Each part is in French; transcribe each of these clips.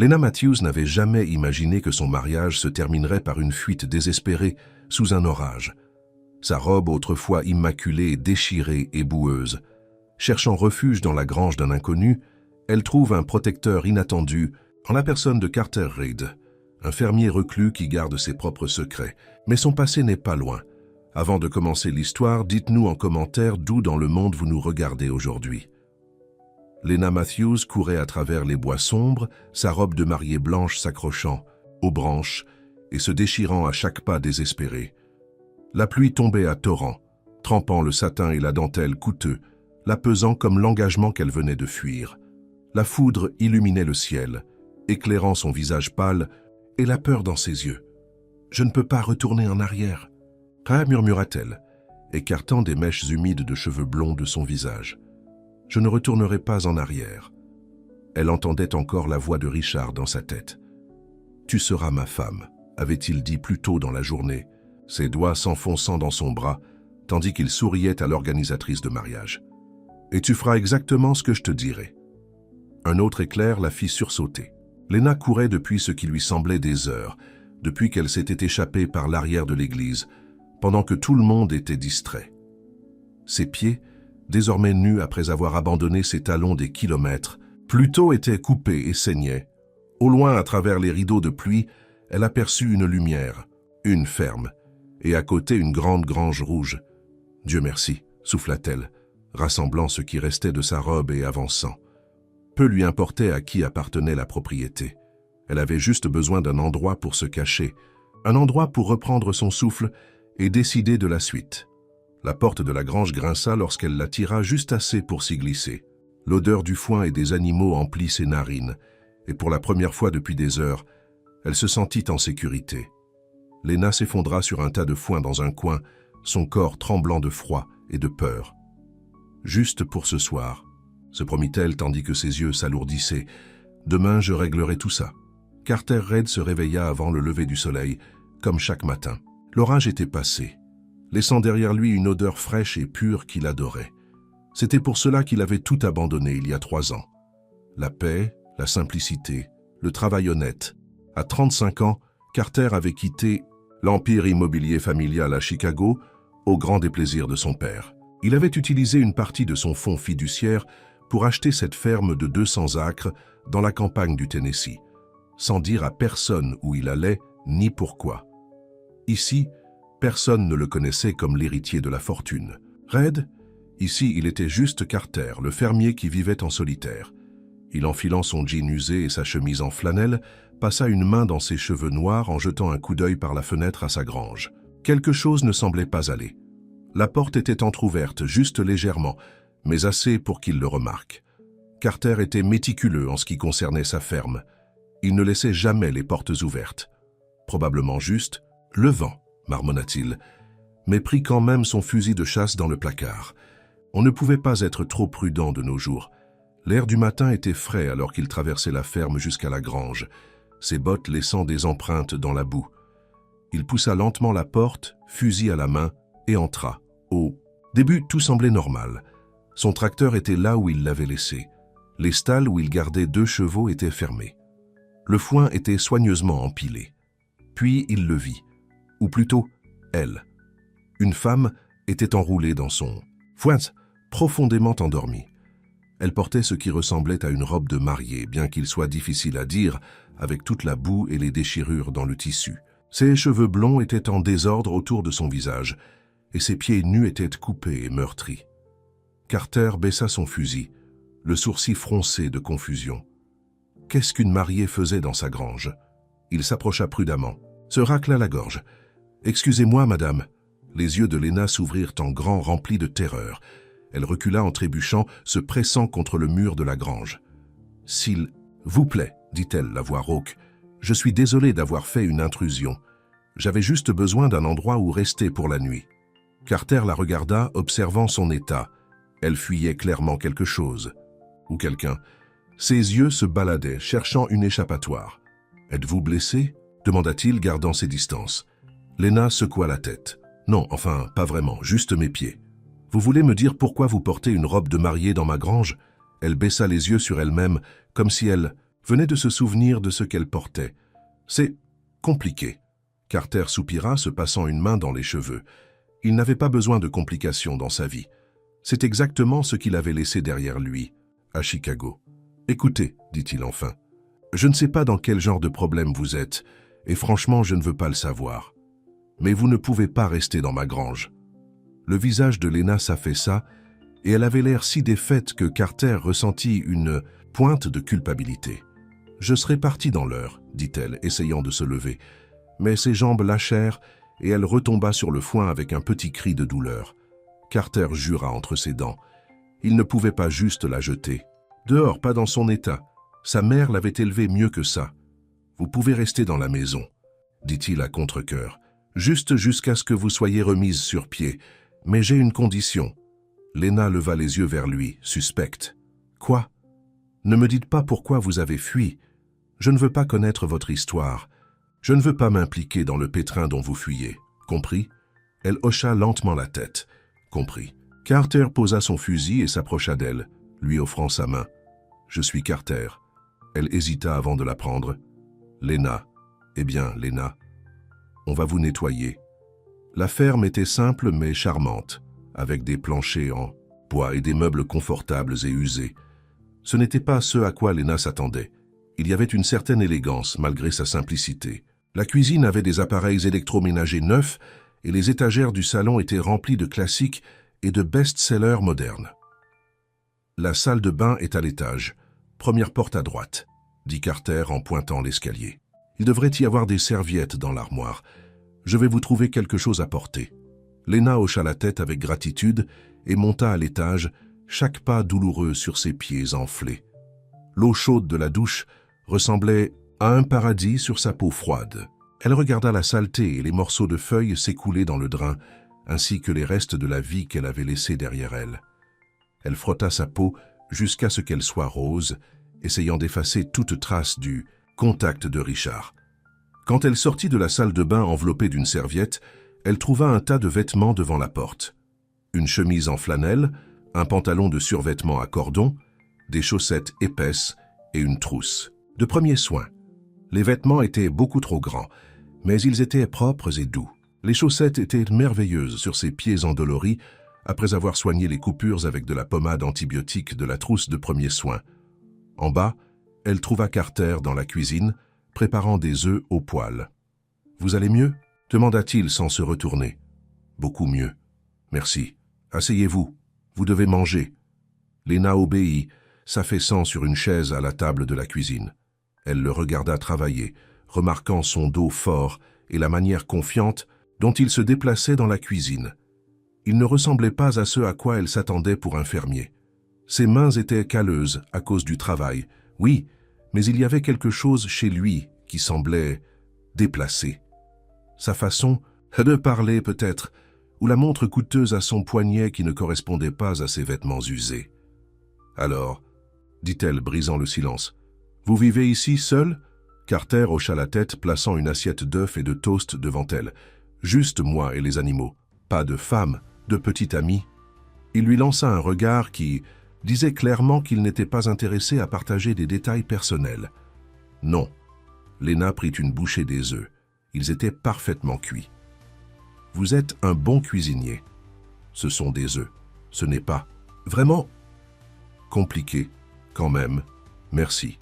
Lena Matthews n'avait jamais imaginé que son mariage se terminerait par une fuite désespérée sous un orage. Sa robe, autrefois immaculée, déchirée et boueuse. Cherchant refuge dans la grange d'un inconnu, elle trouve un protecteur inattendu en la personne de Carter Reed, un fermier reclus qui garde ses propres secrets. Mais son passé n'est pas loin. Avant de commencer l'histoire, dites-nous en commentaire d'où dans le monde vous nous regardez aujourd'hui. Lena Matthews courait à travers les bois sombres, sa robe de mariée blanche s'accrochant aux branches et se déchirant à chaque pas désespéré. La pluie tombait à torrents, trempant le satin et la dentelle coûteux, la pesant comme l'engagement qu'elle venait de fuir. La foudre illuminait le ciel, éclairant son visage pâle et la peur dans ses yeux. « Je ne peux pas retourner en arrière. » murmura-t-elle, écartant des mèches humides de cheveux blonds de son visage. « Je ne retournerai pas en arrière. » Elle entendait encore la voix de Richard dans sa tête. « Tu seras ma femme », avait-il dit plus tôt dans la journée, ses doigts s'enfonçant dans son bras, tandis qu'il souriait à l'organisatrice de mariage. « Et tu feras exactement ce que je te dirai. » Un autre éclair la fit sursauter. Lena courait depuis ce qui lui semblait des heures, depuis qu'elle s'était échappée par l'arrière de l'église, pendant que tout le monde était distrait. Ses pieds, désormais nus après avoir abandonné ses talons des kilomètres, plus tôt étaient coupés et saignaient. Au loin, à travers les rideaux de pluie, elle aperçut une lumière, une ferme, et à côté une grande grange rouge. « Dieu merci », souffla-t-elle, rassemblant ce qui restait de sa robe et avançant. Peu lui importait à qui appartenait la propriété. Elle avait juste besoin d'un endroit pour se cacher, un endroit pour reprendre son souffle et décider de la suite. La porte de la grange grinça lorsqu'elle la tira juste assez pour s'y glisser. L'odeur du foin et des animaux emplit ses narines, et pour la première fois depuis des heures, elle se sentit en sécurité. Lena s'effondra sur un tas de foin dans un coin, son corps tremblant de froid et de peur. « Juste pour ce soir », se promit-elle tandis que ses yeux s'alourdissaient. « Demain, je réglerai tout ça. » Carter Reed se réveilla avant le lever du soleil, comme chaque matin. L'orage était passé, laissant derrière lui une odeur fraîche et pure qu'il adorait. C'était pour cela qu'il avait tout abandonné il y a 3 ans. La paix, la simplicité, le travail honnête. À 35 ans, Carter avait quitté l'empire immobilier familial à Chicago au grand déplaisir de son père. Il avait utilisé une partie de son fonds fiduciaire pour acheter cette ferme de 200 acres dans la campagne du Tennessee, sans dire à personne où il allait ni pourquoi. Ici, personne ne le connaissait comme l'héritier de la fortune. Reed, ici il était juste Carter, le fermier qui vivait en solitaire. Il, enfilant son jean usé et sa chemise en flanelle, passa une main dans ses cheveux noirs en jetant un coup d'œil par la fenêtre à sa grange. Quelque chose ne semblait pas aller. La porte était entr'ouverte, juste légèrement, mais assez pour qu'il le remarque. Carter était méticuleux en ce qui concernait sa ferme. Il ne laissait jamais les portes ouvertes. Probablement juste « le vent », marmonna-t-il, mais prit quand même son fusil de chasse dans le placard. On ne pouvait pas être trop prudent de nos jours. L'air du matin était frais alors qu'il traversait la ferme jusqu'à la grange, ses bottes laissant des empreintes dans la boue. Il poussa lentement la porte, fusil à la main, et entra. Au début, tout semblait normal. Son tracteur était là où il l'avait laissé. Les stalles où il gardait 2 chevaux étaient fermés. Le foin était soigneusement empilé. Puis il le vit, ou plutôt, elle. Une femme était enroulée dans son foin, profondément endormie. Elle portait ce qui ressemblait à une robe de mariée, bien qu'il soit difficile à dire, avec toute la boue et les déchirures dans le tissu. Ses cheveux blonds étaient en désordre autour de son visage, et ses pieds nus étaient coupés et meurtris. Carter baissa son fusil, le sourcil froncé de confusion. Qu'est-ce qu'une mariée faisait dans sa grange? Il s'approcha prudemment, se racla la gorge. « Excusez-moi, madame. » Les yeux de Lena s'ouvrirent en grand, remplis de terreur. Elle recula en trébuchant, se pressant contre le mur de la grange. « S'il vous plaît, » dit-elle, la voix rauque, « je suis désolée d'avoir fait une intrusion. J'avais juste besoin d'un endroit où rester pour la nuit. » Carter la regarda, observant son état. Elle fuyait clairement quelque chose. Ou quelqu'un. Ses yeux se baladaient, cherchant une échappatoire. « Êtes-vous blessé ?» demanda-t-il, gardant ses distances. Lena secoua la tête. « Non, enfin, pas vraiment, juste mes pieds. » « Vous voulez me dire pourquoi vous portez une robe de mariée dans ma grange ?» Elle baissa les yeux sur elle-même, comme si elle venait de se souvenir de ce qu'elle portait. C'est compliqué. Carter soupira, se passant une main dans les cheveux. Il n'avait pas besoin de complications dans sa vie. C'est exactement ce qu'il avait laissé derrière lui, à Chicago. « Écoutez, dit-il enfin, je ne sais pas dans quel genre de problème vous êtes, et franchement, je ne veux pas le savoir. Mais vous ne pouvez pas rester dans ma grange. » Le visage de Lena s'affaissa, et elle avait l'air si défaite que Carter ressentit une pointe de culpabilité. « Je serai partie dans l'heure, dit-elle, essayant de se lever. Mais ses jambes lâchèrent, et elle retomba sur le foin avec un petit cri de douleur. Carter jura entre ses dents. Il ne pouvait pas juste la jeter. Dehors, pas dans son état. Sa mère l'avait élevée mieux que ça. « Vous pouvez rester dans la maison, » dit-il à contre-cœur, « juste jusqu'à ce que vous soyez remise sur pied. Mais j'ai une condition. » Lena leva les yeux vers lui, suspecte. « Quoi? Ne me dites pas pourquoi vous avez fui. Je ne veux pas connaître votre histoire. Je ne veux pas m'impliquer dans le pétrin dont vous fuyez. Compris ?» Elle hocha lentement la tête. « Compris. » Carter posa son fusil et s'approcha d'elle, lui offrant sa main. « Je suis Carter. » Elle hésita avant de la prendre. « Lena. Eh bien, Lena, on va vous nettoyer. » La ferme était simple mais charmante, avec des planchers en bois et des meubles confortables et usés. Ce n'était pas ce à quoi Lena s'attendait. Il y avait une certaine élégance malgré sa simplicité. La cuisine avait des appareils électroménagers neufs et les étagères du salon étaient remplies de classiques et de best-sellers modernes. La salle de bain est à l'étage, première porte à droite, dit Carter en pointant l'escalier. Il devrait y avoir des serviettes dans l'armoire. Je vais vous trouver quelque chose à porter. Lena hocha la tête avec gratitude et monta à l'étage, chaque pas douloureux sur ses pieds enflés. L'eau chaude de la douche ressemblait à un paradis sur sa peau froide. Elle regarda la saleté et les morceaux de feuilles s'écouler dans le drain, ainsi que les restes de la vie qu'elle avait laissés derrière elle. Elle frotta sa peau jusqu'à ce qu'elle soit rose, essayant d'effacer toute trace du contact de Richard. Quand elle sortit de la salle de bain enveloppée d'une serviette, elle trouva un tas de vêtements devant la porte. Une chemise en flanelle, un pantalon de survêtement à cordon, des chaussettes épaisses et une trousse. De premiers soins. Les vêtements étaient beaucoup trop grands, mais ils étaient propres et doux. Les chaussettes étaient merveilleuses sur ses pieds endoloris, après avoir soigné les coupures avec de la pommade antibiotique de la trousse de premiers soins. En bas, elle trouva Carter dans la cuisine, préparant des œufs au poêle. « Vous allez mieux ?» demanda-t-il sans se retourner. « Beaucoup mieux. Merci. Asseyez-vous. Vous devez manger. » Lena obéit, s'affaissant sur une chaise à la table de la cuisine. Elle le regarda travailler, remarquant son dos fort et la manière confiante dont il se déplaçait dans la cuisine. Il ne ressemblait pas à ce à quoi elle s'attendait pour un fermier. Ses mains étaient calleuses à cause du travail, oui, mais il y avait quelque chose chez lui qui semblait déplacé. Sa façon de parler peut-être, ou la montre coûteuse à son poignet qui ne correspondait pas à ses vêtements usés. « Alors, » dit-elle, brisant le silence, « vous vivez ici seul ?» Carter hocha la tête, plaçant une assiette d'œufs et de toast devant elle. « Juste moi et les animaux, pas de femme, de petite amie. » Il lui lança un regard qui disait clairement qu'il n'était pas intéressé à partager des détails personnels. « Non. » Lena prit une bouchée des œufs. Ils étaient parfaitement cuits. « Vous êtes un bon cuisinier. Ce sont des œufs. Ce n'est pas vraiment compliqué, quand même. Merci. »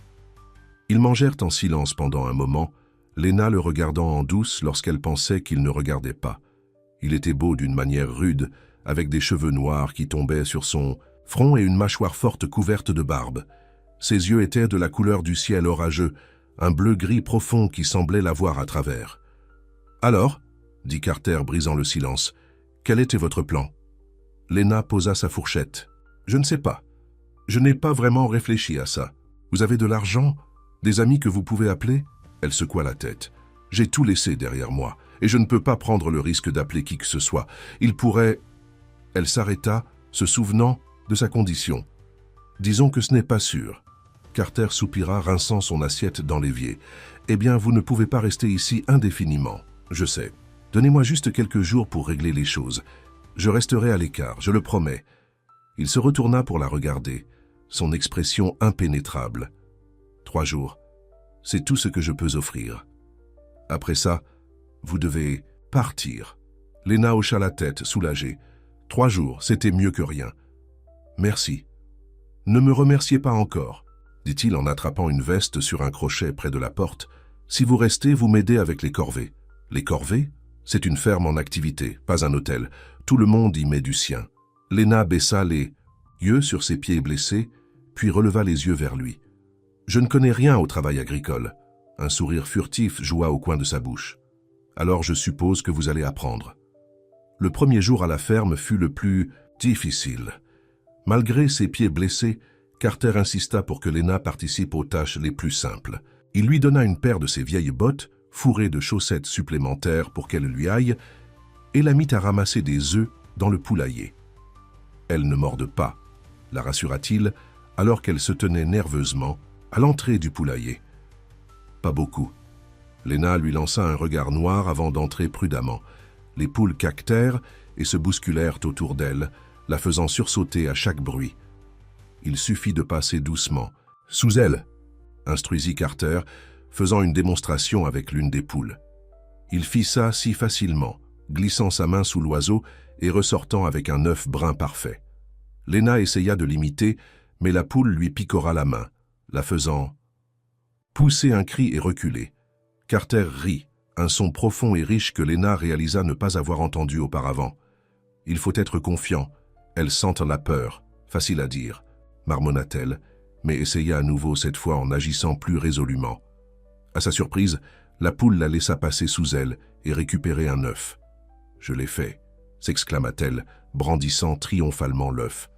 Ils mangèrent en silence pendant un moment, Lena le regardant en douce lorsqu'elle pensait qu'il ne regardait pas. Il était beau d'une manière rude, avec des cheveux noirs qui tombaient sur son front et une mâchoire forte couverte de barbe. Ses yeux étaient de la couleur du ciel orageux, un bleu-gris profond qui semblait la voir à travers. « Alors ?» dit Carter, brisant le silence. « Quel était votre plan ?» Lena posa sa fourchette. « Je ne sais pas. Je n'ai pas vraiment réfléchi à ça. Vous avez de l'argent ? Des amis que vous pouvez appeler ?» Elle secoua la tête. « J'ai tout laissé derrière moi, et je ne peux pas prendre le risque d'appeler qui que ce soit. Il pourrait... » Elle s'arrêta, se souvenant de sa condition. « Disons que ce n'est pas sûr. » Carter soupira, rinçant son assiette dans l'évier. « Eh bien, vous ne pouvez pas rester ici indéfiniment. Je sais. Donnez-moi juste quelques jours pour régler les choses. Je resterai à l'écart, je le promets. » Il se retourna pour la regarder, son expression impénétrable. « 3 jours. C'est tout ce que je peux offrir. Après ça, vous devez partir. Lena hocha la tête, soulagée. 3 jours, c'était mieux que rien. Merci. Ne me remerciez pas encore, dit-il en attrapant une veste sur un crochet près de la porte. Si vous restez, vous m'aidez avec les corvées. Les corvées? C'est une ferme en activité, pas un hôtel. Tout le monde y met du sien. Lena baissa les yeux sur ses pieds blessés, puis releva les yeux vers lui. Je ne connais rien au travail agricole. Un sourire furtif joua au coin de sa bouche. Alors je suppose que vous allez apprendre. Le premier jour à la ferme fut le plus difficile. Malgré ses pieds blessés, Carter insista pour que Lena participe aux tâches les plus simples. Il lui donna une paire de ses vieilles bottes, fourrées de chaussettes supplémentaires pour qu'elle lui aille, et la mit à ramasser des œufs dans le poulailler. Elle ne morde pas, la rassura-t-il, alors qu'elle se tenait nerveusement à l'entrée du poulailler. Pas beaucoup. Lena lui lança un regard noir avant d'entrer prudemment. Les poules caquetèrent et se bousculèrent autour d'elle, la faisant sursauter à chaque bruit. Il suffit de passer doucement. « Sous elle !» instruisit Carter, faisant une démonstration avec l'une des poules. Il fit ça si facilement, glissant sa main sous l'oiseau et ressortant avec un œuf brun parfait. Lena essaya de l'imiter, mais la poule lui picora la main, la faisant pousser un cri et reculer. Carter rit, un son profond et riche que Lena réalisa ne pas avoir entendu auparavant. Il faut être confiant. Elle sent la peur, facile à dire, marmonna-t-elle, mais essaya à nouveau cette fois en agissant plus résolument. À sa surprise, la poule la laissa passer sous elle et récupérer un œuf. « Je l'ai fait », s'exclama-t-elle, brandissant triomphalement l'œuf.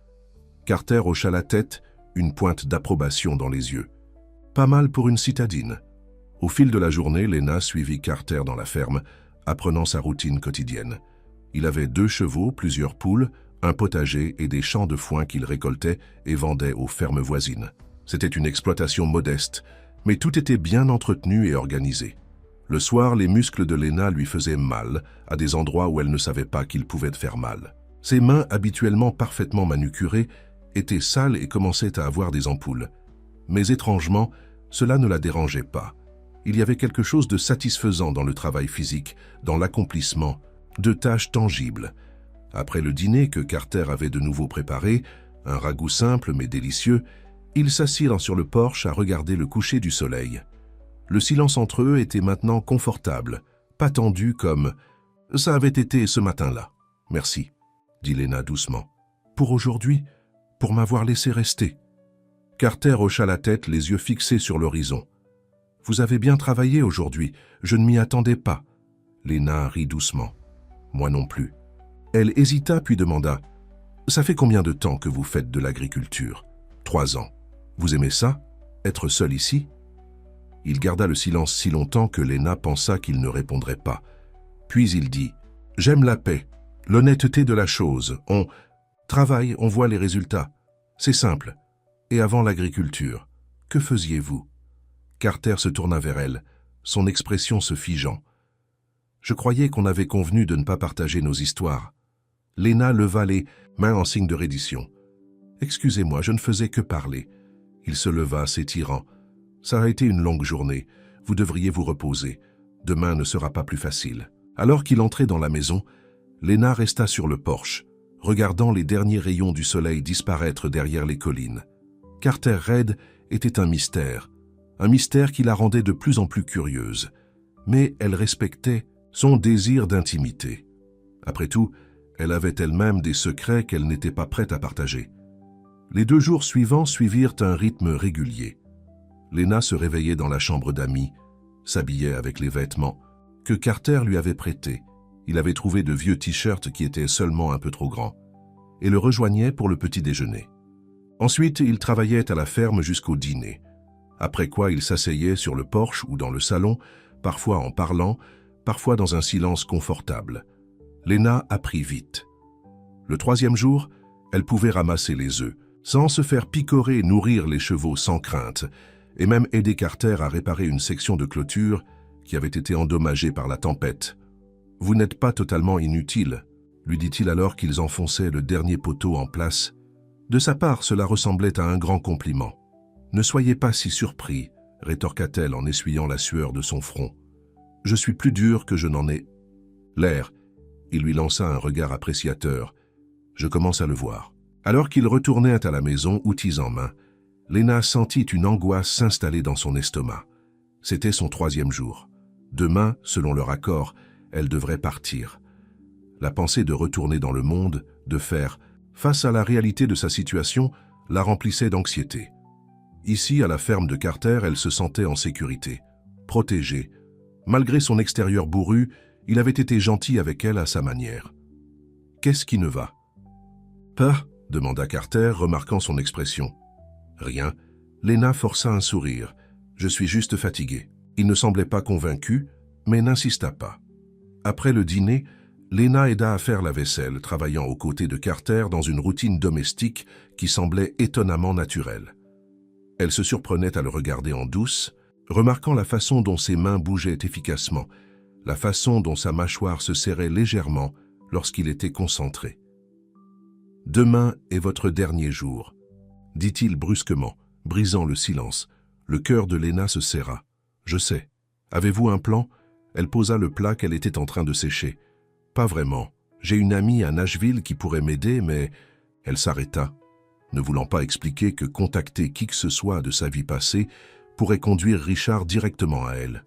Carter hocha la tête, une pointe d'approbation dans les yeux. Pas mal pour une citadine. Au fil de la journée, Lena suivit Carter dans la ferme, apprenant sa routine quotidienne. Il avait 2 chevaux, plusieurs poules, un potager et des champs de foin qu'il récoltait et vendait aux fermes voisines. C'était une exploitation modeste, mais tout était bien entretenu et organisé. Le soir, les muscles de Lena lui faisaient mal, à des endroits où elle ne savait pas qu'ils pouvaient faire mal. Ses mains, habituellement parfaitement manucurées, étaient sales et commençaient à avoir des ampoules. Mais étrangement, cela ne la dérangeait pas. Il y avait quelque chose de satisfaisant dans le travail physique, dans l'accomplissement de tâches tangibles. Après le dîner que Carter avait de nouveau préparé, un ragoût simple mais délicieux, ils s'assirent sur le porche à regarder le coucher du soleil. Le silence entre eux était maintenant confortable, pas tendu comme « ça avait été ce matin-là. Merci », dit Lena doucement. « Pour aujourd'hui, pour m'avoir laissé rester. » Carter hocha la tête, les yeux fixés sur l'horizon. « Vous avez bien travaillé aujourd'hui, je ne m'y attendais pas. » Lena rit doucement. « Moi non plus. » Elle hésita puis demanda « Ça fait combien de temps que vous faites de l'agriculture ?»« 3 ans. Vous aimez ça? Être seul ici ?» Il garda le silence si longtemps que Lena pensa qu'il ne répondrait pas. Puis il dit « J'aime la paix, l'honnêteté de la chose. On travaille, on voit les résultats. C'est simple. Et avant l'agriculture, que faisiez-vous » Carter se tourna vers elle, son expression se figeant. « Je croyais qu'on avait convenu de ne pas partager nos histoires. » Lena leva les mains en signe de reddition. « Excusez-moi, je ne faisais que parler. » Il se leva, s'étirant. « Ça a été une longue journée. Vous devriez vous reposer. Demain ne sera pas plus facile. » Alors qu'il entrait dans la maison, Lena resta sur le porche, regardant les derniers rayons du soleil disparaître derrière les collines. Carter Reid était un mystère qui la rendait de plus en plus curieuse. Mais elle respectait son désir d'intimité. Après tout, elle avait elle-même des secrets qu'elle n'était pas prête à partager. Les 2 jours suivants suivirent un rythme régulier. Lena se réveillait dans la chambre d'amis, s'habillait avec les vêtements que Carter lui avait prêtés. Il avait trouvé de vieux t-shirts qui étaient seulement un peu trop grands, et le rejoignait pour le petit déjeuner. Ensuite, il travaillait à la ferme jusqu'au dîner, après quoi il s'asseyait sur le porche ou dans le salon, parfois en parlant, parfois dans un silence confortable. Lena apprit vite. Le 3e jour, elle pouvait ramasser les œufs, sans se faire picorer et nourrir les chevaux sans crainte, et même aider Carter à réparer une section de clôture qui avait été endommagée par la tempête. « Vous n'êtes pas totalement inutile », lui dit-il alors qu'ils enfonçaient le dernier poteau en place. De sa part, cela ressemblait à un grand compliment. « Ne soyez pas si surpris, rétorqua-t-elle en essuyant la sueur de son front. « Je suis plus dur que je n'en ai l'air. » Il lui lança un regard appréciateur. « Je commence à le voir. » Alors qu'ils retournaient à la maison, outils en main, Lena sentit une angoisse s'installer dans son estomac. C'était son 3e jour. Demain, selon leur accord, elle devrait partir. La pensée de retourner dans le monde, de faire face à la réalité de sa situation, la remplissait d'anxiété. Ici, à la ferme de Carter, elle se sentait en sécurité, protégée. Malgré son extérieur bourru, il avait été gentil avec elle à sa manière. « Qu'est-ce qui ne va ?»« Pas ?» demanda Carter, remarquant son expression. « Rien. » Lena força un sourire. « Je suis juste fatiguée. » Il ne semblait pas convaincu, mais n'insista pas. Après le dîner, Lena aida à faire la vaisselle, travaillant aux côtés de Carter dans une routine domestique qui semblait étonnamment naturelle. Elle se surprenait à le regarder en douce, remarquant la façon dont ses mains bougeaient efficacement, la façon dont sa mâchoire se serrait légèrement lorsqu'il était concentré. « Demain est votre dernier jour, » dit-il brusquement, brisant le silence. Le cœur de Lena se serra. « Je sais. Avez-vous un plan ?» Elle posa le plat qu'elle était en train de sécher. « Pas vraiment. J'ai une amie à Nashville qui pourrait m'aider, mais... » Elle s'arrêta, ne voulant pas expliquer que contacter qui que ce soit de sa vie passée pourrait conduire Richard directement à elle.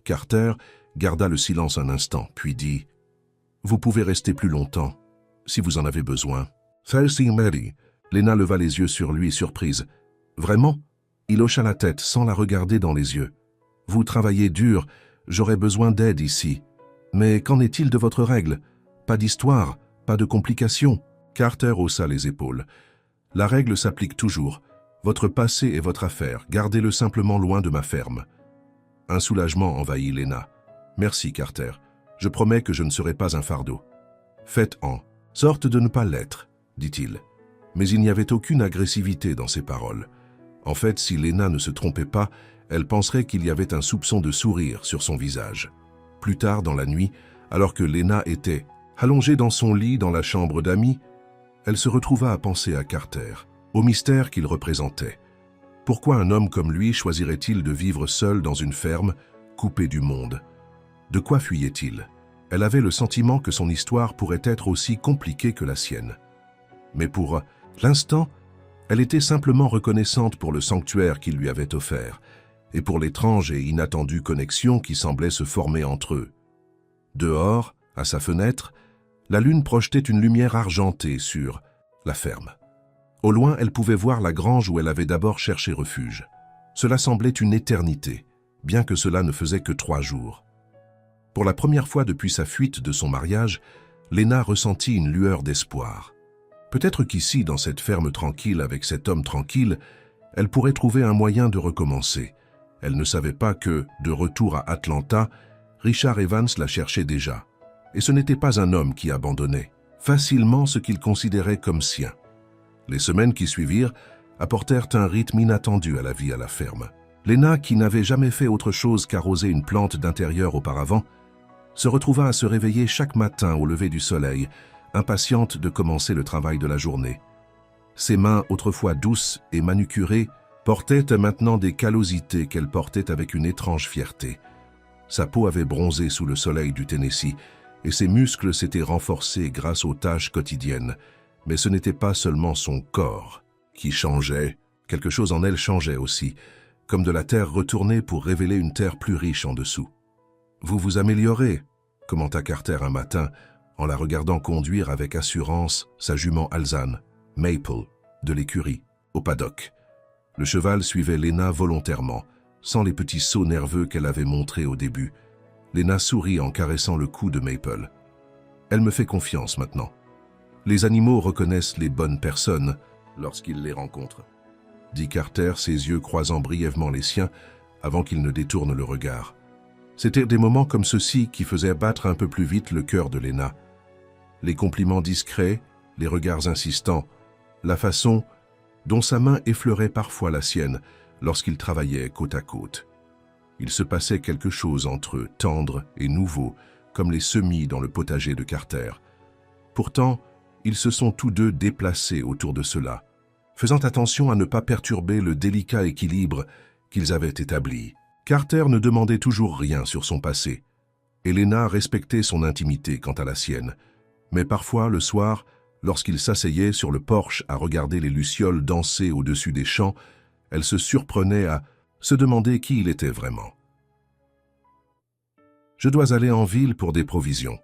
Carter garda le silence un instant, puis dit « Vous pouvez rester plus longtemps, si vous en avez besoin. » « Thanks, Mary. » Lena leva les yeux sur lui, surprise. « Vraiment ?» Il hocha la tête sans la regarder dans les yeux. « Vous travaillez dur, j'aurais besoin d'aide ici. Mais qu'en est-il de votre règle? Pas d'histoire, pas de complications. » Carter haussa les épaules. « La règle s'applique toujours. Votre passé est votre affaire, gardez-le simplement loin de ma ferme. » Un soulagement envahit Lena. « Merci, Carter. Je promets que je ne serai pas un fardeau. »« Faites-en. Sorte de ne pas l'être, » dit-il. Mais il n'y avait aucune agressivité dans ses paroles. En fait, si Lena ne se trompait pas, elle penserait qu'il y avait un soupçon de sourire sur son visage. Plus tard dans la nuit, alors que Lena était allongée dans son lit dans la chambre d'amis, elle se retrouva à penser à Carter, au mystère qu'il représentait. Pourquoi un homme comme lui choisirait-il de vivre seul dans une ferme, coupé du monde? De quoi fuyait-il? Elle avait le sentiment que son histoire pourrait être aussi compliquée que la sienne. Mais pour l'instant, elle était simplement reconnaissante pour le sanctuaire qu'il lui avait offert et pour l'étrange et inattendue connexion qui semblait se former entre eux. Dehors, à sa fenêtre, la lune projetait une lumière argentée sur la ferme. Au loin, elle pouvait voir la grange où elle avait d'abord cherché refuge. Cela semblait une éternité, bien que cela ne faisait que 3 jours. Pour la première fois depuis sa fuite de son mariage, Lena ressentit une lueur d'espoir. Peut-être qu'ici, dans cette ferme tranquille avec cet homme tranquille, elle pourrait trouver un moyen de recommencer. Elle ne savait pas que, de retour à Atlanta, Richard Evans la cherchait déjà. Et ce n'était pas un homme qui abandonnait facilement ce qu'il considérait comme sien. Les semaines qui suivirent apportèrent un rythme inattendu à la vie à la ferme. Lena, qui n'avait jamais fait autre chose qu'arroser une plante d'intérieur auparavant, se retrouva à se réveiller chaque matin au lever du soleil, impatiente de commencer le travail de la journée. Ses mains, autrefois douces et manucurées, portaient maintenant des callosités qu'elle portait avec une étrange fierté. Sa peau avait bronzé sous le soleil du Tennessee, et ses muscles s'étaient renforcés grâce aux tâches quotidiennes. Mais ce n'était pas seulement son corps qui changeait, quelque chose en elle changeait aussi, comme de la terre retournée pour révéler une terre plus riche en dessous. « Vous vous améliorez », commenta Carter un matin, en la regardant conduire avec assurance sa jument alezane, Maple, de l'écurie, au paddock. Le cheval suivait Lena volontairement, sans les petits sauts nerveux qu'elle avait montrés au début. Lena sourit en caressant le cou de Maple. « Elle me fait confiance maintenant. Les animaux reconnaissent les bonnes personnes lorsqu'ils les rencontrent, » dit Carter, ses yeux croisant brièvement les siens avant qu'il ne détourne le regard. C'étaient des moments comme ceux-ci qui faisaient battre un peu plus vite le cœur de Lena. Les compliments discrets, les regards insistants, la façon dont sa main effleurait parfois la sienne lorsqu'ils travaillaient côte à côte. Il se passait quelque chose entre eux, tendre et nouveau, comme les semis dans le potager de Carter. Pourtant, ils se sont tous deux déplacés autour de cela, faisant attention à ne pas perturber le délicat équilibre qu'ils avaient établie. Carter ne demandait toujours rien sur son passé. Elena respectait son intimité quant à la sienne. Mais parfois, le soir, lorsqu'il s'asseyait sur le porche à regarder les lucioles danser au-dessus des champs, elle se surprenait à se demander qui il était vraiment. « Je dois aller en ville pour des provisions »,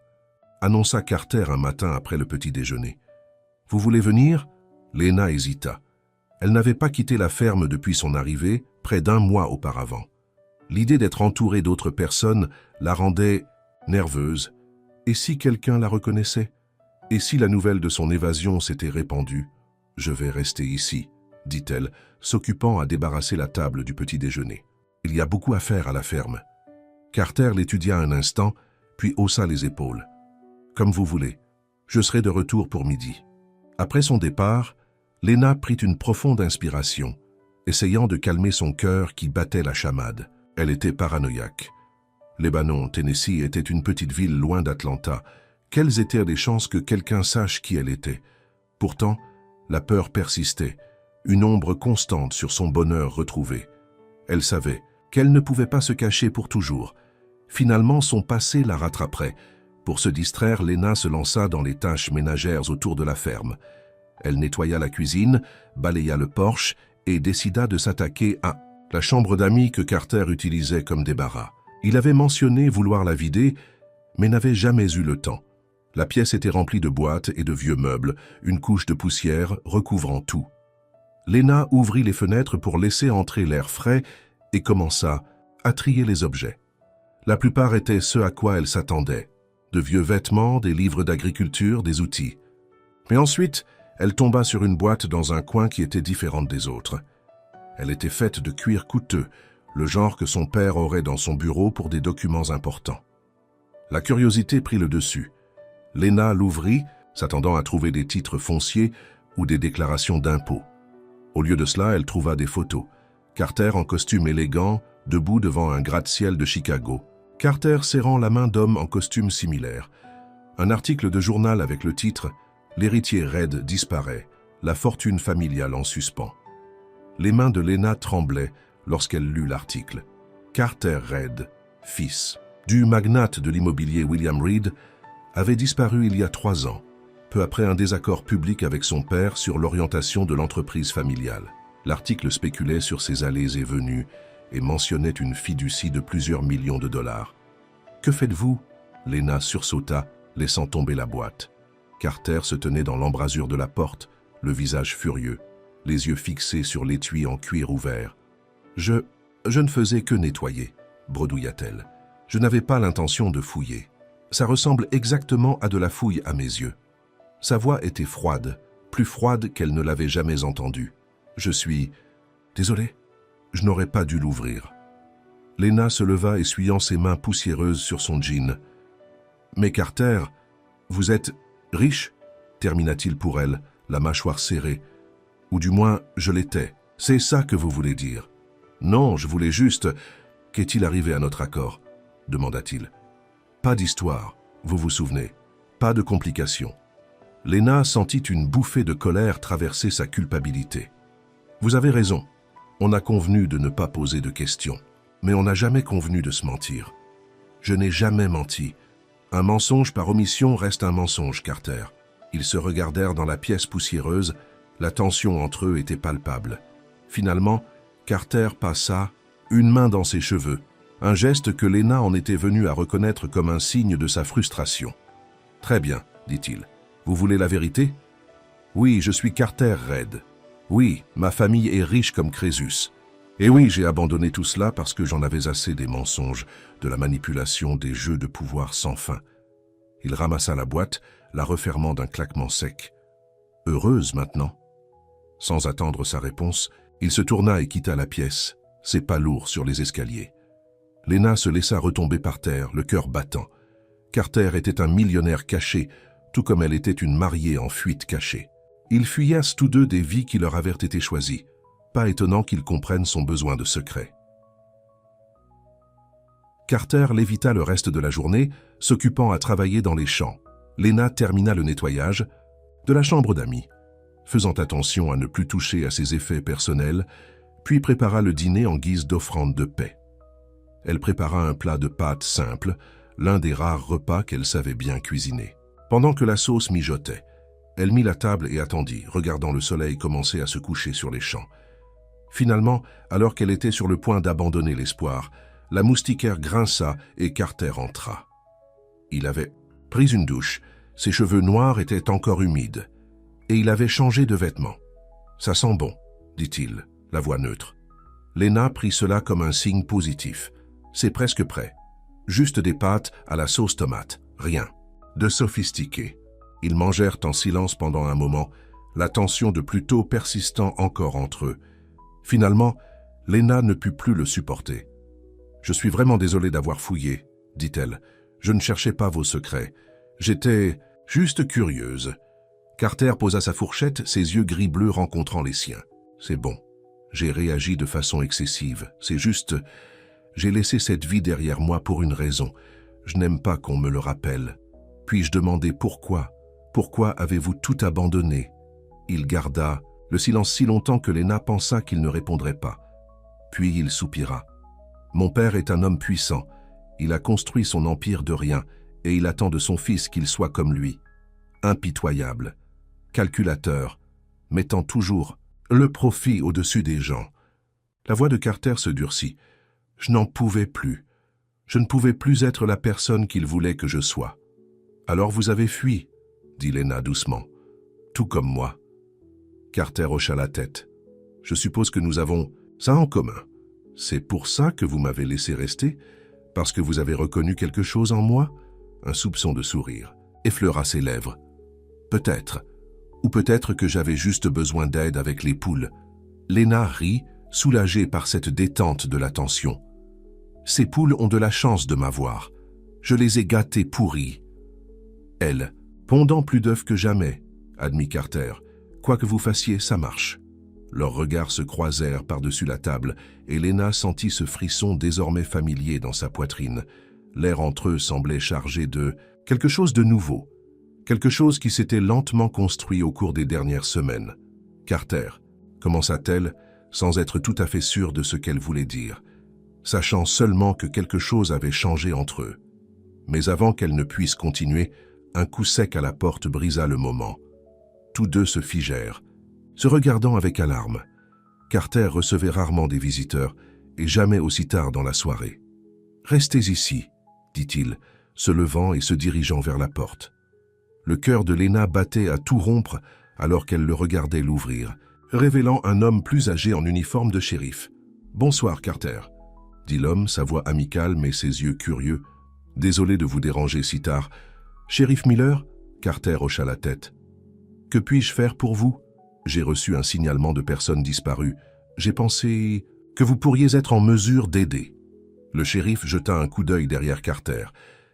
annonça Carter un matin après le petit déjeuner. « Vous voulez venir ?» Lena hésita. Elle n'avait pas quitté la ferme depuis son arrivée, près d'1 mois auparavant. L'idée d'être entourée d'autres personnes la rendait nerveuse. Et si quelqu'un la reconnaissait? Et si la nouvelle de son évasion s'était répandue? « Je vais rester ici », dit-elle, s'occupant à débarrasser la table du petit déjeuner. « Il y a beaucoup à faire à la ferme. » Carter l'étudia un instant, puis haussa les épaules. « Comme vous voulez. Je serai de retour pour midi. » Après son départ, Lena prit une profonde inspiration, essayant de calmer son cœur qui battait la chamade. Elle était paranoïaque. Lebanon, Tennessee, était une petite ville loin d'Atlanta. Quelles étaient les chances que quelqu'un sache qui elle était? Pourtant, la peur persistait, une ombre constante sur son bonheur retrouvé. Elle savait qu'elle ne pouvait pas se cacher pour toujours. Finalement, son passé la rattraperait. Pour se distraire, Lena se lança dans les tâches ménagères autour de la ferme. Elle nettoya la cuisine, balaya le porche et décida de s'attaquer à la chambre d'amis que Carter utilisait comme débarras. Il avait mentionné vouloir la vider, mais n'avait jamais eu le temps. La pièce était remplie de boîtes et de vieux meubles, une couche de poussière recouvrant tout. Lena ouvrit les fenêtres pour laisser entrer l'air frais et commença à trier les objets. La plupart étaient ce à quoi elle s'attendait. De vieux vêtements, des livres d'agriculture, des outils. Mais ensuite, elle tomba sur une boîte dans un coin qui était différente des autres. Elle était faite de cuir coûteux, le genre que son père aurait dans son bureau pour des documents importants. La curiosité prit le dessus. Lena l'ouvrit, s'attendant à trouver des titres fonciers ou des déclarations d'impôts. Au lieu de cela, elle trouva des photos. Carter en costume élégant, debout devant un gratte-ciel de Chicago. Carter serrant la main d'homme en costume similaire. Un article de journal avec le titre « L'héritier Red disparaît, la fortune familiale en suspens ». Les mains de Lena tremblaient lorsqu'elle lut l'article. Carter Red, fils du magnate de l'immobilier William Reed, avait disparu il y a 3 ans, peu après un désaccord public avec son père sur l'orientation de l'entreprise familiale. L'article spéculait sur ses allées et venues et mentionnait une fiducie de plusieurs millions de dollars. « Que faites-vous » Lena sursauta, laissant tomber la boîte. Carter se tenait dans l'embrasure de la porte, le visage furieux, les yeux fixés sur l'étui en cuir ouvert. « Je ne faisais que nettoyer » bredouilla-t-elle. « Je n'avais pas l'intention de fouiller. Ça ressemble exactement à de la fouille à mes yeux. » Sa voix était froide, plus froide qu'elle ne l'avait jamais entendue. « Je suis... désolé, je n'aurais pas dû l'ouvrir. » Lena se leva, essuyant ses mains poussiéreuses sur son jean. « Mais Carter, vous êtes riche ?» termina-t-il pour elle, la mâchoire serrée. « Ou du moins, je l'étais. C'est ça que vous voulez dire. »« Non, je voulais juste... » « Qu'est-il arrivé à notre accord ?» demanda-t-il. « Pas d'histoire, vous vous souvenez. Pas de complications. » Lena sentit une bouffée de colère traverser sa culpabilité. « Vous avez raison. On a convenu de ne pas poser de questions. Mais on n'a jamais convenu de se mentir. Je n'ai jamais menti. Un mensonge par omission reste un mensonge, Carter. » Ils se regardèrent dans la pièce poussiéreuse. La tension entre eux était palpable. Finalement, Carter passa une main dans ses cheveux, un geste que Lena en était venue à reconnaître comme un signe de sa frustration. « Très bien, dit-il. Vous voulez la vérité? Oui, je suis Carter Red. Oui, ma famille est riche comme Crésus. Et oui, j'ai abandonné tout cela parce que j'en avais assez des mensonges, de la manipulation, des jeux de pouvoir sans fin. » Il ramassa la boîte, la refermant d'un claquement sec. « Heureuse maintenant ?» Sans attendre sa réponse, il se tourna et quitta la pièce, ses pas lourds sur les escaliers. Lena se laissa retomber par terre, le cœur battant. Carter était un millionnaire caché, tout comme elle était une mariée en fuite cachée. Ils fuyassent tous deux des vies qui leur avaient été choisies. Pas étonnant qu'ils comprennent son besoin de secret. Carter l'évita le reste de la journée, s'occupant à travailler dans les champs. Lena termina le nettoyage de la chambre d'amis, faisant attention à ne plus toucher à ses effets personnels, puis prépara le dîner en guise d'offrande de paix. Elle prépara un plat de pâtes simple, l'un des rares repas qu'elle savait bien cuisiner. Pendant que la sauce mijotait, elle mit la table et attendit, regardant le soleil commencer à se coucher sur les champs. Finalement, alors qu'elle était sur le point d'abandonner l'espoir, la moustiquaire grinça et Carter entra. Il avait pris une douche, ses cheveux noirs étaient encore humides, et il avait changé de vêtements. « Ça sent bon », dit-il, la voix neutre. Lena prit cela comme un signe positif. « C'est presque prêt. Juste des pâtes à la sauce tomate, rien de sophistiqué. » Ils mangèrent en silence pendant un moment, la tension de plutôt persistant encore entre eux. Finalement, Lena ne put plus le supporter. « Je suis vraiment désolée d'avoir fouillé, » dit-elle. « Je ne cherchais pas vos secrets. J'étais juste curieuse. » Carter posa sa fourchette, ses yeux gris-bleus rencontrant les siens. « C'est bon. J'ai réagi de façon excessive. C'est juste... J'ai laissé cette vie derrière moi pour une raison. Je n'aime pas qu'on me le rappelle. Puis-je demander pourquoi? Pourquoi avez-vous tout abandonné ?» Il garda le silence si longtemps que Lena pensa qu'il ne répondrait pas. Puis il soupira. « Mon père est un homme puissant. Il a construit son empire de rien et il attend de son fils qu'il soit comme lui. Impitoyable, calculateur, mettant toujours le profit au-dessus des gens. » La voix de Carter se durcit. « Je n'en pouvais plus. Je ne pouvais plus être la personne qu'il voulait que je sois. »« Alors vous avez fui, » dit Lena doucement. « Tout comme moi. » Carter hocha la tête. « Je suppose que nous avons ça en commun. C'est pour ça que vous m'avez laissé rester? Parce que vous avez reconnu quelque chose en moi ?» Un soupçon de sourire effleura ses lèvres. « Peut-être. Ou peut-être que j'avais juste besoin d'aide avec les poules. » Lena rit, soulagée par cette détente de la tension. « Ces poules ont de la chance de m'avoir. Je les ai gâtées pourries. » Elle, pondant plus d'œufs que jamais, admit Carter. « Quoi que vous fassiez, ça marche. » Leurs regards se croisèrent par-dessus la table et Lena sentit ce frisson désormais familier dans sa poitrine. L'air entre eux semblait chargé de quelque chose de nouveau, quelque chose qui s'était lentement construit au cours des dernières semaines. « Carter », commença-t-elle, sans être tout à fait sûre de ce qu'elle voulait dire, sachant seulement que quelque chose avait changé entre eux. Mais avant qu'elle ne puisse continuer, un coup sec à la porte brisa le moment. Tous deux se figèrent, se regardant avec alarme. Carter recevait rarement des visiteurs, et jamais aussi tard dans la soirée. « Restez ici », dit-il, se levant et se dirigeant vers la porte. Le cœur de Lena battait à tout rompre alors qu'elle le regardait l'ouvrir, révélant un homme plus âgé en uniforme de shérif. « Bonsoir, Carter », dit l'homme, sa voix amicale mais ses yeux curieux. « Désolé de vous déranger si tard. Shérif Miller ?» Carter hocha la tête. « Que puis-je faire pour vous ? J'ai reçu un signalement de personnes disparues. J'ai pensé que vous pourriez être en mesure d'aider. » Le shérif jeta un coup d'œil derrière Carter,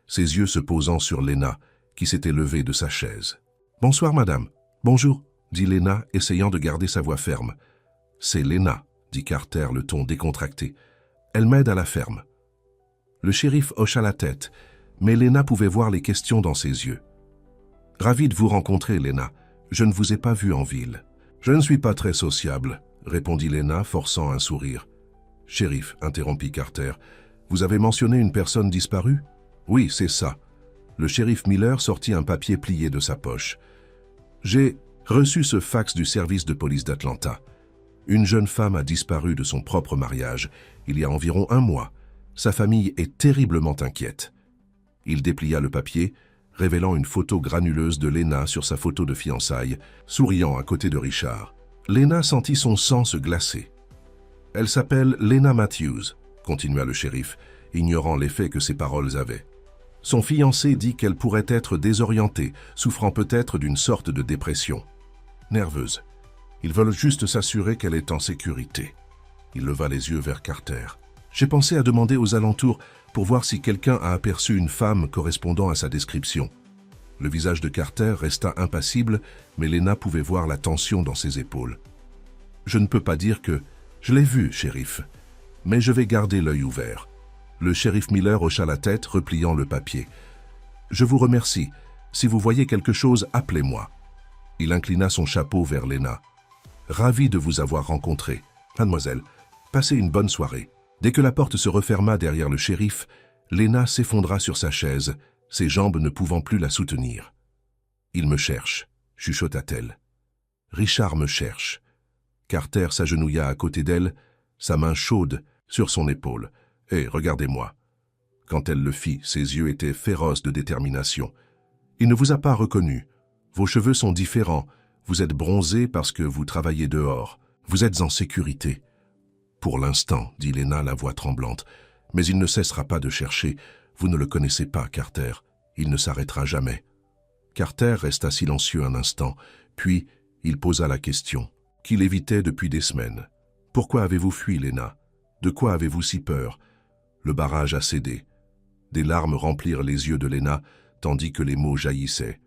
ses yeux se posant sur Lena, qui s'était levée de sa chaise. « Bonsoir, madame. »« Bonjour, » dit Lena, essayant de garder sa voix ferme. « C'est Lena, » dit Carter, le ton décontracté. « Elle m'aide à la ferme. » Le shérif hocha la tête, mais Lena pouvait voir les questions dans ses yeux. « Ravi de vous rencontrer, Lena. Je ne vous ai pas vu en ville. »« Je ne suis pas très sociable, » répondit Lena, forçant un sourire. « Shérif, » interrompit Carter, « vous avez mentionné une personne disparue ?»« Oui, c'est ça. » Le shérif Miller sortit un papier plié de sa poche. « J'ai reçu ce fax du service de police d'Atlanta. Une jeune femme a disparu de son propre mariage, il y a environ 1 mois. Sa famille est terriblement inquiète. » Il déplia le papier, révélant une photo granuleuse de Lena sur sa photo de fiançailles, souriant à côté de Richard. Lena sentit son sang se glacer. « Elle s'appelle Lena Matthews », continua le shérif, ignorant l'effet que ses paroles avaient. « Son fiancé dit qu'elle pourrait être désorientée, souffrant peut-être d'une sorte de dépression. Nerveuse. Ils veulent juste s'assurer qu'elle est en sécurité. » Il leva les yeux vers Carter. « J'ai pensé à demander aux alentours pour voir si quelqu'un a aperçu une femme correspondant à sa description. » Le visage de Carter resta impassible, mais Lena pouvait voir la tension dans ses épaules. « Je ne peux pas dire que... Je l'ai vu, shérif. Mais je vais garder l'œil ouvert. » Le shérif Miller hocha la tête, repliant le papier. « Je vous remercie. Si vous voyez quelque chose, appelez-moi. » Il inclina son chapeau vers Lena. « Ravi de vous avoir rencontré. Mademoiselle, Passez une bonne soirée. Dès que la porte se referma derrière le shérif, Lena s'effondra sur sa chaise, ses jambes ne pouvant plus la soutenir. « Il me cherche », chuchota-t-elle. « Richard me cherche. » Carter s'agenouilla à côté d'elle, sa main chaude sur son épaule. « Hé, regardez-moi. » Quand elle le fit, ses yeux étaient féroces de détermination. « Il ne vous a pas reconnu. Vos cheveux sont différents. Vous êtes bronzé parce que vous travaillez dehors. Vous êtes en sécurité. » « Pour l'instant, » dit Lena, la voix tremblante. « Mais il ne cessera pas de chercher. Vous ne le connaissez pas, Carter. Il ne s'arrêtera jamais. » Carter resta silencieux un instant, puis il posa la question, qu'il évitait depuis des semaines. « Pourquoi avez-vous fui, Lena? De quoi avez-vous si peur ?» Le barrage a cédé. Des larmes remplirent les yeux de Lena, tandis que les mots jaillissaient.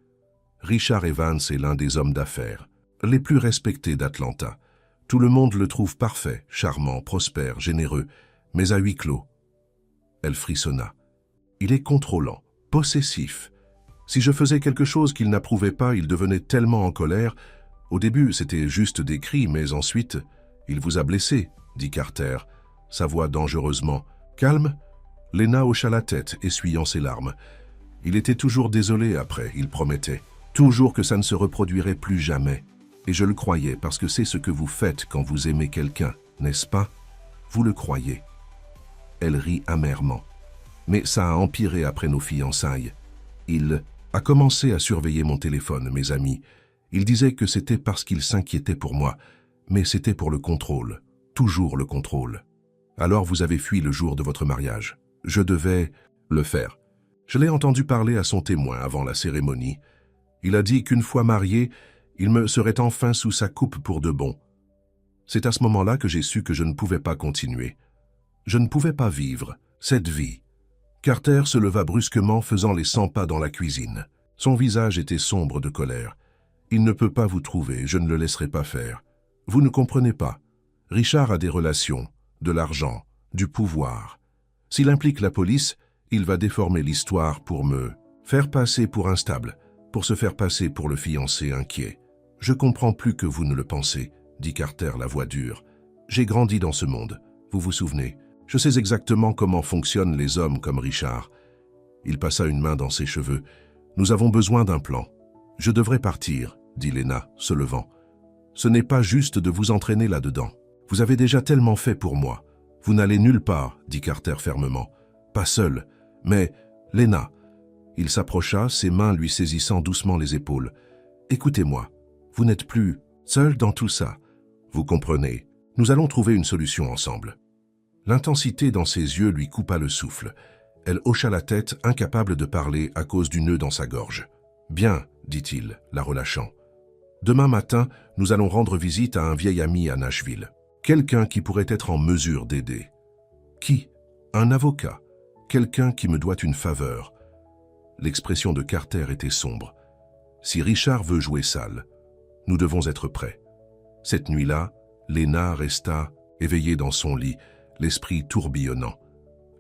Richard Evans est l'un des hommes d'affaires, les plus respectés d'Atlanta. Tout le monde le trouve parfait, charmant, prospère, généreux, mais à huis clos. Elle frissonna. Il est contrôlant, possessif. Si je faisais quelque chose qu'il n'approuvait pas, il devenait tellement en colère. Au début, c'était juste des cris, mais ensuite, il vous a blessé, dit Carter, sa voix dangereusement. Calme? Lena hocha la tête, essuyant ses larmes. Il était toujours désolé après, il promettait. Toujours que ça ne se reproduirait plus jamais. Et je le croyais, parce que c'est ce que vous faites quand vous aimez quelqu'un, n'est-ce pas? Vous le croyez. Elle rit amèrement. Mais ça a empiré après nos fiançailles. Il a commencé à surveiller mon téléphone, mes amis. Il disait que c'était parce qu'il s'inquiétait pour moi, mais c'était pour le contrôle, toujours le contrôle. Alors vous avez fui le jour de votre mariage. Je devais le faire. Je l'ai entendu parler à son témoin avant la cérémonie. Il a dit qu'une fois marié, il me serait enfin sous sa coupe pour de bon. C'est à ce moment-là que j'ai su que je ne pouvais pas continuer. Je ne pouvais pas vivre cette vie. Carter se leva brusquement, faisant les 100 pas dans la cuisine. Son visage était sombre de colère. « Il ne peut pas vous trouver, je ne le laisserai pas faire. Vous ne comprenez pas. Richard a des relations, de l'argent, du pouvoir. S'il implique la police, il va déformer l'histoire pour me faire passer pour instable, pour se faire passer pour le fiancé inquiet. Je comprends plus que vous ne le pensez, dit Carter, la voix dure. J'ai grandi dans ce monde, vous vous souvenez. Je sais exactement comment fonctionnent les hommes comme Richard. Il passa une main dans ses cheveux. Nous avons besoin d'un plan. Je devrais partir, dit Lena, se levant. Ce n'est pas juste de vous entraîner là-dedans. Vous avez déjà tellement fait pour moi. Vous n'allez nulle part, dit Carter fermement. Pas seul, mais Lena. Il s'approcha, ses mains lui saisissant doucement les épaules. Écoutez-moi. Vous n'êtes plus seul dans tout ça. Vous comprenez. Nous allons trouver une solution ensemble. L'intensité dans ses yeux lui coupa le souffle. Elle hocha la tête, incapable de parler à cause du nœud dans sa gorge. « Bien, dit-il, la relâchant. Demain matin, nous allons rendre visite à un vieil ami à Nashville. Quelqu'un qui pourrait être en mesure d'aider. Qui? Un avocat. Quelqu'un qui me doit une faveur. » L'expression de Carter était sombre. « Si Richard veut jouer sale, nous devons être prêts. » Cette nuit-là, Lena resta éveillée dans son lit, l'esprit tourbillonnant.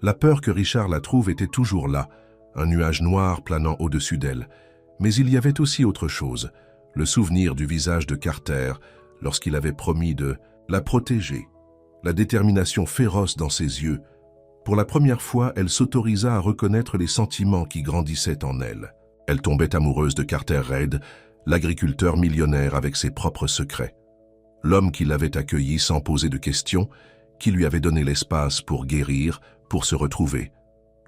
La peur que Richard la trouve était toujours là, un nuage noir planant au-dessus d'elle. Mais il y avait aussi autre chose, le souvenir du visage de Carter lorsqu'il avait promis de la protéger, la détermination féroce dans ses yeux. Pour la première fois, elle s'autorisa à reconnaître les sentiments qui grandissaient en elle. Elle tombait amoureuse de Carter Reid, l'agriculteur millionnaire avec ses propres secrets. L'homme qui l'avait accueilli sans poser de questions, qui lui avait donné l'espace pour guérir, pour se retrouver.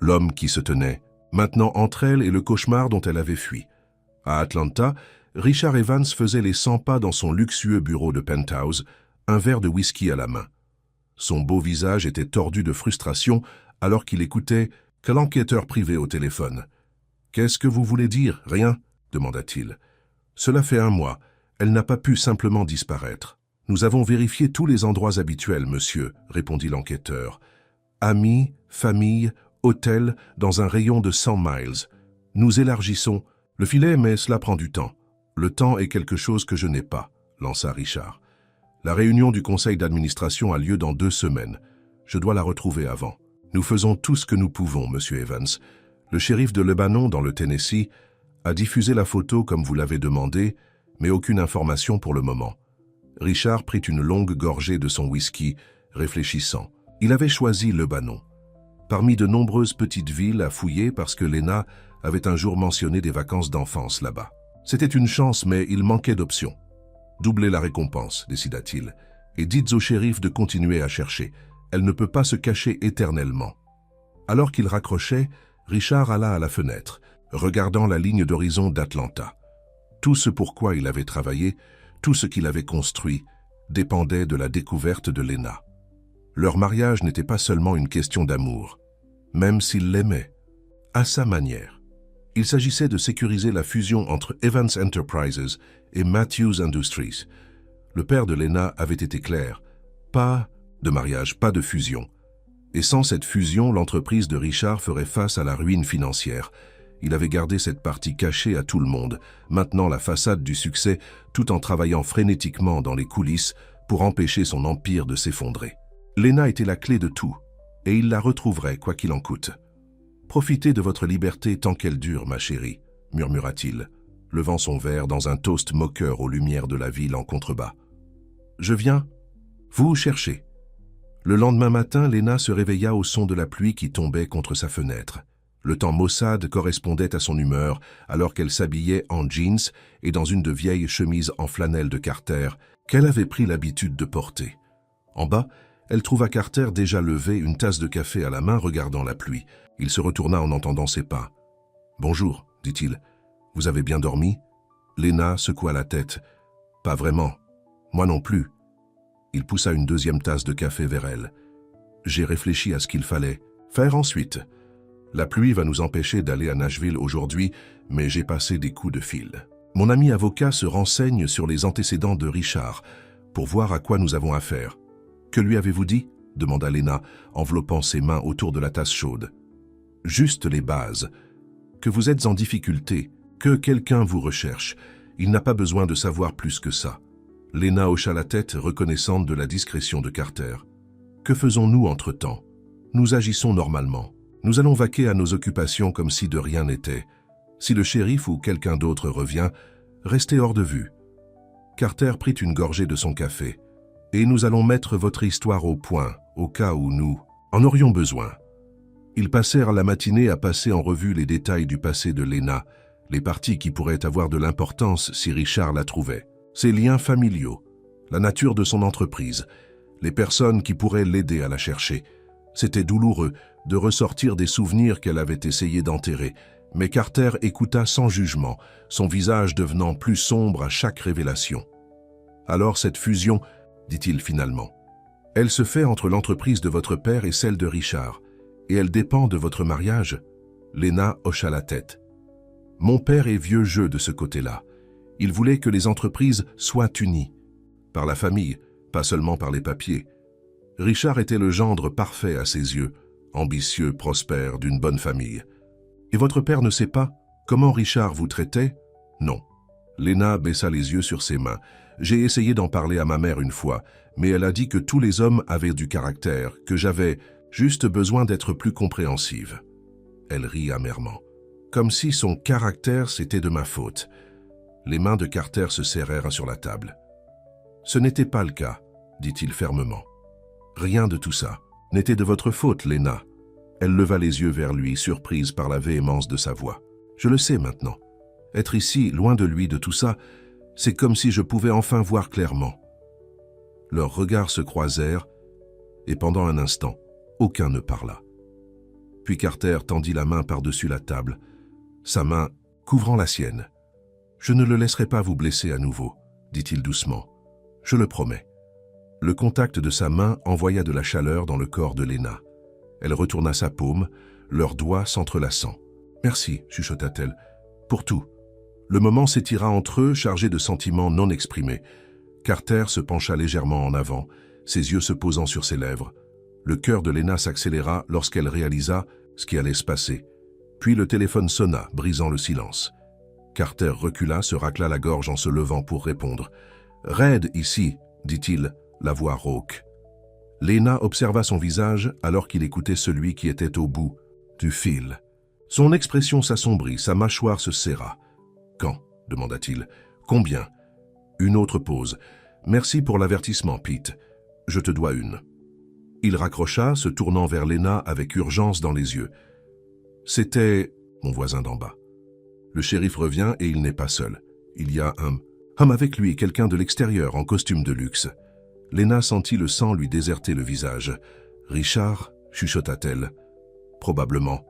L'homme qui se tenait, maintenant entre elle et le cauchemar dont elle avait fui. À Atlanta, Richard Evans faisait les 100 pas dans son luxueux bureau de penthouse, un verre de whisky à la main. Son beau visage était tordu de frustration alors qu'il écoutait que l'enquêteur privé au téléphone. « Qu'est-ce que vous voulez dire? Rien ?» demanda-t-il. « Cela fait 1 mois. Elle n'a pas pu simplement disparaître. »« Nous avons vérifié tous les endroits habituels, monsieur, » répondit l'enquêteur. « Amis, famille, hôtel, dans un rayon de 100 miles. Nous élargissons le filet, mais cela prend du temps. Le temps est quelque chose que je n'ai pas, » lança Richard. « La réunion du conseil d'administration a lieu dans 2 semaines. Je dois la retrouver avant. Nous faisons tout ce que nous pouvons, monsieur Evans. Le shérif de Lebanon, dans le Tennessee, a diffusé la photo comme vous l'avez demandé, mais aucune information pour le moment. » Richard prit une longue gorgée de son whisky, réfléchissant. Il avait choisi Lebanon, parmi de nombreuses petites villes à fouiller parce que Lena avait un jour mentionné des vacances d'enfance là-bas. C'était une chance, mais il manquait d'options. Doublez la récompense, décida-t-il, et dites au shérif de continuer à chercher. Elle ne peut pas se cacher éternellement. Alors qu'il raccrochait, Richard alla à la fenêtre, regardant la ligne d'horizon d'Atlanta. Tout ce pour quoi il avait travaillé, tout ce qu'il avait construit, dépendait de la découverte de Lena. Leur mariage n'était pas seulement une question d'amour, même s'il l'aimait, à sa manière. Il s'agissait de sécuriser la fusion entre Evans Enterprises et Matthews Industries. Le père de Lena avait été clair, pas de mariage, pas de fusion. Et sans cette fusion, l'entreprise de Richard ferait face à la ruine financière. Il avait gardé cette partie cachée à tout le monde, maintenant la façade du succès, tout en travaillant frénétiquement dans les coulisses pour empêcher son empire de s'effondrer. Lena était la clé de tout, et il la retrouverait quoi qu'il en coûte. « Profitez de votre liberté tant qu'elle dure, ma chérie », murmura-t-il, levant son verre dans un toast moqueur aux lumières de la ville en contrebas. « Je viens. Vous cherchez. » Le lendemain matin, Lena se réveilla au son de la pluie qui tombait contre sa fenêtre. Le temps maussade correspondait à son humeur alors qu'elle s'habillait en jeans et dans une de vieilles chemises en flanelle de Carter qu'elle avait pris l'habitude de porter. En bas, elle trouva Carter déjà levé, une tasse de café à la main, regardant la pluie. Il se retourna en entendant ses pas. « Bonjour, dit-il. Vous avez bien dormi ?» Lena secoua la tête. « Pas vraiment. Moi non plus. » Il poussa une deuxième tasse de café vers elle. « J'ai réfléchi à ce qu'il fallait faire ensuite. La pluie va nous empêcher d'aller à Nashville aujourd'hui, mais j'ai passé des coups de fil. Mon ami avocat se renseigne sur les antécédents de Richard pour voir à quoi nous avons affaire. « Que lui avez-vous dit ?» demanda Lena, enveloppant ses mains autour de la tasse chaude. « Juste les bases. Que vous êtes en difficulté, que quelqu'un vous recherche. Il n'a pas besoin de savoir plus que ça. » Lena hocha la tête, reconnaissante de la discrétion de Carter. « Que faisons-nous entre-temps? Nous agissons normalement. Nous allons vaquer à nos occupations comme si de rien n'était. Si le shérif ou quelqu'un d'autre revient, restez hors de vue. » Carter prit une gorgée de son café. « Et nous allons mettre votre histoire au point, au cas où nous en aurions besoin. » Ils passèrent la matinée à passer en revue les détails du passé de Lena, les parties qui pourraient avoir de l'importance si Richard la trouvait, ses liens familiaux, la nature de son entreprise, les personnes qui pourraient l'aider à la chercher. C'était douloureux de ressortir des souvenirs qu'elle avait essayé d'enterrer, mais Carter écouta sans jugement, son visage devenant plus sombre à chaque révélation. « Alors cette fusion, dit-il finalement, elle se fait entre l'entreprise de votre père et celle de Richard, et elle dépend de votre mariage ?» Lena hocha la tête. « Mon père est vieux jeu de ce côté-là. Il voulait que les entreprises soient unies, par la famille, pas seulement par les papiers. Richard était le gendre parfait à ses yeux, ambitieux, prospère, d'une bonne famille. Et votre père ne sait pas comment Richard vous traitait? Non. » Lena baissa les yeux sur ses mains. « J'ai essayé d'en parler à ma mère une fois, mais elle a dit que tous les hommes avaient du caractère, que j'avais juste besoin d'être plus compréhensive. » Elle rit amèrement, comme si son caractère c'était de ma faute. Les mains de Carter se serrèrent sur la table. « Ce n'était pas le cas, dit-il fermement. Rien de tout ça n'était de votre faute, Lena. » Elle leva les yeux vers lui, surprise par la véhémence de sa voix. « Je le sais maintenant. Être ici, loin de lui, de tout ça, c'est comme si je pouvais enfin voir clairement. » Leurs regards se croisèrent, et pendant un instant, aucun ne parla. Puis Carter tendit la main par-dessus la table, sa main couvrant la sienne. « Je ne le laisserai pas vous blesser à nouveau, » dit-il doucement. « Je le promets. » Le contact de sa main envoya de la chaleur dans le corps de Lena. Elle retourna sa paume, leurs doigts s'entrelaçant. « Merci, chuchota-t-elle, pour tout. » Le moment s'étira entre eux, chargé de sentiments non exprimés. Carter se pencha légèrement en avant, ses yeux se posant sur ses lèvres. Le cœur de Lena s'accéléra lorsqu'elle réalisa ce qui allait se passer. Puis le téléphone sonna, brisant le silence. Carter recula, se racla la gorge en se levant pour répondre. « Red, ici, dit-il, la voix rauque. » Lena observa son visage alors qu'il écoutait celui qui était au bout du fil. Son expression s'assombrit, sa mâchoire se serra. « Quand ?» demanda-t-il. « Combien ?» Une autre pause. « Merci pour l'avertissement, Pete. Je te dois une. » Il raccrocha, se tournant vers Lena avec urgence dans les yeux. C'était mon voisin d'en bas. Le shérif revient et il n'est pas seul. Il y a un homme avec lui, quelqu'un de l'extérieur en costume de luxe. Lena sentit le sang lui déserter le visage. « Richard » chuchota-t-elle. « Probablement. »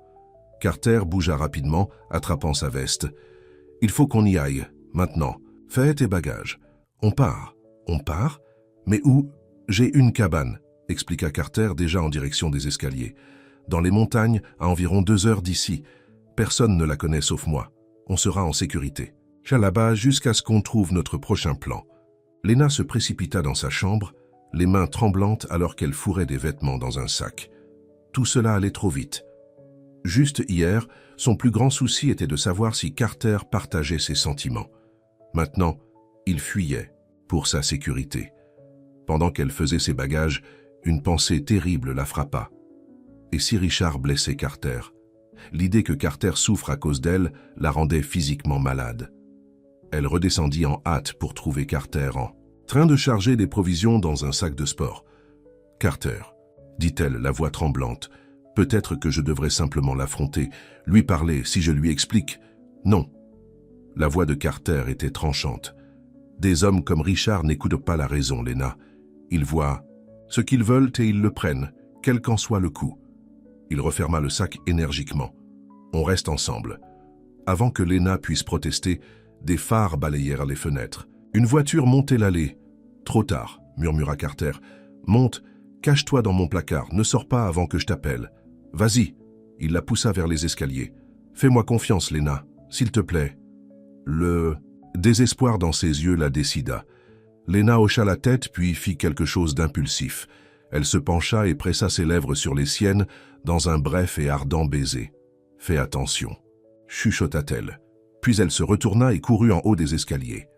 Carter bougea rapidement, attrapant sa veste. « Il faut qu'on y aille, maintenant. Fais tes bagages. On part. »« On part? Mais où? J'ai une cabane, » expliqua Carter déjà en direction des escaliers. « Dans les montagnes, à environ 2 heures d'ici. Personne ne la connaît sauf moi. On sera en sécurité. Là-bas jusqu'à ce qu'on trouve notre prochain plan. » Lena se précipita dans sa chambre, les mains tremblantes alors qu'elle fourrait des vêtements dans un sac. Tout cela allait trop vite. Juste hier, son plus grand souci était de savoir si Carter partageait ses sentiments. Maintenant, il fuyait pour sa sécurité. Pendant qu'elle faisait ses bagages, une pensée terrible la frappa. Et si Richard blessait Carter? L'idée que Carter souffre à cause d'elle la rendait physiquement malade. Elle redescendit en hâte pour trouver Carter en train de charger des provisions dans un sac de sport. « Carter, » dit-elle, la voix tremblante, « peut-être que je devrais simplement l'affronter, lui parler, si je lui explique. » « Non. » La voix de Carter était tranchante. « Des hommes comme Richard n'écoutent pas la raison, Lena. Ils voient ce qu'ils veulent et ils le prennent, quel qu'en soit le coût. » Il referma le sac énergiquement. « On reste ensemble. » Avant que Lena puisse protester, des phares balayèrent les fenêtres. Une voiture montait l'allée. « Trop tard, » murmura Carter. « Monte, cache-toi dans mon placard, ne sors pas avant que je t'appelle. Vas-y. » Il la poussa vers les escaliers. « Fais-moi confiance, Lena, s'il te plaît. » Le désespoir dans ses yeux la décida. Lena hocha la tête puis fit quelque chose d'impulsif. Elle se pencha et pressa ses lèvres sur les siennes dans un bref et ardent baiser. « Fais attention, » chuchota-t-elle. Puis elle se retourna et courut en haut des escaliers.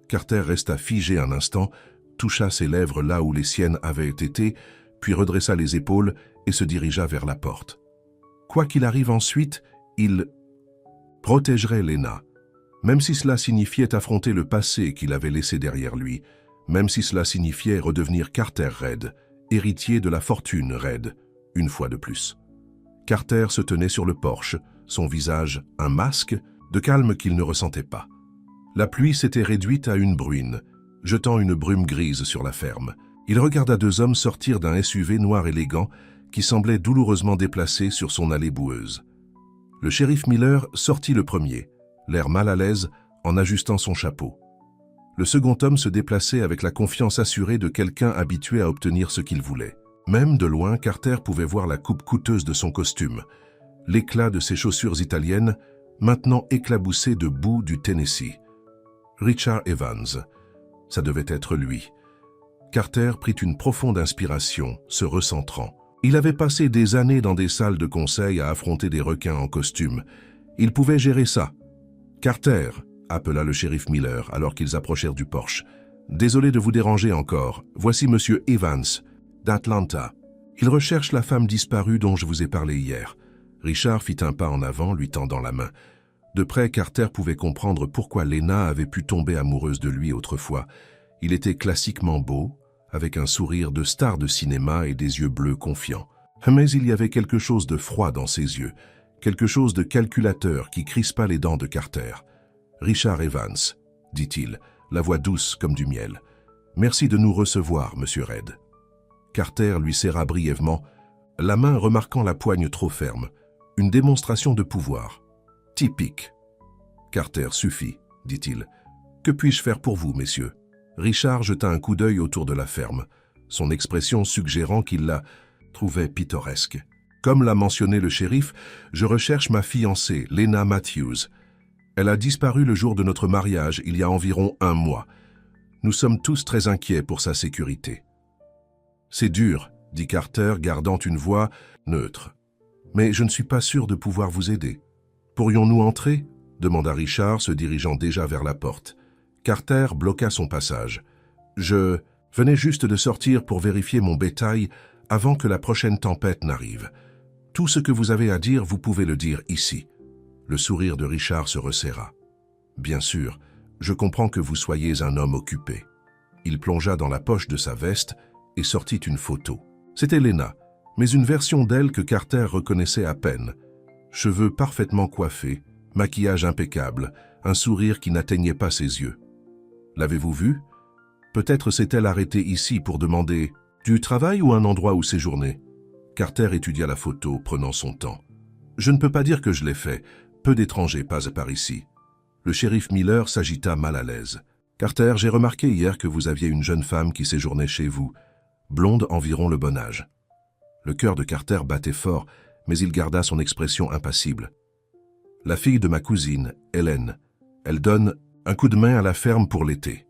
Carter resta figé un instant, toucha ses lèvres là où les siennes avaient été, puis redressa les épaules et se dirigea vers la porte. Quoi qu'il arrive ensuite, il protégerait Lena, même si cela signifiait affronter le passé qu'il avait laissé derrière lui, même si cela signifiait redevenir Carter Reed, héritier de la fortune Reed, une fois de plus. Carter se tenait sur le porche, son visage un masque, de calme qu'il ne ressentait pas. La pluie s'était réduite à une bruine, jetant une brume grise sur la ferme. Il regarda 2 hommes sortir d'un SUV noir élégant qui semblait douloureusement déplacé sur son allée boueuse. Le shérif Miller sortit le premier, l'air mal à l'aise en ajustant son chapeau. Le second homme se déplaçait avec la confiance assurée de quelqu'un habitué à obtenir ce qu'il voulait. Même de loin, Carter pouvait voir la coupe coûteuse de son costume, l'éclat de ses chaussures italiennes, maintenant éclaboussées de boue du Tennessee. Richard Evans. Ça devait être lui. Carter prit une profonde inspiration, se recentrant. Il avait passé des années dans des salles de conseil à affronter des requins en costume. Il pouvait gérer ça. « Carter », appela le shérif Miller alors qu'ils approchèrent du porche. « Désolé de vous déranger encore. Voici Monsieur Evans, d'Atlanta. Il recherche la femme disparue dont je vous ai parlé hier. » Richard fit un pas en avant, lui tendant la main. De près, Carter pouvait comprendre pourquoi Lena avait pu tomber amoureuse de lui autrefois. Il était classiquement beau, avec un sourire de star de cinéma et des yeux bleus confiants. Mais il y avait quelque chose de froid dans ses yeux, quelque chose de calculateur qui crispa les dents de Carter. « Richard Evans, » dit-il, la voix douce comme du miel. « Merci de nous recevoir, Monsieur Reed. » Carter lui serra brièvement, la main remarquant la poigne trop ferme. Une démonstration de pouvoir. Typique. « Carter, suffit, » dit-il. « Que puis-je faire pour vous, messieurs ?» Richard jeta un coup d'œil autour de la ferme, son expression suggérant qu'il la trouvait pittoresque. « Comme l'a mentionné le shérif, je recherche ma fiancée, Lena Matthews. Elle a disparu le jour de notre mariage, il y a environ 1 mois. Nous sommes tous très inquiets pour sa sécurité. »« C'est dur, » dit Carter, gardant une voix neutre. « Mais je ne suis pas sûr de pouvoir vous aider. »« Pourrions-nous entrer ?» demanda Richard, se dirigeant déjà vers la porte. Carter bloqua son passage. « Je venais juste de sortir pour vérifier mon bétail avant que la prochaine tempête n'arrive. Tout ce que vous avez à dire, vous pouvez le dire ici. » Le sourire de Richard se resserra. « Bien sûr, je comprends que vous soyez un homme occupé. » Il plongea dans la poche de sa veste et sortit une photo. C'était Lena, mais une version d'elle que Carter reconnaissait à peine. Cheveux parfaitement coiffés, maquillage impeccable, un sourire qui n'atteignait pas ses yeux. L'avez-vous vue? Peut-être s'est-elle arrêtée ici pour demander du travail ou un endroit où séjourner. Carter étudia la photo, prenant son temps. Je ne peux pas dire que je l'ai fait. Peu d'étrangers passent par ici. Le shérif Miller s'agita mal à l'aise. Carter, j'ai remarqué hier que vous aviez une jeune femme qui séjournait chez vous, blonde environ le bon âge. Le cœur de Carter battait fort, mais il garda son expression impassible. La fille de ma cousine, Hélène. Elle donne un coup de main à la ferme pour l'été.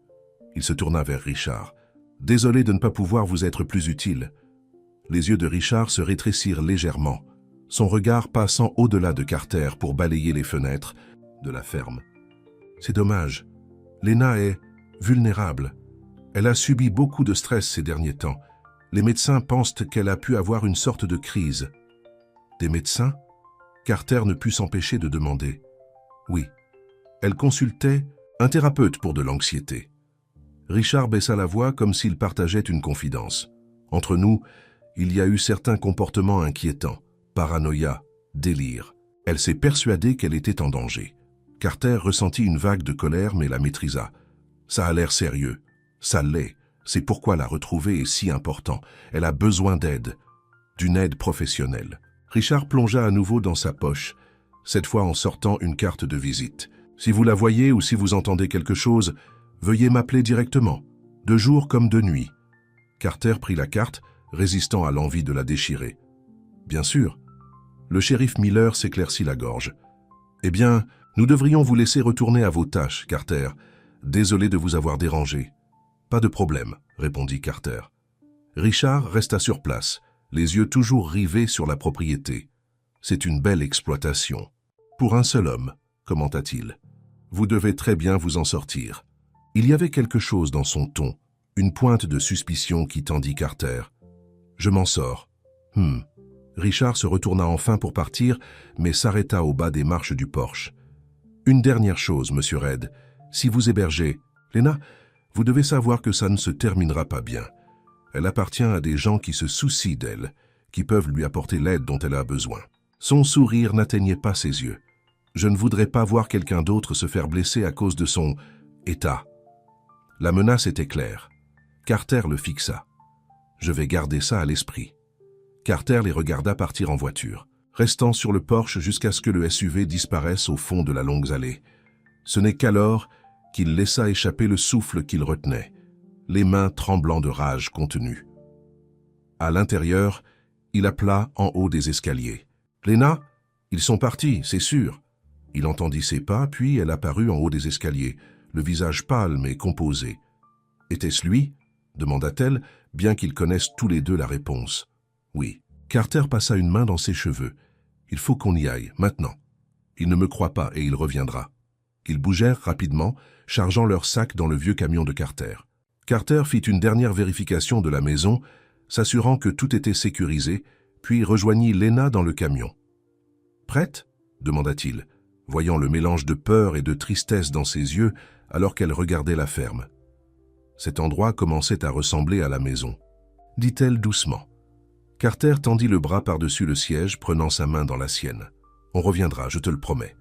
Il se tourna vers Richard. Désolé de ne pas pouvoir vous être plus utile. Les yeux de Richard se rétrécirent légèrement, son regard passant au-delà de Carter pour balayer les fenêtres de la ferme. C'est dommage. Lena est vulnérable. Elle a subi beaucoup de stress ces derniers temps. Les médecins pensent qu'elle a pu avoir une sorte de crise. Des médecins? Carter ne put s'empêcher de demander. Oui. Elle consultait un thérapeute pour de l'anxiété. Richard baissa la voix comme s'il partageait une confidence. Entre nous, il y a eu certains comportements inquiétants, paranoïa, délire. Elle s'est persuadée qu'elle était en danger. Carter ressentit une vague de colère mais la maîtrisa. Ça a l'air sérieux. Ça l'est. C'est pourquoi la retrouver est si important. Elle a besoin d'aide. D'une aide professionnelle. Richard plongea à nouveau dans sa poche, cette fois en sortant une carte de visite. Si vous la voyez ou si vous entendez quelque chose, veuillez m'appeler directement, de jour comme de nuit. Carter prit la carte, résistant à l'envie de la déchirer. Bien sûr. Le shérif Miller s'éclaircit la gorge. Eh bien, nous devrions vous laisser retourner à vos tâches, Carter. Désolé de vous avoir dérangé. Pas de problème, répondit Carter. Richard resta sur place, les yeux toujours rivés sur la propriété. C'est une belle exploitation. Pour un seul homme, commenta-t-il. Vous devez très bien vous en sortir. Il y avait quelque chose dans son ton, une pointe de suspicion qui tendit Carter. Je m'en sors. Richard se retourna enfin pour partir, mais s'arrêta au bas des marches du porche. Une dernière chose, monsieur Red. Si vous hébergez Lena, vous devez savoir que ça ne se terminera pas bien. Elle appartient à des gens qui se soucient d'elle, qui peuvent lui apporter l'aide dont elle a besoin. Son sourire n'atteignait pas ses yeux. Je ne voudrais pas voir quelqu'un d'autre se faire blesser à cause de son état. La menace était claire. Carter le fixa. Je vais garder ça à l'esprit. Carter les regarda partir en voiture, restant sur le porche jusqu'à ce que le SUV disparaisse au fond de la longue allée. Ce n'est qu'alors qu'il laissa échapper le souffle qu'il retenait, les mains tremblant de rage contenue. À l'intérieur, il appela en haut des escaliers. « Lena, ils sont partis, c'est sûr. » Il entendit ses pas, puis elle apparut en haut des escaliers, le visage pâle mais composé. « Était-ce lui ?» demanda-t-elle, bien qu'ils connaissent tous les deux la réponse. « Oui. » Carter passa une main dans ses cheveux. « Il faut qu'on y aille, maintenant. Il ne me croit pas et il reviendra. » Ils bougèrent rapidement, chargeant leurs sacs dans le vieux camion de Carter. Carter fit une dernière vérification de la maison, s'assurant que tout était sécurisé, puis rejoignit Lena dans le camion. « Prête ?» demanda-t-il, voyant le mélange de peur et de tristesse dans ses yeux alors qu'elle regardait la ferme. Cet endroit commençait à ressembler à la maison, dit-elle doucement. Carter tendit le bras par-dessus le siège, prenant sa main dans la sienne. « On reviendra, je te le promets. »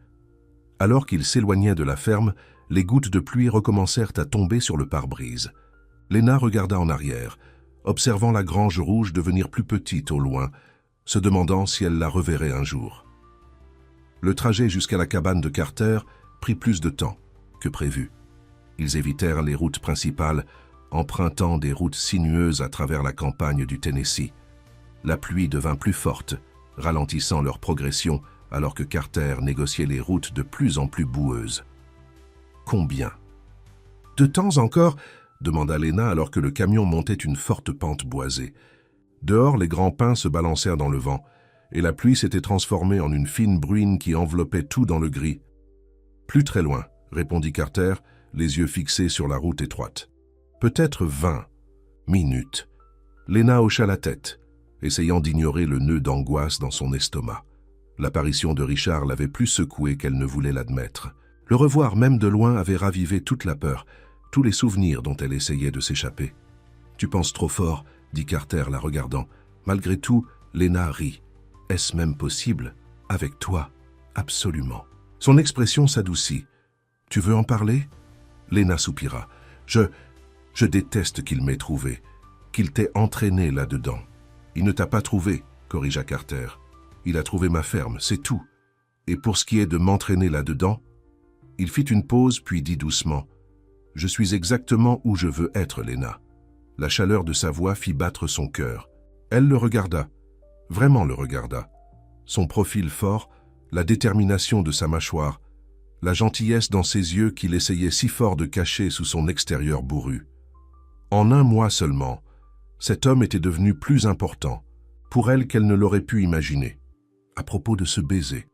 Alors qu'il s'éloignait de la ferme, les gouttes de pluie recommencèrent à tomber sur le pare-brise. Lena regarda en arrière, observant la grange rouge devenir plus petite au loin, se demandant si elle la reverrait un jour. Le trajet jusqu'à la cabane de Carter prit plus de temps que prévu. Ils évitèrent les routes principales, empruntant des routes sinueuses à travers la campagne du Tennessee. La pluie devint plus forte, ralentissant leur progression alors que Carter négociait les routes de plus en plus boueuses. Combien? De temps encore, demanda Lena alors que le camion montait une forte pente boisée. Dehors, les grands pins se balancèrent dans le vent, et la pluie s'était transformée en une fine bruine qui enveloppait tout dans le gris. Plus très loin, répondit Carter, les yeux fixés sur la route étroite. Peut-être 20 minutes. Lena hocha la tête, essayant d'ignorer le nœud d'angoisse dans son estomac. L'apparition de Richard l'avait plus secouée qu'elle ne voulait l'admettre. Le revoir même de loin avait ravivé toute la peur, tous les souvenirs dont elle essayait de s'échapper. « Tu penses trop fort », dit Carter la regardant. « Malgré tout, Lena rit. Est-ce même possible? Avec toi? Absolument. Son expression s'adoucit. Tu veux en parler? Lena soupira. Je déteste qu'il m'ait trouvé, qu'il t'ait entraîné là-dedans. Il ne t'a pas trouvé, corrigea Carter. Il a trouvé ma ferme, c'est tout. Et pour ce qui est de m'entraîner là-dedans, il fit une pause puis dit doucement. Je suis exactement où je veux être, Lena. La chaleur de sa voix fit battre son cœur. Elle le regarda, vraiment le regarda. Son profil fort, la détermination de sa mâchoire, la gentillesse dans ses yeux qu'il essayait si fort de cacher sous son extérieur bourru. En un mois seulement, cet homme était devenu plus important, pour elle qu'elle ne l'aurait pu imaginer. À propos de ce baiser,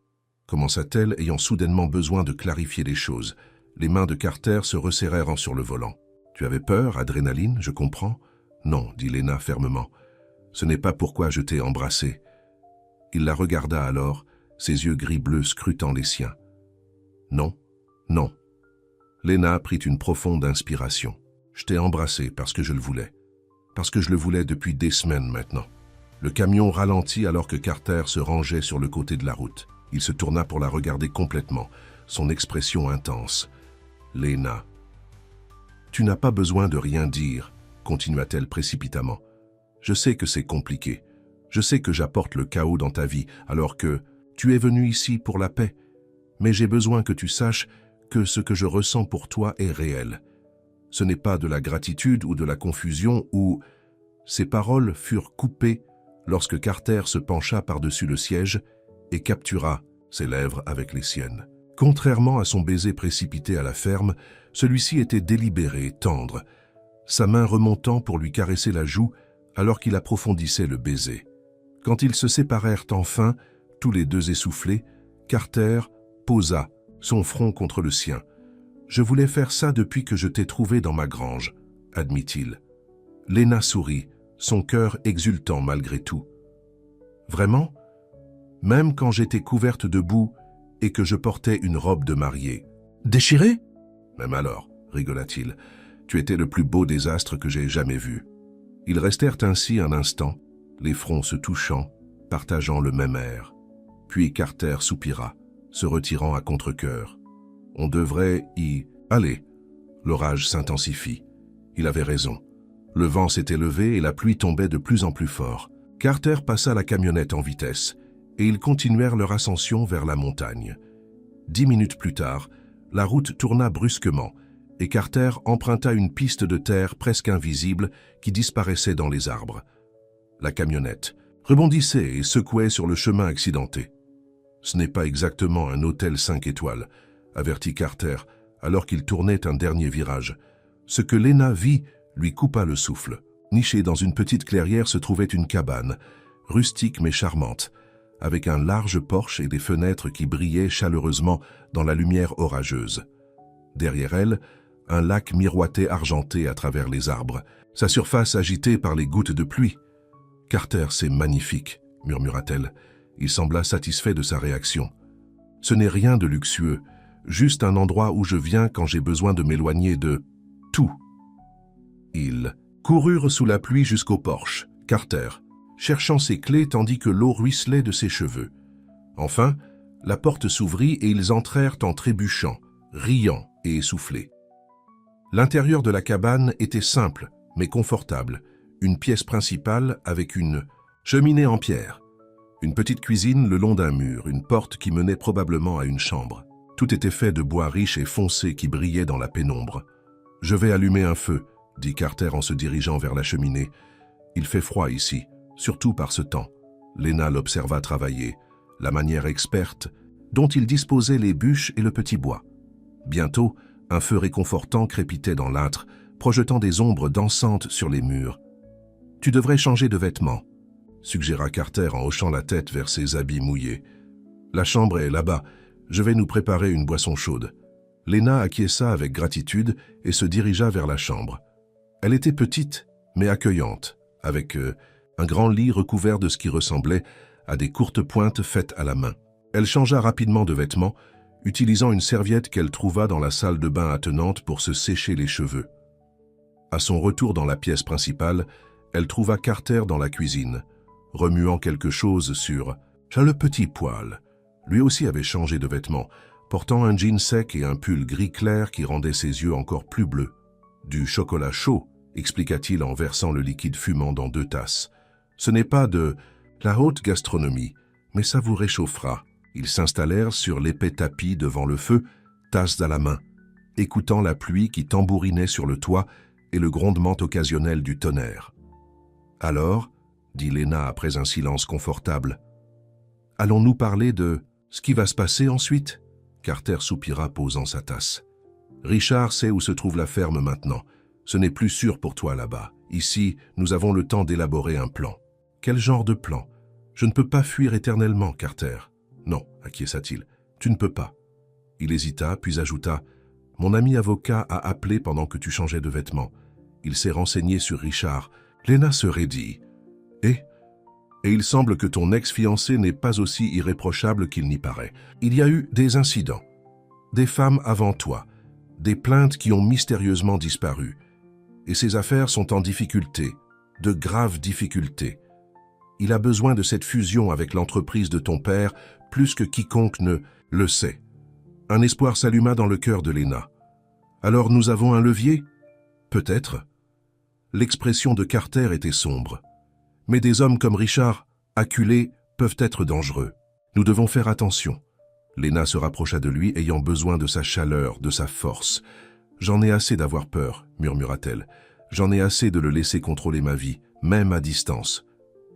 commença-t-elle, ayant soudainement besoin de clarifier les choses. Les mains de Carter se resserrèrent sur le volant. « Tu avais peur, Adrénaline, je comprends ?»« Non, dit Lena fermement. Ce n'est pas pourquoi je t'ai embrassé. » Il la regarda alors, ses yeux gris-bleus scrutant les siens. « Non, non. » Lena prit une profonde inspiration. « Je t'ai embrassé parce que je le voulais. Parce que je le voulais depuis des semaines maintenant. » Le camion ralentit alors que Carter se rangeait sur le côté de la route. Il se tourna pour la regarder complètement, son expression intense. « Lena. »« Tu n'as pas besoin de rien dire, » continua-t-elle précipitamment. « Je sais que c'est compliqué. Je sais que j'apporte le chaos dans ta vie, alors que tu es venue ici pour la paix. Mais j'ai besoin que tu saches que ce que je ressens pour toi est réel. Ce n'est pas de la gratitude ou de la confusion ou... » Ses paroles furent coupées lorsque Carter se pencha par-dessus le siège et captura ses lèvres avec les siennes. Contrairement à son baiser précipité à la ferme, celui-ci était délibéré, tendre, sa main remontant pour lui caresser la joue alors qu'il approfondissait le baiser. Quand ils se séparèrent enfin, tous les deux essoufflés, Carter posa son front contre le sien. « Je voulais faire ça depuis que je t'ai trouvé dans ma grange, » admit-il. Lena sourit, son cœur exultant malgré tout. « Vraiment? Même quand j'étais couverte de boue et que je portais une robe de mariée. »« Déchirée? » ?»« Même alors, rigola-t-il, tu étais le plus beau des astres que j'ai jamais vu. » Ils restèrent ainsi un instant, les fronts se touchant, partageant le même air. Puis Carter soupira, se retirant à contre-cœur. « On devrait y aller. » L'orage s'intensifie. Il avait raison. Le vent s'était levé et la pluie tombait de plus en plus fort. Carter passa la camionnette en vitesse et ils continuèrent leur ascension vers la montagne. 10 minutes plus tard, la route tourna brusquement et Carter emprunta une piste de terre presque invisible qui disparaissait dans les arbres. La camionnette rebondissait et secouait sur le chemin accidenté. « Ce n'est pas exactement un hôtel 5 étoiles, » avertit Carter alors qu'il tournait un dernier virage. Ce que Lena vit lui coupa le souffle. Nichée dans une petite clairière se trouvait une cabane, rustique mais charmante, avec un large porche et des fenêtres qui brillaient chaleureusement dans la lumière orageuse. Derrière elle, un lac miroitait argenté à travers les arbres, sa surface agitée par les gouttes de pluie. « Carter, c'est magnifique, » murmura-t-elle. Il sembla satisfait de sa réaction. « Ce n'est rien de luxueux, juste un endroit où je viens quand j'ai besoin de m'éloigner de tout. » Ils coururent sous la pluie jusqu'au porche, Carter, cherchant ses clés tandis que l'eau ruisselait de ses cheveux. Enfin, la porte s'ouvrit et ils entrèrent en trébuchant, riant et essoufflés. L'intérieur de la cabane était simple, mais confortable. Une pièce principale avec une cheminée en pierre, une petite cuisine le long d'un mur, une porte qui menait probablement à une chambre. Tout était fait de bois riche et foncé qui brillait dans la pénombre. « Je vais allumer un feu », dit Carter en se dirigeant vers la cheminée. « Il fait froid ici, surtout par ce temps. » Lena l'observa travailler, la manière experte dont il disposait les bûches et le petit bois. Bientôt, un feu réconfortant crépitait dans l'âtre, projetant des ombres dansantes sur les murs. « Tu devrais changer de vêtements », suggéra Carter en hochant la tête vers ses habits mouillés. « La chambre est là-bas. Je vais nous préparer une boisson chaude. » Lena acquiesça avec gratitude et se dirigea vers la chambre. Elle était petite, mais accueillante, avec un grand lit recouvert de ce qui ressemblait à des courtes pointes faites à la main. Elle changea rapidement de vêtements, utilisant une serviette qu'elle trouva dans la salle de bain attenante pour se sécher les cheveux. À son retour dans la pièce principale, elle trouva Carter dans la cuisine, remuant quelque chose sur le petit poil. Lui aussi avait changé de vêtements, portant un jean sec et un pull gris clair qui rendait ses yeux encore plus bleus. Du chocolat chaud, expliqua-t-il en versant le liquide fumant dans 2 tasses. Ce n'est pas de la haute gastronomie, mais ça vous réchauffera. Ils s'installèrent sur l'épais tapis devant le feu, tasses à la main, écoutant la pluie qui tambourinait sur le toit et le grondement occasionnel du tonnerre. « Alors, dit Léna après un silence confortable, « allons-nous parler de ce qui va se passer ensuite ?» Carter soupira posant sa tasse. « Richard sait où se trouve la ferme maintenant. Ce n'est plus sûr pour toi là-bas. Ici, nous avons le temps d'élaborer un plan. » « Quel genre de plan ? Je ne peux pas fuir éternellement, Carter. »« Non, acquiesça-t-il, tu ne peux pas. » Il hésita, puis ajouta, « Mon ami avocat a appelé pendant que tu changeais de vêtements. Il s'est renseigné sur Richard. » Léna se raidit. « Et il semble que ton ex-fiancé n'est pas aussi irréprochable qu'il n'y paraît. Il y a eu des incidents, des femmes avant toi, des plaintes qui ont mystérieusement disparu. Et ces affaires sont en difficulté, de graves difficultés. Il a besoin de cette fusion avec l'entreprise de ton père plus que quiconque ne le sait. » Un espoir s'alluma dans le cœur de Léna. « Alors nous avons un levier ? Peut-être. » L'expression de Carter était sombre. « Mais des hommes comme Richard, acculés, peuvent être dangereux. Nous devons faire attention. » Léna se rapprocha de lui, ayant besoin de sa chaleur, de sa force. « J'en ai assez d'avoir peur, » murmura-t-elle. « J'en ai assez de le laisser contrôler ma vie, même à distance. »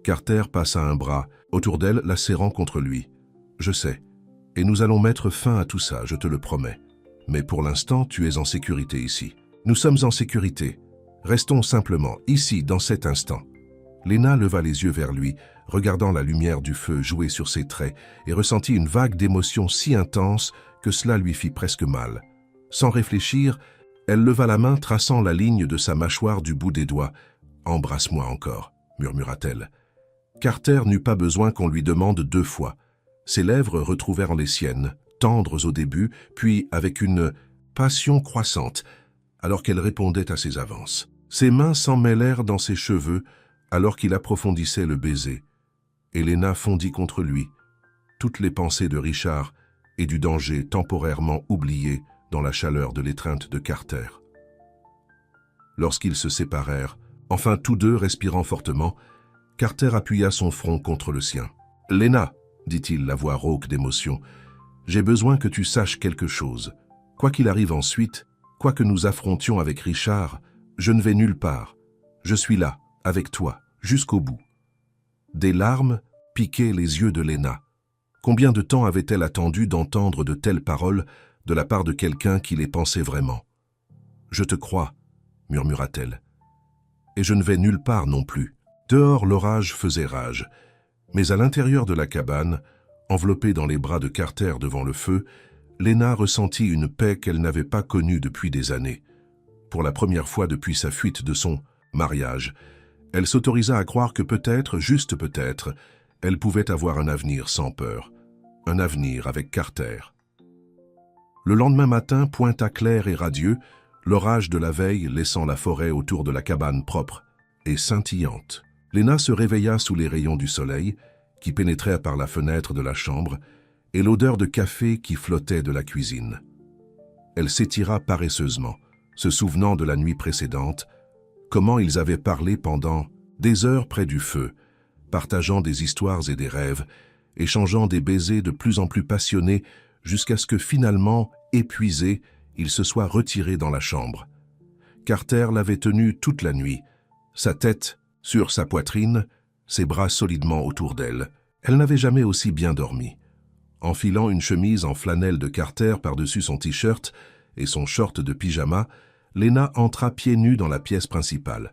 Carter passa un bras autour d'elle, la serrant contre lui. « Je sais. Et nous allons mettre fin à tout ça, je te le promets. Mais pour l'instant, tu es en sécurité ici. Nous sommes en sécurité. Restons simplement ici, dans cet instant. » Léna leva les yeux vers lui, regardant la lumière du feu jouer sur ses traits, et ressentit une vague d'émotion si intense que cela lui fit presque mal. Sans réfléchir, elle leva la main, traçant la ligne de sa mâchoire du bout des doigts. « Embrasse-moi encore, » murmura-t-elle. Carter n'eut pas besoin qu'on lui demande 2 fois. Ses lèvres retrouvèrent les siennes, tendres au début, puis avec une passion croissante, alors qu'elle répondait à ses avances. Ses mains s'en mêlèrent dans ses cheveux, alors qu'il approfondissait le baiser. Et Léna fondit contre lui, toutes les pensées de Richard et du danger temporairement oubliées dans la chaleur de l'étreinte de Carter. Lorsqu'ils se séparèrent, enfin tous deux respirant fortement, Carter appuya son front contre le sien. « Léna, dit-il, la voix rauque d'émotion, j'ai besoin que tu saches quelque chose. Quoi qu'il arrive ensuite, quoi que nous affrontions avec Richard, je ne vais nulle part. Je suis là, avec toi, jusqu'au bout. » Des larmes piquaient les yeux de Léna. Combien de temps avait-elle attendu d'entendre de telles paroles de la part de quelqu'un qui les pensait vraiment? « Je te crois, » murmura-t-elle. « Et je ne vais nulle part non plus. » Dehors, l'orage faisait rage, mais à l'intérieur de la cabane, enveloppée dans les bras de Carter devant le feu, Léna ressentit une paix qu'elle n'avait pas connue depuis des années. Pour la première fois depuis sa fuite de son mariage, elle s'autorisa à croire que peut-être, juste peut-être, elle pouvait avoir un avenir sans peur, un avenir avec Carter. Le lendemain matin pointa clair et radieux, l'orage de la veille laissant la forêt autour de la cabane propre et scintillante. Léna se réveilla sous les rayons du soleil, qui pénétraient par la fenêtre de la chambre, et l'odeur de café qui flottait de la cuisine. Elle s'étira paresseusement, se souvenant de la nuit précédente, comment ils avaient parlé pendant des heures près du feu, partageant des histoires et des rêves, échangeant des baisers de plus en plus passionnés, jusqu'à ce que finalement, épuisé, il se soit retiré dans la chambre. Carter l'avait tenu toute la nuit, sa tête sur sa poitrine, ses bras solidement autour d'elle. Elle n'avait jamais aussi bien dormi. Enfilant une chemise en flanelle de Carter par-dessus son t-shirt et son short de pyjama, Léna entra pieds nus dans la pièce principale.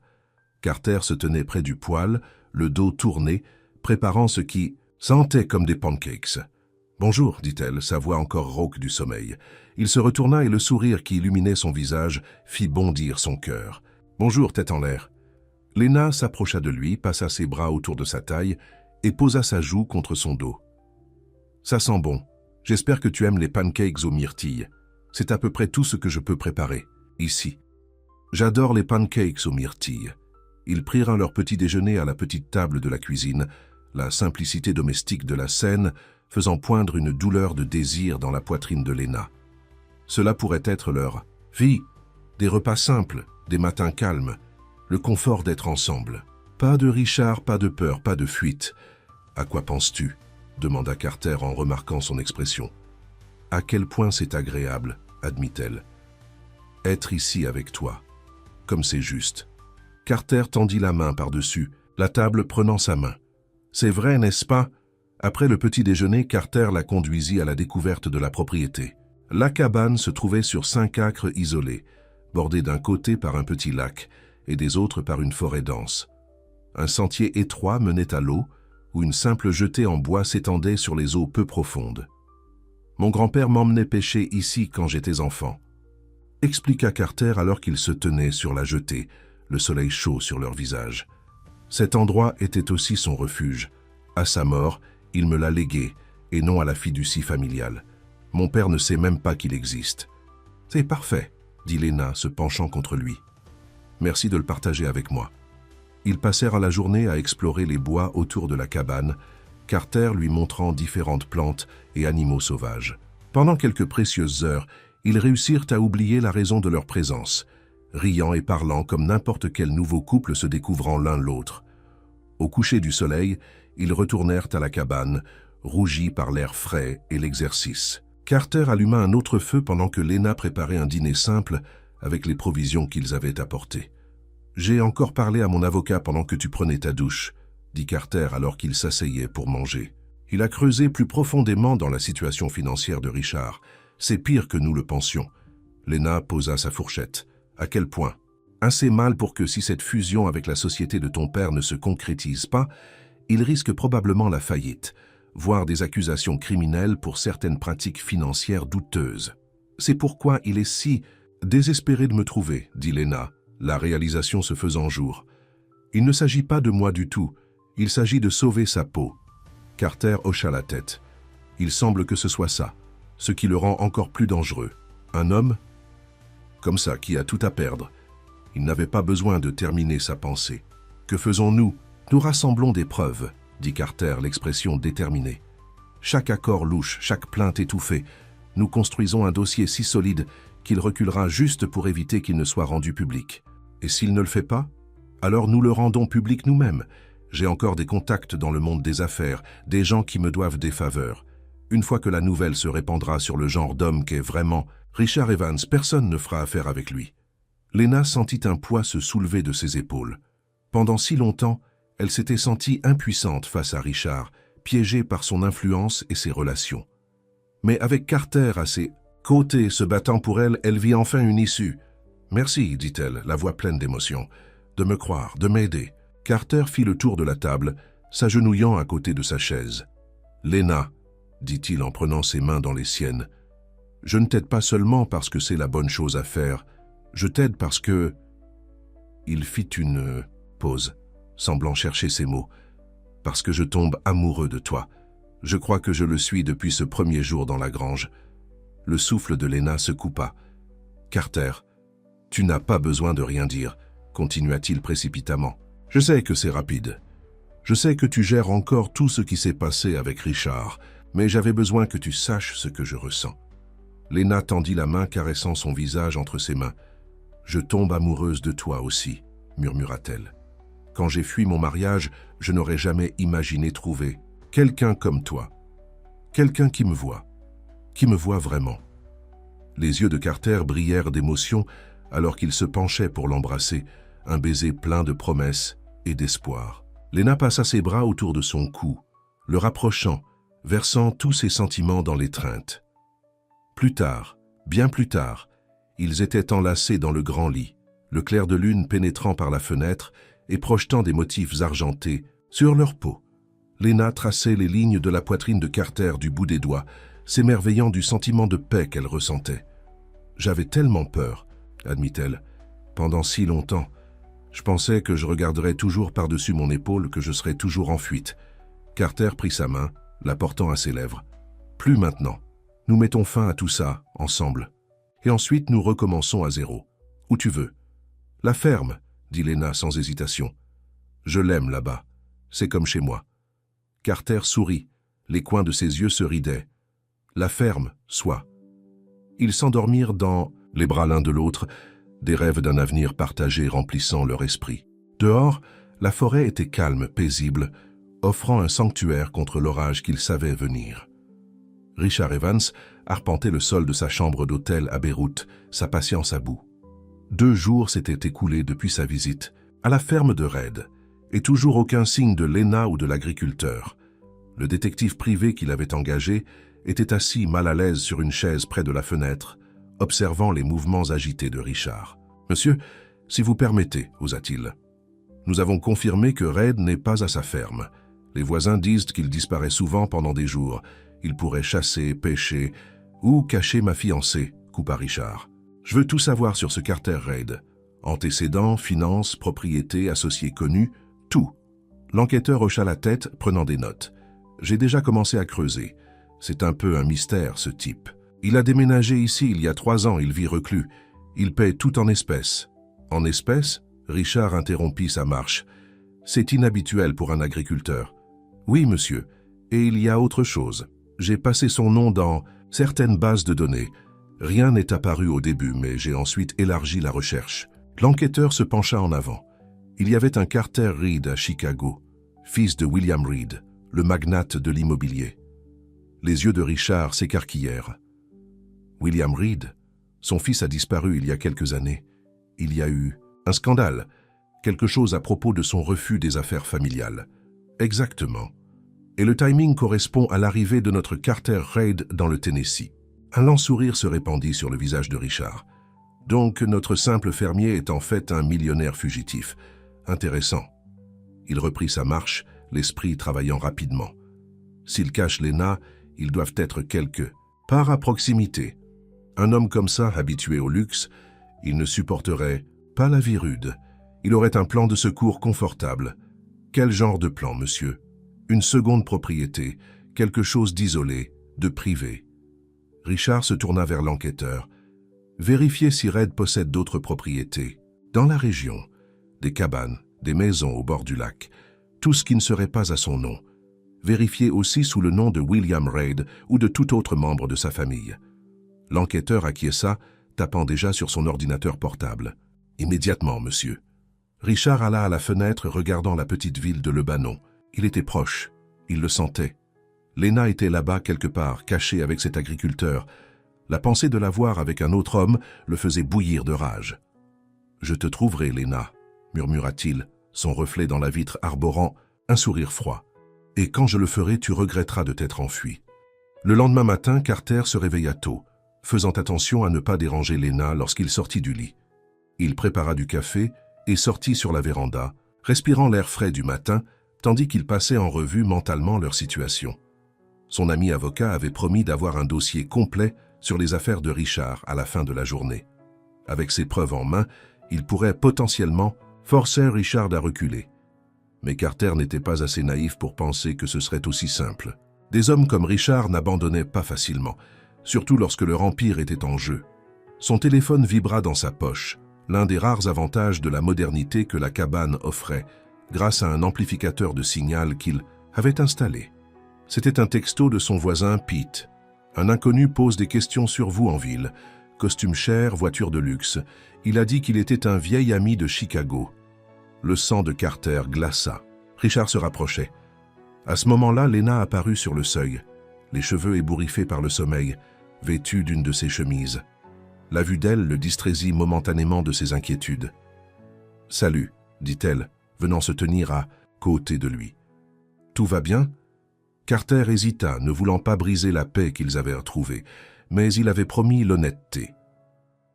Carter se tenait près du poêle, le dos tourné, préparant ce qui sentait comme des pancakes. « Bonjour, dit-elle, sa voix encore rauque du sommeil. Il se retourna et le sourire qui illuminait son visage fit bondir son cœur. « Bonjour, tête en l'air. » Léna s'approcha de lui, passa ses bras autour de sa taille et posa sa joue contre son dos. « Ça sent bon. J'espère que tu aimes les pancakes aux myrtilles. C'est à peu près tout ce que je peux préparer, ici. J'adore les pancakes aux myrtilles. » Ils prirent leur petit déjeuner à la petite table de la cuisine, la simplicité domestique de la scène faisant poindre une douleur de désir dans la poitrine de Léna. Cela pourrait être leur vie, des repas simples, des matins calmes, le confort d'être ensemble. Pas de Richard, pas de peur, pas de fuite. À quoi penses-tu? Demanda Carter en remarquant son expression. À quel point c'est agréable, admit-elle. Être ici avec toi, comme c'est juste. Carter tendit la main par-dessus, la table prenant sa main. C'est vrai, n'est-ce pas? Après le petit déjeuner, Carter la conduisit à la découverte de la propriété. La cabane se trouvait sur 5 acres isolés, bordés d'un côté par un petit lac et des autres par une forêt dense. Un sentier étroit menait à l'eau, où une simple jetée en bois s'étendait sur les eaux peu profondes. Mon grand-père m'emmenait pêcher ici quand j'étais enfant, expliqua Carter alors qu'ils se tenaient sur la jetée, le soleil chaud sur leur visage. Cet endroit était aussi son refuge. À sa mort, il me l'a légué, et non à la fiducie familiale. Mon père ne sait même pas qu'il existe. C'est parfait, dit Léna, se penchant contre lui. Merci de le partager avec moi. Ils passèrent la journée à explorer les bois autour de la cabane, Carter lui montrant différentes plantes et animaux sauvages. Pendant quelques précieuses heures, ils réussirent à oublier la raison de leur présence, riant et parlant comme n'importe quel nouveau couple se découvrant l'un l'autre. Au coucher du soleil, ils retournèrent à la cabane, rougis par l'air frais et l'exercice. Carter alluma un autre feu pendant que Léna préparait un dîner simple avec les provisions qu'ils avaient apportées. « J'ai encore parlé à mon avocat pendant que tu prenais ta douche », dit Carter alors qu'il s'asseyait pour manger. Il a creusé plus profondément dans la situation financière de Richard. C'est pire que nous le pensions. Léna posa sa fourchette. À quel point? Assez mal pour que si cette fusion avec la société de ton père ne se concrétise pas, il risque probablement la faillite, voire des accusations criminelles pour certaines pratiques financières douteuses. C'est pourquoi il est si désespéré de me trouver, dit Léna, la réalisation se faisant jour. Il ne s'agit pas de moi du tout, il s'agit de sauver sa peau. Carter hocha la tête. Il semble que ce soit ça, ce qui le rend encore plus dangereux. Un homme comme ça, qui a tout à perdre. Il n'avait pas besoin de terminer sa pensée. Que faisons-nous? Nous rassemblons des preuves, dit Carter, l'expression déterminée. Chaque accord louche, chaque plainte étouffée, nous construisons un dossier si solide qu'il reculera juste pour éviter qu'il ne soit rendu public. Et s'il ne le fait pas? Alors nous le rendons public nous-mêmes. J'ai encore des contacts dans le monde des affaires, des gens qui me doivent des faveurs. Une fois que la nouvelle se répandra sur le genre d'homme qu'est vraiment Richard Evans, personne ne fera affaire avec lui. Léna sentit un poids se soulever de ses épaules. Pendant si longtemps, elle s'était sentie impuissante face à Richard, piégée par son influence et ses relations. Mais avec Carter à ses côtés se battant pour elle, elle vit enfin une issue. « Merci, dit-elle, la voix pleine d'émotion, de me croire, de m'aider. » Carter fit le tour de la table, s'agenouillant à côté de sa chaise. « Léna, dit-il en prenant ses mains dans les siennes, je ne t'aide pas seulement parce que c'est la bonne chose à faire, je t'aide parce que... » Il fit une pause, semblant chercher ses mots. « Parce que je tombe amoureux de toi. Je crois que je le suis depuis ce premier jour dans la grange. » Le souffle de Léna se coupa. « Carter, tu n'as pas besoin de rien dire, » continua-t-il précipitamment. « Je sais que c'est rapide. Je sais que tu gères encore tout ce qui s'est passé avec Richard, mais j'avais besoin que tu saches ce que je ressens. » Léna tendit la main caressant son visage entre ses mains. « Je tombe amoureuse de toi aussi, » murmura-t-elle. « Quand j'ai fui mon mariage, je n'aurais jamais imaginé trouver quelqu'un comme toi. Quelqu'un qui me voit vraiment. » Les yeux de Carter brillèrent d'émotion alors qu'il se penchait pour l'embrasser, un baiser plein de promesses et d'espoir. Léna passa ses bras autour de son cou, le rapprochant, versant tous ses sentiments dans l'étreinte. Plus tard, bien plus tard, ils étaient enlacés dans le grand lit, le clair de lune pénétrant par la fenêtre et projetant des motifs argentés sur leur peau. Léna traçait les lignes de la poitrine de Carter du bout des doigts, s'émerveillant du sentiment de paix qu'elle ressentait. « J'avais tellement peur, » admit-elle, « pendant si longtemps. Je pensais que je regarderais toujours par-dessus mon épaule, que je serais toujours en fuite. » Carter prit sa main, la portant à ses lèvres. « Plus maintenant. Nous mettons fin à tout ça, ensemble. Et ensuite, nous recommençons à zéro. Où tu veux. »« La ferme, » dit Léna sans hésitation. « Je l'aime là-bas. C'est comme chez moi. » Carter sourit. Les coins de ses yeux se ridaient. La ferme, soit. Ils s'endormirent dans, les bras l'un de l'autre, des rêves d'un avenir partagé remplissant leur esprit. Dehors, la forêt était calme, paisible, offrant un sanctuaire contre l'orage qu'ils savaient venir. Richard Evans arpentait le sol de sa chambre d'hôtel à Beyrouth, sa patience à bout. 2 jours s'étaient écoulés depuis sa visite, à la ferme de Red, et toujours aucun signe de Lena ou de l'agriculteur. Le détective privé qu'il avait engagé était assis mal à l'aise sur une chaise près de la fenêtre, observant les mouvements agités de Richard. « Monsieur, si vous permettez, osa-t-il. Nous avons confirmé que Red n'est pas à sa ferme. Les voisins disent qu'il disparaît souvent pendant des jours. Il pourrait chasser, pêcher ou cacher ma fiancée, coupa Richard. Je veux tout savoir sur ce Carter Reid. Antécédents, finances, propriétés, associés connus, tout. » L'enquêteur hocha la tête, prenant des notes. « J'ai déjà commencé à creuser. C'est un peu un mystère, ce type. Il a déménagé ici il y a 3 ans, il vit reclus. Il paie tout en espèces. » « En espèces ?» Richard interrompit sa marche. « C'est inhabituel pour un agriculteur. »« Oui, monsieur. Et il y a autre chose. J'ai passé son nom dans certaines bases de données. Rien n'est apparu au début, mais j'ai ensuite élargi la recherche. » L'enquêteur se pencha en avant. Il y avait un Carter Reid à Chicago, fils de William Reid, le magnate de l'immobilier. Les yeux de Richard s'écarquillèrent. William Reid, son fils a disparu il y a quelques années. Il y a eu un scandale, quelque chose à propos de son refus des affaires familiales. Exactement. Et le timing correspond à l'arrivée de notre Carter Reid dans le Tennessee. Un lent sourire se répandit sur le visage de Richard. Donc notre simple fermier est en fait un millionnaire fugitif. Intéressant. Il reprit sa marche, l'esprit travaillant rapidement. S'ils cachent Lena, ils doivent être quelque part à proximité. Un homme comme ça, habitué au luxe, il ne supporterait pas la vie rude. Il aurait un plan de secours confortable. Quel genre de plan, monsieur? Une seconde propriété, quelque chose d'isolé, de privé. Richard se tourna vers l'enquêteur. Vérifiez si Red possède d'autres propriétés. Dans la région, des cabanes, des maisons au bord du lac, tout ce qui ne serait pas à son nom. Vérifiez aussi sous le nom de William Reid ou de tout autre membre de sa famille. L'enquêteur acquiesça, tapant déjà sur son ordinateur portable. « Immédiatement, monsieur. » Richard alla à la fenêtre regardant la petite ville de Lebanon. Il était proche. Il le sentait. Lena était là-bas quelque part, cachée avec cet agriculteur. La pensée de la voir avec un autre homme le faisait bouillir de rage. « Je te trouverai, Lena, » murmura-t-il, son reflet dans la vitre arborant un sourire froid. « Et quand je le ferai, tu regretteras de t'être enfui. » Le lendemain matin, Carter se réveilla tôt, faisant attention à ne pas déranger Lena lorsqu'il sortit du lit. Il prépara du café et sortit sur la véranda, respirant l'air frais du matin, tandis qu'il passait en revue mentalement leur situation. Son ami avocat avait promis d'avoir un dossier complet sur les affaires de Richard à la fin de la journée. Avec ses preuves en main, il pourrait potentiellement forcer Richard à reculer. Mais Carter n'était pas assez naïf pour penser que ce serait aussi simple. Des hommes comme Richard n'abandonnaient pas facilement, surtout lorsque leur empire était en jeu. Son téléphone vibra dans sa poche, l'un des rares avantages de la modernité que la cabane offrait, grâce à un amplificateur de signal qu'il avait installé. C'était un texto de son voisin Pete. « Un inconnu pose des questions sur vous en ville. Costume cher, voiture de luxe. Il a dit qu'il était un vieil ami de Chicago. » Le sang de Carter glaça. Richard se rapprochait. À ce moment-là, Lena apparut sur le seuil, les cheveux ébouriffés par le sommeil, vêtue d'une de ses chemises. La vue d'elle le distraisit momentanément de ses inquiétudes. « Salut », dit-elle, venant se tenir à côté de lui. « Tout va bien ?» Carter hésita, ne voulant pas briser la paix qu'ils avaient retrouvée, mais il avait promis l'honnêteté.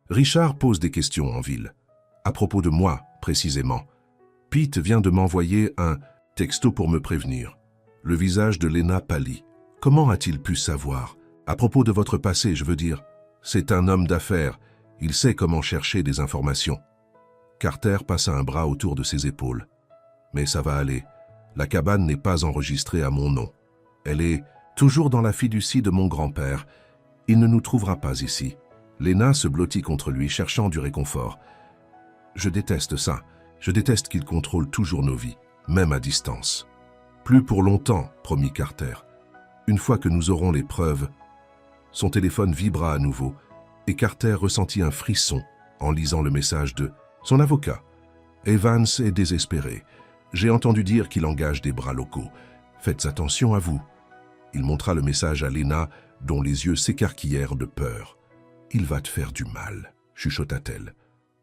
Richard pose des questions en ville. À propos de moi, précisément. Pete vient de m'envoyer un texto pour me prévenir. Le visage de Lena pâlit. Comment a-t-il pu savoir? À propos de votre passé, je veux dire. C'est un homme d'affaires. Il sait comment chercher des informations. Carter passa un bras autour de ses épaules. Mais ça va aller. La cabane n'est pas enregistrée à mon nom. Elle est toujours dans la fiducie de mon grand-père. Il ne nous trouvera pas ici. Lena se blottit contre lui, cherchant du réconfort. Je déteste ça. Je déteste qu'il contrôle toujours nos vies, même à distance. Plus pour longtemps, promit Carter. Une fois que nous aurons les preuves. Son téléphone vibra à nouveau et Carter ressentit un frisson en lisant le message de son avocat. Evans est désespéré. J'ai entendu dire qu'il engage des bras locaux. Faites attention à vous. Il montra le message à Lena, dont les yeux s'écarquillèrent de peur. Il va te faire du mal, chuchota-t-elle.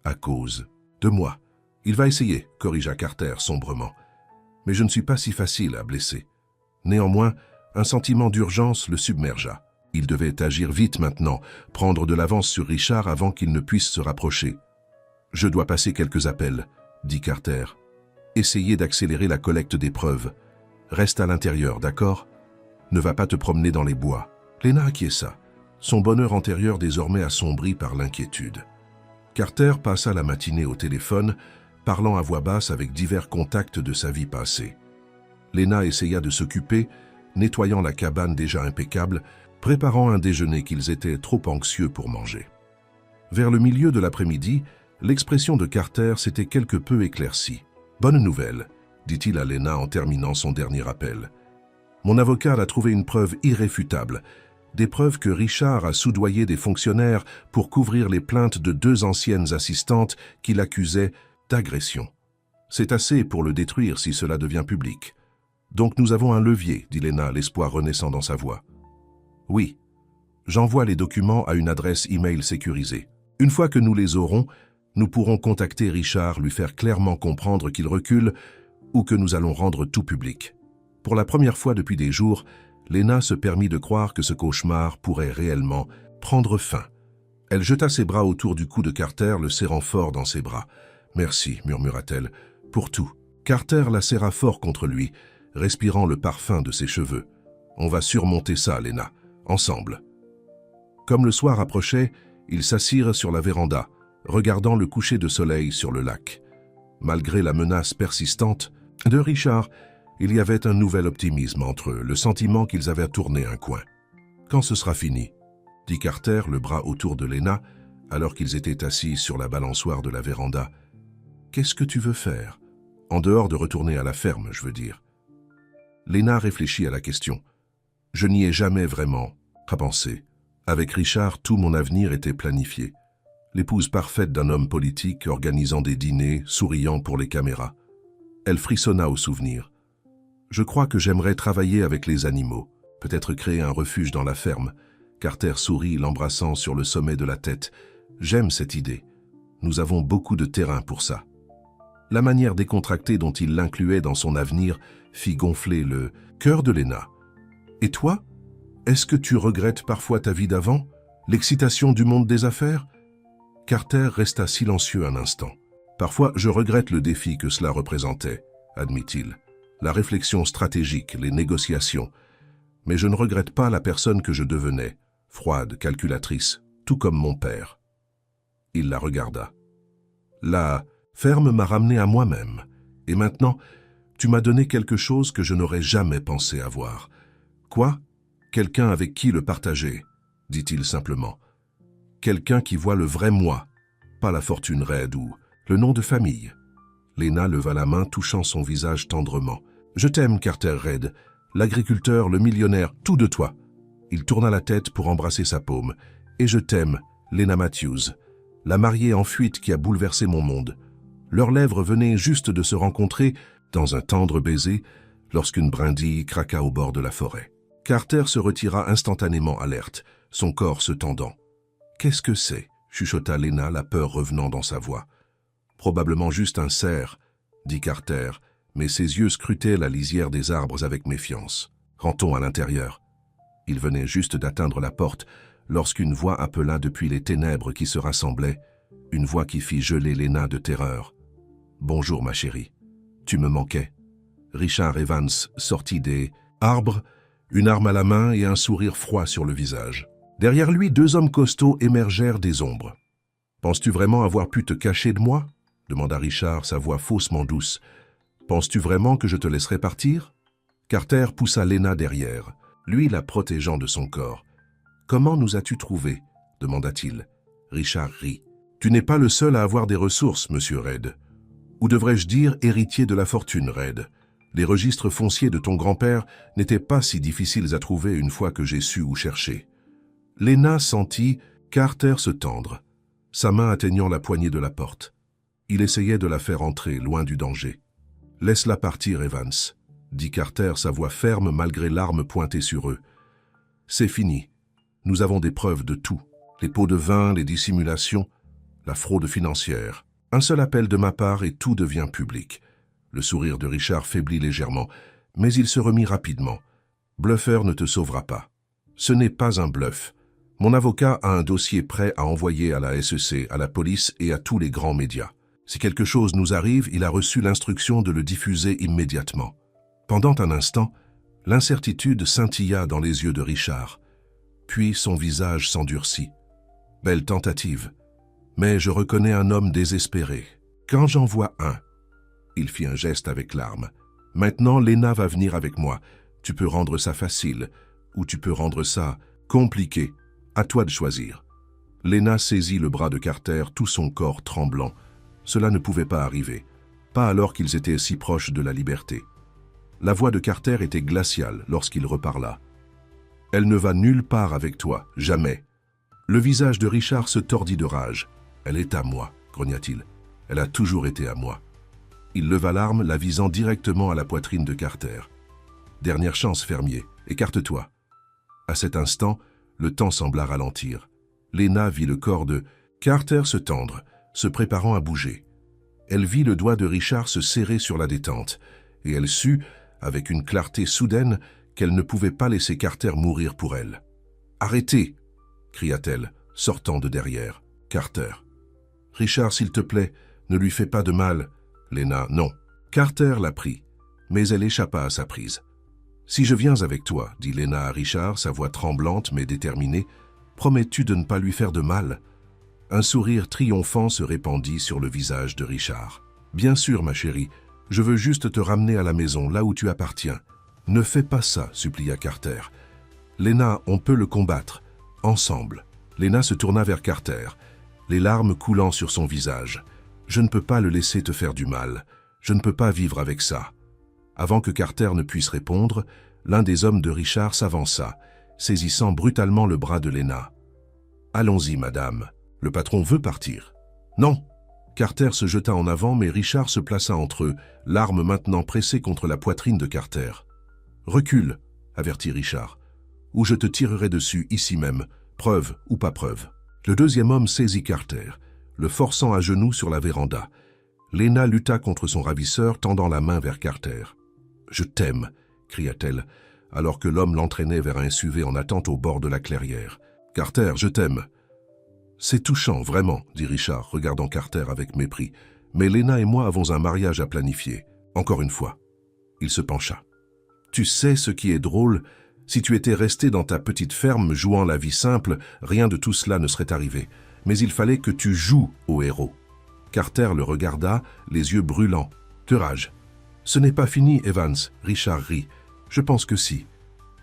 À cause de moi. Il va essayer, corrigea Carter sombrement. Mais je ne suis pas si facile à blesser. Néanmoins, un sentiment d'urgence le submergea. Il devait agir vite maintenant, prendre de l'avance sur Richard avant qu'il ne puisse se rapprocher. « Je dois passer quelques appels », dit Carter. « Essayez d'accélérer la collecte des preuves. Reste à l'intérieur, d'accord? Ne va pas te promener dans les bois. » Lena acquiesça, son bonheur antérieur désormais assombri par l'inquiétude. Carter passa la matinée au téléphone, parlant à voix basse avec divers contacts de sa vie passée. Lena essaya de s'occuper, nettoyant la cabane déjà impeccable, préparant un déjeuner qu'ils étaient trop anxieux pour manger. Vers le milieu de l'après-midi, l'expression de Carter s'était quelque peu éclaircie. « Bonne nouvelle », dit-il à Lena en terminant son dernier appel. « Mon avocat a trouvé une preuve irréfutable, des preuves que Richard a soudoyé des fonctionnaires pour couvrir les plaintes de 2 anciennes assistantes qui l'accusaient d'agression. C'est assez pour le détruire si cela devient public. Donc nous avons un levier, dit Lena, l'espoir renaissant dans sa voix. Oui, j'envoie les documents à une adresse e-mail sécurisée. Une fois que nous les aurons, nous pourrons contacter Richard, lui faire clairement comprendre qu'il recule ou que nous allons rendre tout public. Pour la première fois depuis des jours, Lena se permit de croire que ce cauchemar pourrait réellement prendre fin. Elle jeta ses bras autour du cou de Carter, le serrant fort dans ses bras. « Merci », murmura-t-elle, « pour tout. » Carter la serra fort contre lui, respirant le parfum de ses cheveux. « On va surmonter ça, Lena. Ensemble. » Comme le soir approchait, ils s'assirent sur la véranda, regardant le coucher de soleil sur le lac. Malgré la menace persistante de Richard, il y avait un nouvel optimisme entre eux, le sentiment qu'ils avaient tourné un coin. « Quand ce sera fini ?» dit Carter, le bras autour de Lena, alors qu'ils étaient assis sur la balançoire de la véranda. « Qu'est-ce que tu veux faire? En dehors de retourner à la ferme, je veux dire. » Lena réfléchit à la question. « Je n'y ai jamais vraiment pensé. Avec Richard, tout mon avenir était planifié. L'épouse parfaite d'un homme politique, organisant des dîners, souriant pour les caméras. » Elle frissonna au souvenir. « Je crois que j'aimerais travailler avec les animaux, peut-être créer un refuge dans la ferme. » Carter sourit, l'embrassant sur le sommet de la tête. « J'aime cette idée. Nous avons beaucoup de terrain pour ça. » La manière décontractée dont il l'incluait dans son avenir fit gonfler le cœur de Lena. « Et toi? Est-ce que tu regrettes parfois ta vie d'avant? L'excitation du monde des affaires ?» Carter resta silencieux un instant. « Parfois, je regrette le défi que cela représentait, » admit-il. « La réflexion stratégique, les négociations. Mais je ne regrette pas la personne que je devenais, froide, calculatrice, tout comme mon père. » Il la regarda. « La ferme m'a ramené à moi-même. Et maintenant, tu m'as donné quelque chose que je n'aurais jamais pensé avoir. »« Quoi? Quelqu'un avec qui le partager, » dit-il simplement. « Quelqu'un qui voit le vrai moi, pas la fortune raide ou le nom de famille. » Lena leva la main, touchant son visage tendrement. « Je t'aime, Carter Reid, l'agriculteur, le millionnaire, tout de toi. » Il tourna la tête pour embrasser sa paume. « Et je t'aime, Lena Matthews, la mariée en fuite qui a bouleversé mon monde. » Leurs lèvres venaient juste de se rencontrer dans un tendre baiser lorsqu'une brindille craqua au bord de la forêt. Carter se retira instantanément alerte, son corps se tendant. « Qu'est-ce que c'est ?» chuchota Lena, la peur revenant dans sa voix. « Probablement juste un cerf, » dit Carter, mais ses yeux scrutaient la lisière des arbres avec méfiance. « Rentrons à l'intérieur. » Il venait juste d'atteindre la porte lorsqu'une voix appela depuis les ténèbres qui se rassemblaient, une voix qui fit geler Lena de terreur. « Bonjour, ma chérie. Tu me manquais. » Richard Evans sortit des arbres, une arme à la main et un sourire froid sur le visage. Derrière lui, 2 hommes costauds émergèrent des ombres. « Penses-tu vraiment avoir pu te cacher de moi ?» demanda Richard, sa voix faussement douce. « Penses-tu vraiment que je te laisserai partir ?» Carter poussa Lena derrière, lui la protégeant de son corps. « Comment nous as-tu trouvés ?» demanda-t-il. Richard rit. « Tu n'es pas le seul à avoir des ressources, monsieur Reid. Ou devrais-je dire héritier de la fortune, Reid. Les registres fonciers de ton grand-père n'étaient pas si difficiles à trouver une fois que j'ai su où chercher. » Léna sentit Carter se tendre, sa main atteignant la poignée de la porte. Il essayait de la faire entrer, loin du danger. « Laisse-la partir, Evans, » dit Carter, sa voix ferme malgré l'arme pointée sur eux. « C'est fini. Nous avons des preuves de tout. Les pots de vin, les dissimulations, la fraude financière. Un seul appel de ma part et tout devient public. » Le sourire de Richard faiblit légèrement, mais il se remit rapidement. « Bluffeur ne te sauvera pas. Ce n'est pas un bluff. Mon avocat a un dossier prêt à envoyer à la SEC, à la police et à tous les grands médias. Si quelque chose nous arrive, il a reçu l'instruction de le diffuser immédiatement. » Pendant un instant, l'incertitude scintilla dans les yeux de Richard. Puis son visage s'endurcit. « Belle tentative. Mais je reconnais un homme désespéré. Quand j'en vois un... » Il fit un geste avec l'arme. « Maintenant, Léna va venir avec moi. Tu peux rendre ça facile, ou tu peux rendre ça compliqué. À toi de choisir. » Léna saisit le bras de Carter, tout son corps tremblant. Cela ne pouvait pas arriver, pas alors qu'ils étaient si proches de la liberté. La voix de Carter était glaciale lorsqu'il reparla. « Elle ne va nulle part avec toi, jamais. » Le visage de Richard se tordit de rage. « Elle est à moi, » grogna-t-il. « Elle a toujours été à moi. » Il leva l'arme, la visant directement à la poitrine de Carter. « Dernière chance, fermier, écarte-toi. » À cet instant, le temps sembla ralentir. Léna vit le corps de Carter se tendre, se préparant à bouger. Elle vit le doigt de Richard se serrer sur la détente, et elle sut, avec une clarté soudaine, qu'elle ne pouvait pas laisser Carter mourir pour elle. « Arrêtez !» cria-t-elle, sortant de derrière. Carter. « Richard, s'il te plaît, ne lui fais pas de mal. » Léna, non. Carter la prit, mais elle échappa à sa prise. « Si je viens avec toi, » dit Léna à Richard, sa voix tremblante mais déterminée, « promets-tu de ne pas lui faire de mal ?» Un sourire triomphant se répandit sur le visage de Richard. « Bien sûr, ma chérie, je veux juste te ramener à la maison, là où tu appartiens. »« Ne fais pas ça, » supplia Carter. « Léna, on peut le combattre. Ensemble. » Léna se tourna vers Carter, les larmes coulant sur son visage. « Je ne peux pas le laisser te faire du mal. Je ne peux pas vivre avec ça. » Avant que Carter ne puisse répondre, l'un des hommes de Richard s'avança, saisissant brutalement le bras de Léna. « Allons-y, madame. Le patron veut partir. »« Non !» Carter se jeta en avant, mais Richard se plaça entre eux, l'arme maintenant pressée contre la poitrine de Carter. « Recule !» avertit Richard. « Ou je te tirerai dessus, ici même, preuve ou pas preuve. » Le deuxième homme saisit Carter, le forçant à genoux sur la véranda. Léna lutta contre son ravisseur, tendant la main vers Carter. « Je t'aime !» cria-t-elle, alors que l'homme l'entraînait vers un SUV en attente au bord de la clairière. « Carter, je t'aime !»« C'est touchant, vraiment, » dit Richard, regardant Carter avec mépris. « Mais Léna et moi avons un mariage à planifier. Encore une fois. » Il se pencha. « Tu sais ce qui est drôle ? Si tu étais resté dans ta petite ferme jouant la vie simple, rien de tout cela ne serait arrivé. Mais il fallait que tu joues au héros. » Carter le regarda, les yeux brûlants. « Te rage. »« Ce n'est pas fini, Evans. » Richard rit. « Je pense que si. »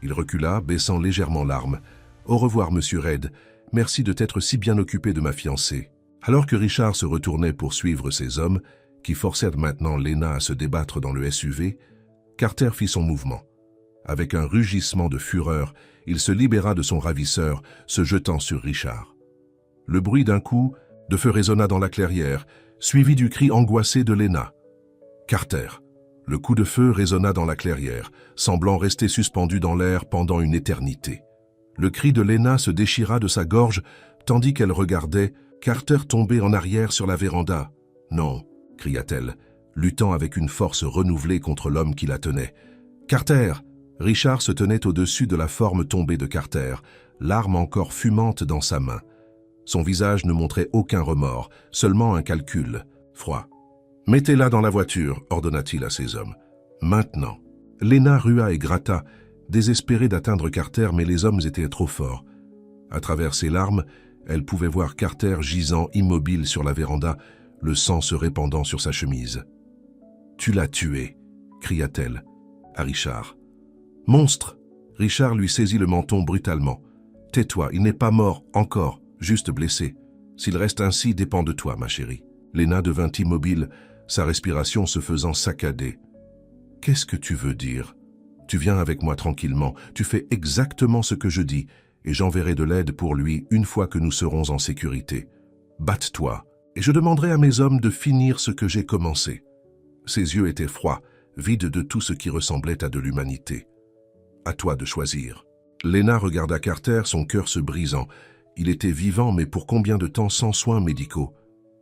Il recula, baissant légèrement l'arme. « Au revoir, monsieur Reid. Merci de t'être si bien occupé de ma fiancée. » Alors que Richard se retournait pour suivre ses hommes, qui forcèrent maintenant Léna à se débattre dans le SUV, Carter fit son mouvement. Avec un rugissement de fureur, il se libéra de son ravisseur, se jetant sur Richard. Le bruit d'un coup de feu résonna dans la clairière, suivi du cri angoissé de Léna. « Carter !» Le coup de feu résonna dans la clairière, semblant rester suspendu dans l'air pendant une éternité. Le cri de Léna se déchira de sa gorge, tandis qu'elle regardait Carter tomber en arrière sur la véranda. « Non !» cria-t-elle, luttant avec une force renouvelée contre l'homme qui la tenait. « Carter !» Richard se tenait au-dessus de la forme tombée de Carter, l'arme encore fumante dans sa main. Son visage ne montrait aucun remords, seulement un calcul, froid. « Mettez-la dans la voiture » ordonna-t-il à ses hommes. « Maintenant !» Léna rua et gratta, désespérée d'atteindre Carter, mais les hommes étaient trop forts. À travers ses larmes, elle pouvait voir Carter gisant immobile sur la véranda, le sang se répandant sur sa chemise. « Tu l'as tué !» cria-t-elle à Richard. « Monstre !» Richard lui saisit le menton brutalement. « Tais-toi, il n'est pas mort encore, juste blessé. S'il reste ainsi, dépend de toi, ma chérie. » Léna devint immobile, sa respiration se faisant saccader. Qu'est-ce que tu veux dire? Tu viens avec moi tranquillement, tu fais exactement ce que je dis, et j'enverrai de l'aide pour lui une fois que nous serons en sécurité. Batte-toi, et je demanderai à mes hommes de finir ce que j'ai commencé. » Ses yeux étaient froids, vides de tout ce qui ressemblait à de l'humanité. « À toi de choisir. » Lena regarda Carter, son cœur se brisant. Il était vivant, mais pour combien de temps sans soins médicaux?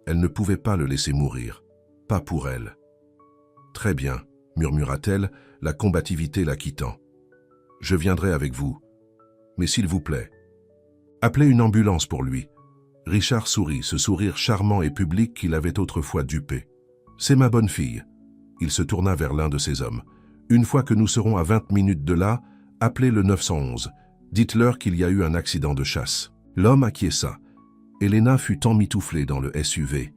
Elle ne pouvait pas le laisser mourir. Pas pour elle. « Très bien, » murmura-t-elle, la combativité la quittant. « Je viendrai avec vous. Mais s'il vous plaît, appelez une ambulance pour lui. » Richard sourit, ce sourire charmant et public qu'il avait autrefois dupé. « C'est ma bonne fille. » Il se tourna vers l'un de ses hommes. « Une fois que nous serons à 20 minutes de là, appelez le 911. Dites-leur qu'il y a eu un accident de chasse. » L'homme acquiesça. Elena fut emmitouflée dans le SUV.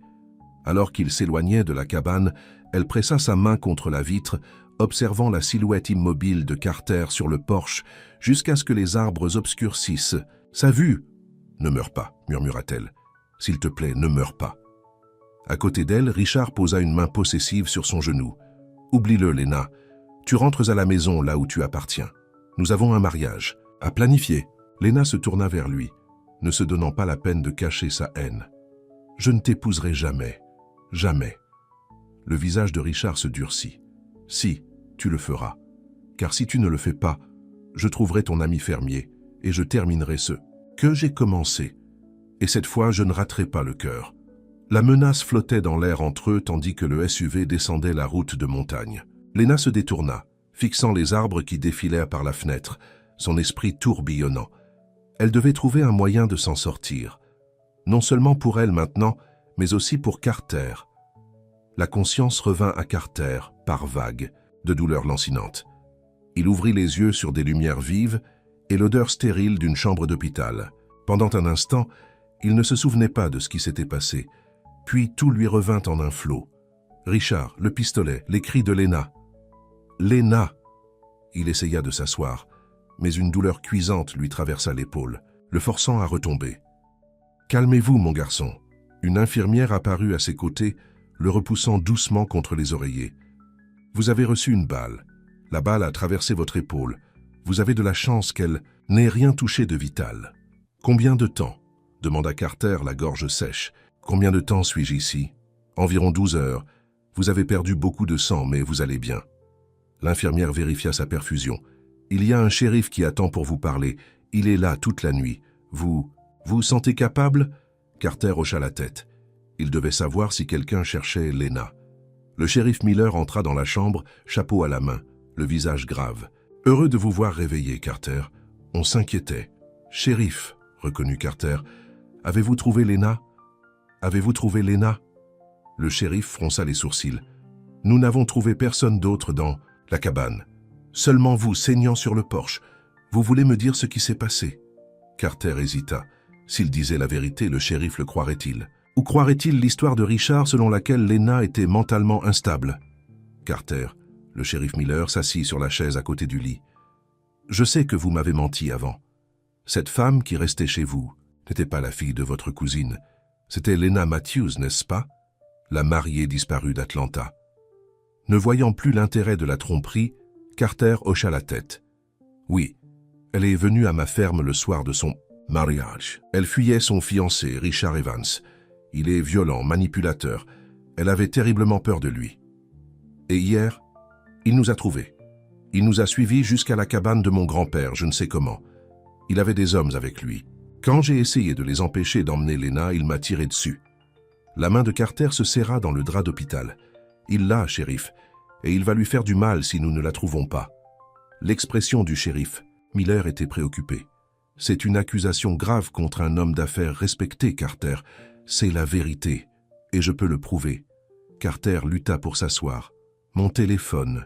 Alors qu'il s'éloignait de la cabane, elle pressa sa main contre la vitre, observant la silhouette immobile de Carter sur le porche jusqu'à ce que les arbres obscurcissent. « Sa vue !»« Ne meurs pas, » murmura-t-elle. « S'il te plaît, ne meurs pas. » À côté d'elle, Richard posa une main possessive sur son genou. « Oublie-le, Lena. Tu rentres à la maison là où tu appartiens. Nous avons un mariage à planifier. » Lena se tourna vers lui, ne se donnant pas la peine de cacher sa haine. « Je ne t'épouserai jamais. Jamais. » Le visage de Richard se durcit. « Si, tu le feras. Car si tu ne le fais pas, je trouverai ton ami fermier et je terminerai ce que j'ai commencé. Et cette fois, je ne raterai pas le cœur. » La menace flottait dans l'air entre eux tandis que le SUV descendait la route de montagne. Lena se détourna, fixant les arbres qui défilèrent par la fenêtre, son esprit tourbillonnant. Elle devait trouver un moyen de s'en sortir. Non seulement pour elle maintenant, mais aussi pour Carter. La conscience revint à Carter, par vagues, de douleurs lancinantes. Il ouvrit les yeux sur des lumières vives et l'odeur stérile d'une chambre d'hôpital. Pendant un instant, il ne se souvenait pas de ce qui s'était passé. Puis tout lui revint en un flot. Richard, le pistolet, les cris de Lena. « Lena !» Il essaya de s'asseoir, mais une douleur cuisante lui traversa l'épaule, le forçant à retomber. « Calmez-vous, mon garçon. » Une infirmière apparut à ses côtés, le repoussant doucement contre les oreillers. « Vous avez reçu une balle. La balle a traversé votre épaule. Vous avez de la chance qu'elle n'ait rien touché de vital. »« Combien de temps ?» demanda Carter, la gorge sèche. « Combien de temps suis-je ici ?»« Environ 12 heures. Vous avez perdu beaucoup de sang, mais vous allez bien. » L'infirmière vérifia sa perfusion. « Il y a un shérif qui attend pour vous parler. Il est là toute la nuit. Vous sentez capable ?» Carter hocha la tête. Il devait savoir si quelqu'un cherchait Lena. Le shérif Miller entra dans la chambre, chapeau à la main, le visage grave. « Heureux de vous voir réveillé, Carter. On s'inquiétait. »« Shérif, » reconnut Carter. « Avez-vous trouvé Lena ? Avez-vous trouvé Lena ?» Le shérif fronça les sourcils. « Nous n'avons trouvé personne d'autre dans la cabane. Seulement vous, saignant sur le porche. Vous voulez me dire ce qui s'est passé ?» Carter hésita. S'il disait la vérité, le shérif le croirait-il? Ou croirait-il l'histoire de Richard selon laquelle Lena était mentalement instable? Carter, le shérif Miller, s'assit sur la chaise à côté du lit. « Je sais que vous m'avez menti avant. Cette femme qui restait chez vous n'était pas la fille de votre cousine. C'était Lena Matthews, n'est-ce pas? La mariée disparue d'Atlanta. » Ne voyant plus l'intérêt de la tromperie, Carter hocha la tête. « Oui, elle est venue à ma ferme le soir de son mariage. Elle fuyait son fiancé, Richard Evans. Il est violent, manipulateur. Elle avait terriblement peur de lui. Et hier, il nous a trouvés. Il nous a suivis jusqu'à la cabane de mon grand-père, je ne sais comment. Il avait des hommes avec lui. Quand j'ai essayé de les empêcher d'emmener Lena, il m'a tiré dessus. » La main de Carter se serra dans le drap d'hôpital. « Il l'a, shérif, et il va lui faire du mal si nous ne la trouvons pas. » L'expression du shérif Miller était préoccupé. « C'est une accusation grave contre un homme d'affaires respecté, Carter. C'est la vérité, et je peux le prouver. » Carter lutta pour s'asseoir. « Mon téléphone.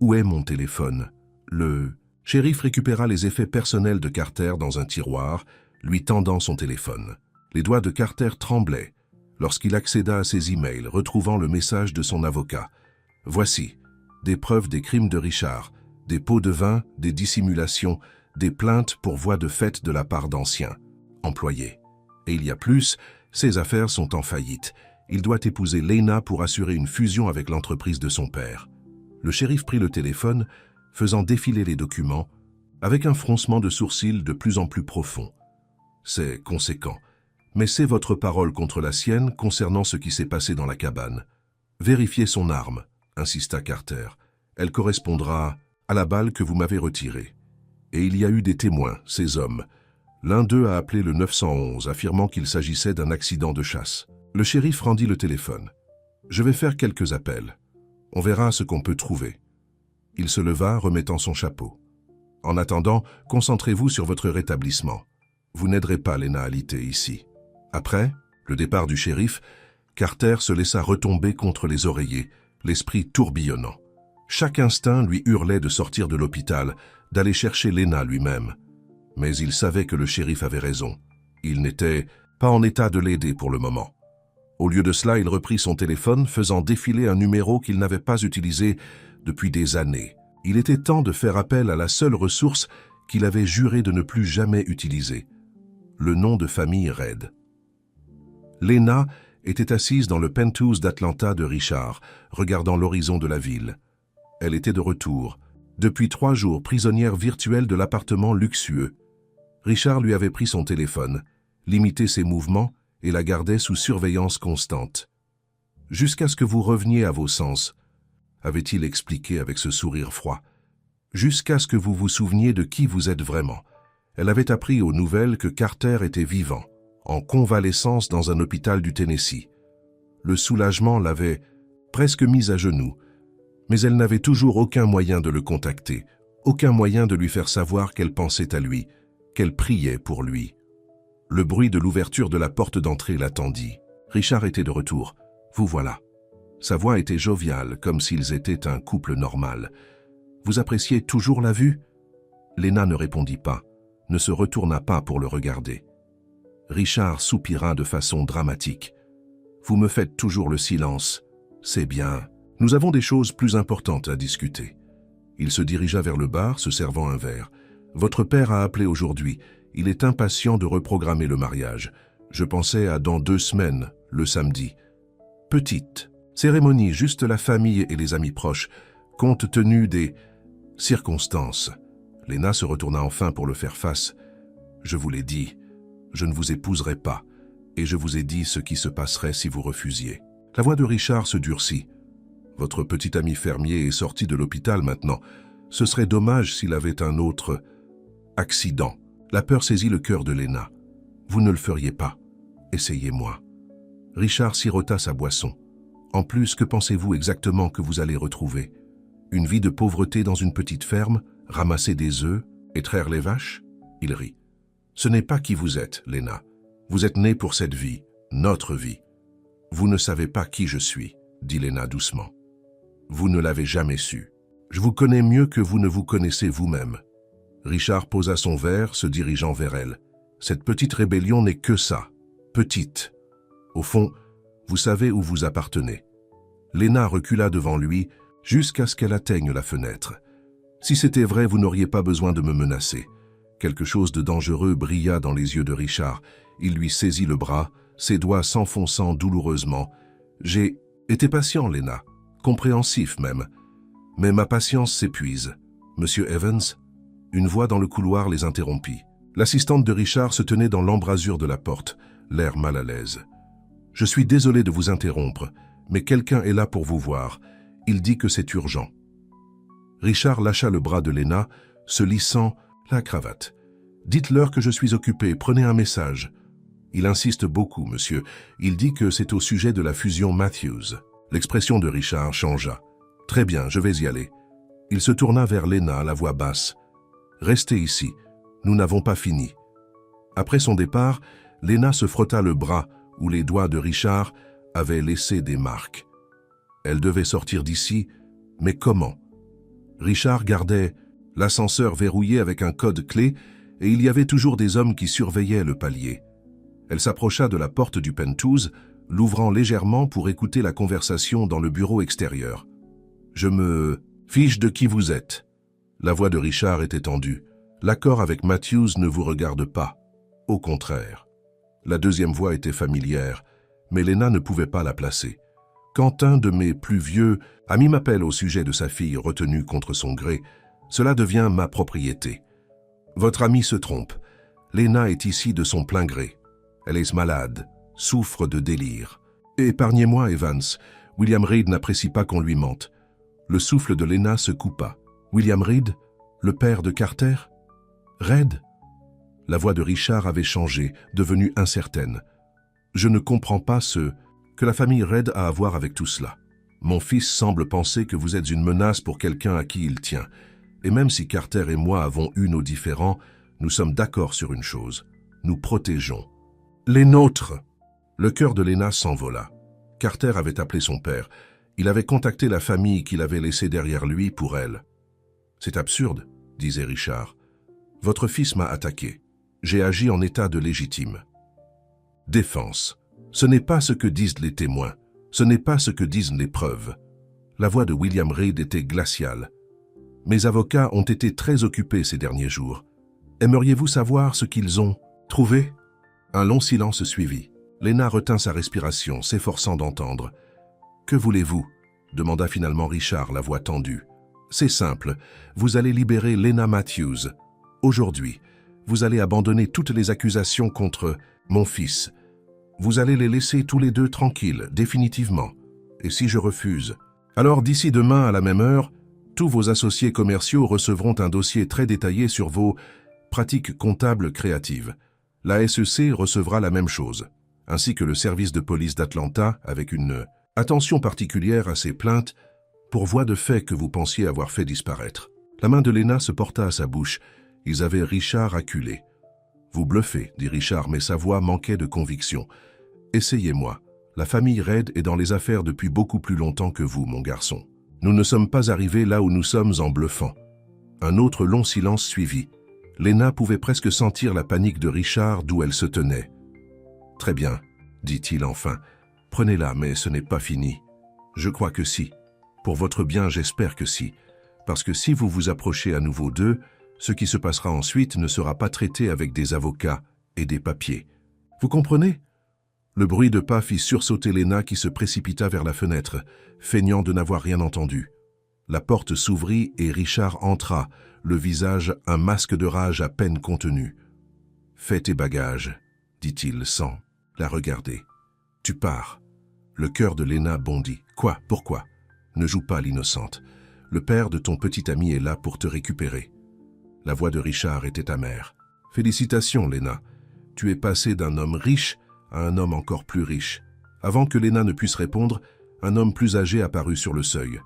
Où est mon téléphone ?» Le shérif récupéra les effets personnels de Carter dans un tiroir, lui tendant son téléphone. Les doigts de Carter tremblaient lorsqu'il accéda à ses emails, retrouvant le message de son avocat. « Voici, des preuves des crimes de Richard, des pots de vin, des dissimulations, des plaintes pour voie de fait de la part d'anciens employés. Et il y a plus, ses affaires sont en faillite. Il doit épouser Lena pour assurer une fusion avec l'entreprise de son père. » Le shérif prit le téléphone, faisant défiler les documents, avec un froncement de sourcils de plus en plus profond. C'est conséquent, mais c'est votre parole contre la sienne concernant ce qui s'est passé dans la cabane. Vérifiez son arme, insista Carter. Elle correspondra à la balle que vous m'avez retirée. Et il y a eu des témoins, ces hommes. L'un d'eux a appelé le 911, affirmant qu'il s'agissait d'un accident de chasse. Le shérif rendit le téléphone. « Je vais faire quelques appels. On verra ce qu'on peut trouver. » Il se leva, remettant son chapeau. « En attendant, concentrez-vous sur votre rétablissement. Vous n'aiderez pas Lena à lutter ici. » Après le départ du shérif, Carter se laissa retomber contre les oreillers, l'esprit tourbillonnant. Chaque instinct lui hurlait de sortir de l'hôpital, d'aller chercher Lena lui-même. Mais il savait que le shérif avait raison. Il n'était pas en état de l'aider pour le moment. Au lieu de cela, il reprit son téléphone, faisant défiler un numéro qu'il n'avait pas utilisé depuis des années. Il était temps de faire appel à la seule ressource qu'il avait juré de ne plus jamais utiliser. Le nom de famille Red. Lena était assise dans le penthouse d'Atlanta de Richard, regardant l'horizon de la ville. Elle était de retour, depuis 3 jours prisonnière virtuelle de l'appartement luxueux. Richard lui avait pris son téléphone, limité ses mouvements et la gardait sous surveillance constante. « Jusqu'à ce que vous reveniez à vos sens », avait-il expliqué avec ce sourire froid. « Jusqu'à ce que vous vous souveniez de qui vous êtes vraiment. » Elle avait appris aux nouvelles que Carter était vivant, en convalescence dans un hôpital du Tennessee. Le soulagement l'avait presque mise à genoux, mais elle n'avait toujours aucun moyen de le contacter, aucun moyen de lui faire savoir qu'elle pensait à lui, qu'elle priait pour lui. Le bruit de l'ouverture de la porte d'entrée l'attendit. Richard était de retour. « Vous voilà. » Sa voix était joviale, comme s'ils étaient un couple normal. « Vous appréciez toujours la vue ?» Lena ne répondit pas, ne se retourna pas pour le regarder. Richard soupira de façon dramatique. « Vous me faites toujours le silence. C'est bien. Nous avons des choses plus importantes à discuter. » Il se dirigea vers le bar, se servant un verre. « Votre père a appelé aujourd'hui. Il est impatient de reprogrammer le mariage. Je pensais à dans 2 semaines, le samedi. Petite cérémonie, juste la famille et les amis proches, compte tenu des circonstances. » Lena se retourna enfin pour le faire face. « Je vous l'ai dit, je ne vous épouserai pas, et je vous ai dit ce qui se passerait si vous refusiez. » La voix de Richard se durcit. « Votre petit ami fermier est sorti de l'hôpital maintenant. Ce serait dommage s'il avait un autre accident. » La peur saisit le cœur de Lena. « Vous ne le feriez pas. Essayez-moi. » Richard sirota sa boisson. « En plus, que pensez-vous exactement que vous allez retrouver? Une vie de pauvreté dans une petite ferme, ramasser des œufs et traire les vaches ?» Il rit. « Ce n'est pas qui vous êtes, Lena. Vous êtes née pour cette vie, notre vie. Vous ne savez pas qui je suis, dit Lena doucement. Vous ne l'avez jamais su. Je vous connais mieux que vous ne vous connaissez vous-même. » Richard posa son verre, se dirigeant vers elle. « Cette petite rébellion n'est que ça, petite. Au fond, vous savez où vous appartenez. » Lena recula devant lui jusqu'à ce qu'elle atteigne la fenêtre. « Si c'était vrai, vous n'auriez pas besoin de me menacer. » Quelque chose de dangereux brilla dans les yeux de Richard. Il lui saisit le bras, ses doigts s'enfonçant douloureusement. « J'ai été patient, Lena, compréhensif même. Mais ma patience s'épuise. Monsieur Evans ?» Une voix dans le couloir les interrompit. L'assistante de Richard se tenait dans l'embrasure de la porte, l'air mal à l'aise. « Je suis désolé de vous interrompre, mais quelqu'un est là pour vous voir. Il dit que c'est urgent. » Richard lâcha le bras de Lena, se lissant la cravate. « Dites-leur que je suis occupé, prenez un message. » « Il insiste beaucoup, monsieur. Il dit que c'est au sujet de la fusion Matthews. » L'expression de Richard changea. « Très bien, je vais y aller. » Il se tourna vers Lena à la voix basse. « Restez ici. Nous n'avons pas fini. » Après son départ, Lena se frotta le bras où les doigts de Richard avaient laissé des marques. Elle devait sortir d'ici, mais comment? Richard gardait l'ascenseur verrouillé avec un code clé et il y avait toujours des hommes qui surveillaient le palier. Elle s'approcha de la porte du penthouse, l'ouvrant légèrement pour écouter la conversation dans le bureau extérieur. « Je me fiche de qui vous êtes. » La voix de Richard était tendue. « L'accord avec Matthews ne vous regarde pas. Au contraire. » La deuxième voix était familière, mais Lena ne pouvait pas la placer. Quand un de mes plus vieux amis m'appelle au sujet de sa fille retenue contre son gré, cela devient ma propriété. Votre ami se trompe. Lena est ici de son plein gré. Elle est malade, souffre de délire. Épargnez-moi, Evans. William Reed n'apprécie pas qu'on lui mente. Le souffle de Lena se coupa. William Reed, le père de Carter? Reed? La voix de Richard avait changé, devenue incertaine. Je ne comprends pas ce que la famille Reed a à voir avec tout cela. Mon fils semble penser que vous êtes une menace pour quelqu'un à qui il tient. Et même si Carter et moi avons eu nos différends, nous sommes d'accord sur une chose. Nous protégeons. Les nôtres! Le cœur de Lena s'envola. Carter avait appelé son père. Il avait contacté la famille qu'il avait laissée derrière lui pour elle. C'est absurde, disait Richard. Votre fils m'a attaqué. J'ai agi en état de légitime. Défense. Ce n'est pas ce que disent les témoins. Ce n'est pas ce que disent les preuves. La voix de William Reed était glaciale. Mes avocats ont été très occupés ces derniers jours. Aimeriez-vous savoir ce qu'ils ont trouvé? Un long silence suivit. Lena retint sa respiration, s'efforçant d'entendre. « Que voulez-vous » demanda finalement Richard, la voix tendue. « C'est simple, vous allez libérer Lena Matthews. Aujourd'hui, vous allez abandonner toutes les accusations contre mon fils. Vous allez les laisser tous les deux tranquilles, définitivement. Et si je refuse? Alors d'ici demain à la même heure, tous vos associés commerciaux recevront un dossier très détaillé sur vos pratiques comptables créatives. La SEC recevra la même chose, ainsi que le service de police d'Atlanta avec une attention particulière à ces plaintes pour voie de fait que vous pensiez avoir fait disparaître. » La main de Lena se porta à sa bouche. Ils avaient Richard acculé. « Vous bluffez, dit Richard, mais sa voix manquait de conviction. Essayez-moi. La famille Reed est dans les affaires depuis beaucoup plus longtemps que vous, mon garçon. Nous ne sommes pas arrivés là où nous sommes en bluffant. » Un autre long silence suivit. Lena pouvait presque sentir la panique de Richard d'où elle se tenait. « Très bien, dit-il enfin. Prenez-la, mais ce n'est pas fini. Je crois que si. Pour votre bien, j'espère que si. Parce que si vous vous approchez à nouveau d'eux, ce qui se passera ensuite ne sera pas traité avec des avocats et des papiers. Vous comprenez? » Le bruit de pas fit sursauter Lena qui se précipita vers la fenêtre, feignant de n'avoir rien entendu. La porte s'ouvrit et Richard entra, le visage un masque de rage à peine contenu. « Fais tes bagages, dit-il sans la regarder. Tu pars. » Le cœur de Lena bondit. « Quoi? Pourquoi? Ne joue pas l'innocente. Le père de ton petit ami est là pour te récupérer. » La voix de Richard était amère. « Félicitations, Lena. Tu es passé d'un homme riche à un homme encore plus riche. » Avant que Lena ne puisse répondre, un homme plus âgé apparut sur le seuil.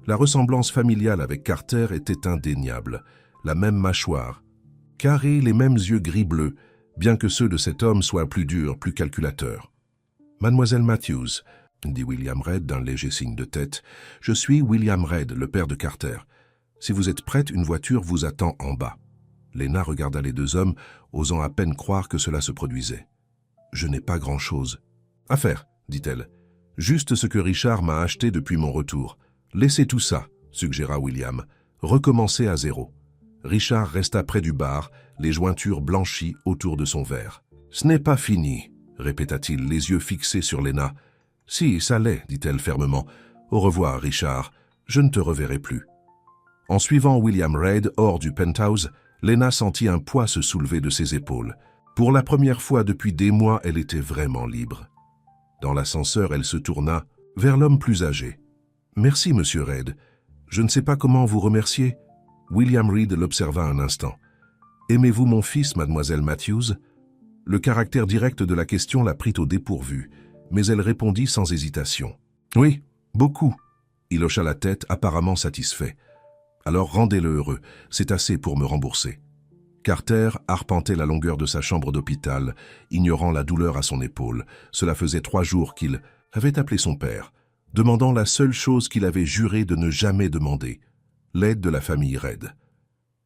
La ressemblance familiale avec Carter était indéniable. La même mâchoire, carrée, les mêmes yeux gris-bleu, bien que ceux de cet homme soient plus durs, plus calculateurs. « Mademoiselle Matthews, » dit William Reed d'un léger signe de tête, « je suis William Reed, le père de Carter. Si vous êtes prête, une voiture vous attend en bas. » Lena regarda les deux hommes, osant à peine croire que cela se produisait. « Je n'ai pas grand-chose à faire, » dit-elle. « Juste ce que Richard m'a acheté depuis mon retour. Laissez tout ça, » suggéra William. « Recommencez à zéro. » Richard resta près du bar, les jointures blanchies autour de son verre. « Ce n'est pas fini, » répéta-t-il, les yeux fixés sur Lena. « Si, ça l'est, » dit-elle fermement. « Au revoir, Richard. Je ne te reverrai plus. » En suivant William Reed hors du penthouse, Lena sentit un poids se soulever de ses épaules. Pour la première fois depuis des mois, elle était vraiment libre. Dans l'ascenseur, elle se tourna vers l'homme plus âgé. « Merci, monsieur Reed. Je ne sais pas comment vous remercier. » William Reed l'observa un instant. « Aimez-vous mon fils, mademoiselle Matthews ?» Le caractère direct de la question la prit au dépourvu, mais elle répondit sans hésitation. « Oui, beaucoup. » Il hocha la tête, apparemment satisfait. « Alors rendez-le heureux, c'est assez pour me rembourser. » Carter arpentait la longueur de sa chambre d'hôpital, ignorant la douleur à son épaule. Cela faisait 3 jours qu'il avait appelé son père, demandant la seule chose qu'il avait juré de ne jamais demander, l'aide de la famille Reed.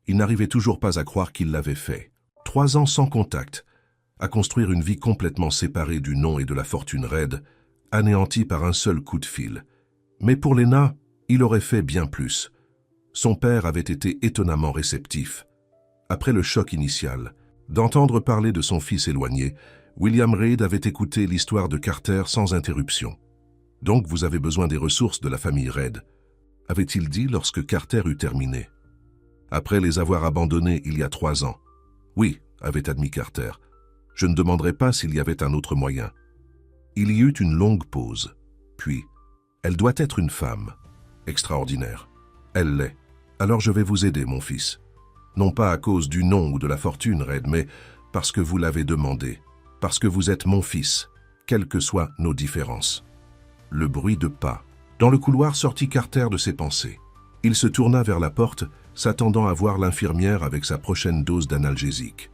Il n'arrivait toujours pas à croire qu'il l'avait fait. 3 ans sans contact, à construire une vie complètement séparée du nom et de la fortune Reed, anéantie par un seul coup de fil. Mais pour Lena, il aurait fait bien plus. Son père avait été étonnamment réceptif. Après le choc initial, d'entendre parler de son fils éloigné, William Reed avait écouté l'histoire de Carter sans interruption. Donc vous avez besoin des ressources de la famille Reid, avait-il dit lorsque Carter eut terminé. Après les avoir abandonnés il y a 3 ans. Oui, avait admis Carter. Je ne demanderai pas s'il y avait un autre moyen. Il y eut une longue pause. Puis, elle doit être une femme. Extraordinaire. Elle l'est. Alors je vais vous aider, mon fils. Non pas à cause du nom ou de la fortune, Reid, mais parce que vous l'avez demandé. Parce que vous êtes mon fils, quelles que soient nos différences. Le bruit de pas. Dans le couloir sortit Carter de ses pensées. Il se tourna vers la porte, s'attendant à voir l'infirmière avec sa prochaine dose d'analgésique.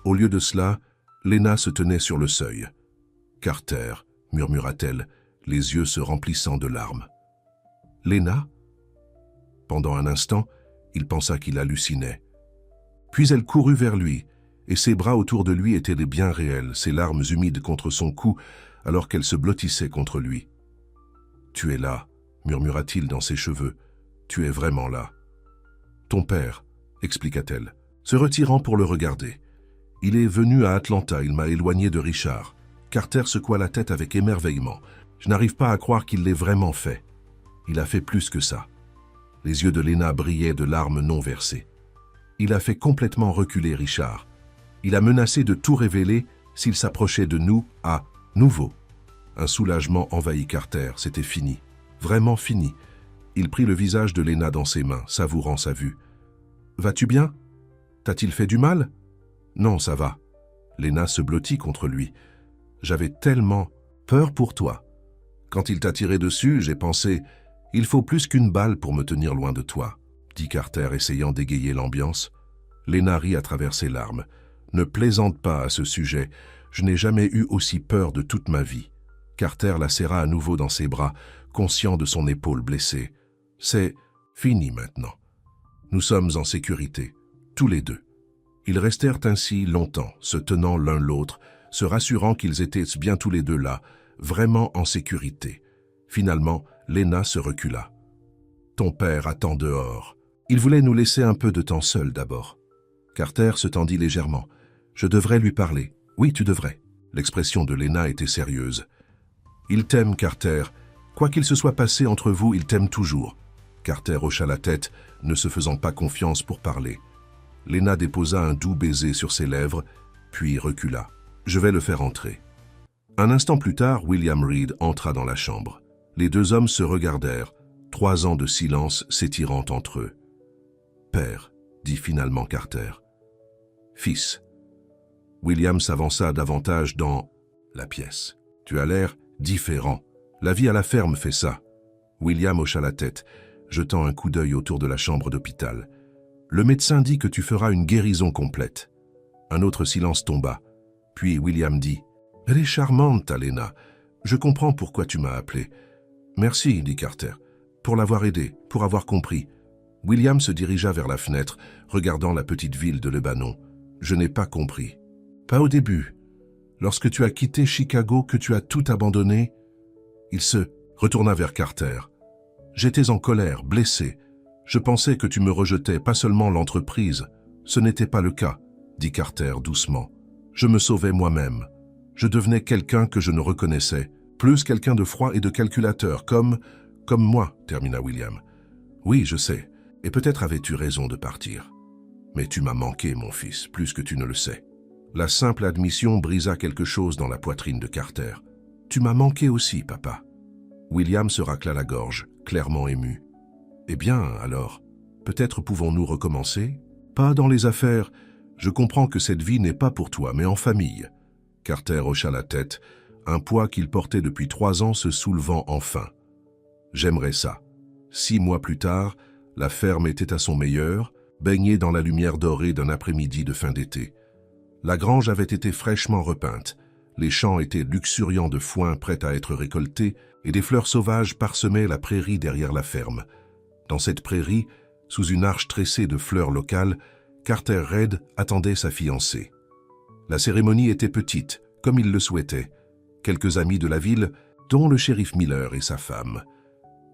Au lieu de cela, Lena se tenait sur le seuil. « Carter », murmura-t-elle, les yeux se remplissant de larmes. « Lena ?» Pendant un instant, il pensa qu'il hallucinait. Puis elle courut vers lui, et ses bras autour de lui étaient bien réels, ses larmes humides contre son cou, alors qu'elle se blottissait contre lui. « Tu es là », murmura-t-il dans ses cheveux. « Tu es vraiment là. »« Ton père », expliqua-t-elle, se retirant pour le regarder. « Il est venu à Atlanta, il m'a éloigné de Richard. » Carter secoua la tête avec émerveillement. « Je n'arrive pas à croire qu'il l'ait vraiment fait. Il a fait plus que ça. » Les yeux de Lena brillaient de larmes non versées. « Il a fait complètement reculer Richard. Il a menacé de tout révéler s'il s'approchait de nous à nouveau. » Un soulagement envahit Carter, c'était fini. Vraiment fini. Il prit le visage de Lena dans ses mains, savourant sa vue. « Vas-tu bien? T'a-t-il fait du mal? »« Non, ça va. » Lena se blottit contre lui. « J'avais tellement peur pour toi. Quand il t'a tiré dessus, j'ai pensé « Il faut plus qu'une balle pour me tenir loin de toi », dit Carter, essayant d'égayer l'ambiance. Lena rit à travers ses larmes. « Ne plaisante pas à ce sujet. Je n'ai jamais eu aussi peur de toute ma vie. » Carter la serra à nouveau dans ses bras, conscient de son épaule blessée. « C'est fini maintenant. Nous sommes en sécurité, tous les deux. » Ils restèrent ainsi longtemps, se tenant l'un l'autre, se rassurant qu'ils étaient bien tous les deux là, vraiment en sécurité. Finalement, Lena se recula. « Ton père attend dehors. Il voulait nous laisser un peu de temps seuls d'abord. » Carter se tendit légèrement. « Je devrais lui parler. Oui, tu devrais. » L'expression de Lena était sérieuse. « Il t'aime, Carter. Quoi qu'il se soit passé entre vous, il t'aime toujours. » Carter hocha la tête, ne se faisant pas confiance pour parler. Lena déposa un doux baiser sur ses lèvres, puis recula. « Je vais le faire entrer. » Un instant plus tard, William Reid entra dans la chambre. Les deux hommes se regardèrent, 3 ans de silence s'étirant entre eux. « Père, » dit finalement Carter. « Fils. » William s'avança davantage dans la pièce. « Tu as l'air différent. La vie à la ferme fait ça. » William hocha la tête, jetant un coup d'œil autour de la chambre d'hôpital. « Le médecin dit que tu feras une guérison complète. » Un autre silence tomba. Puis William dit « Elle est charmante, Lena. Je comprends pourquoi tu m'as appelé. »« Merci, » dit Carter, « pour l'avoir aidé, pour avoir compris. » William se dirigea vers la fenêtre, regardant la petite ville de Lebanon. « Je n'ai pas compris. »« Pas au début. Lorsque tu as quitté Chicago, que tu as tout abandonné. » Il se retourna vers Carter. « J'étais en colère, blessé. Je pensais que tu me rejetais, pas seulement l'entreprise. Ce n'était pas le cas, » dit Carter doucement. « Je me sauvais moi-même. Je devenais quelqu'un que je ne reconnaissais, plus quelqu'un de froid et de calculateur, comme moi, » termina William. « Oui, je sais, et peut-être avais-tu raison de partir. Mais tu m'as manqué, mon fils, plus que tu ne le sais. » La simple admission brisa quelque chose dans la poitrine de Carter. « Tu m'as manqué aussi, papa. » William se racla la gorge, clairement ému. « Eh bien, alors, peut-être pouvons-nous recommencer? Pas dans les affaires. Je comprends que cette vie n'est pas pour toi, mais en famille. » Carter hocha la tête, un poids qu'il portait depuis 3 ans se soulevant enfin. « J'aimerais ça. » 6 mois plus tard, la ferme était à son meilleur, baignée dans la lumière dorée d'un après-midi de fin d'été. La grange avait été fraîchement repeinte. Les champs étaient luxuriants de foin prêts à être récoltés et des fleurs sauvages parsemaient la prairie derrière la ferme. Dans cette prairie, sous une arche tressée de fleurs locales, Carter Reid attendait sa fiancée. La cérémonie était petite, comme il le souhaitait. Quelques amis de la ville, dont le shérif Miller et sa femme.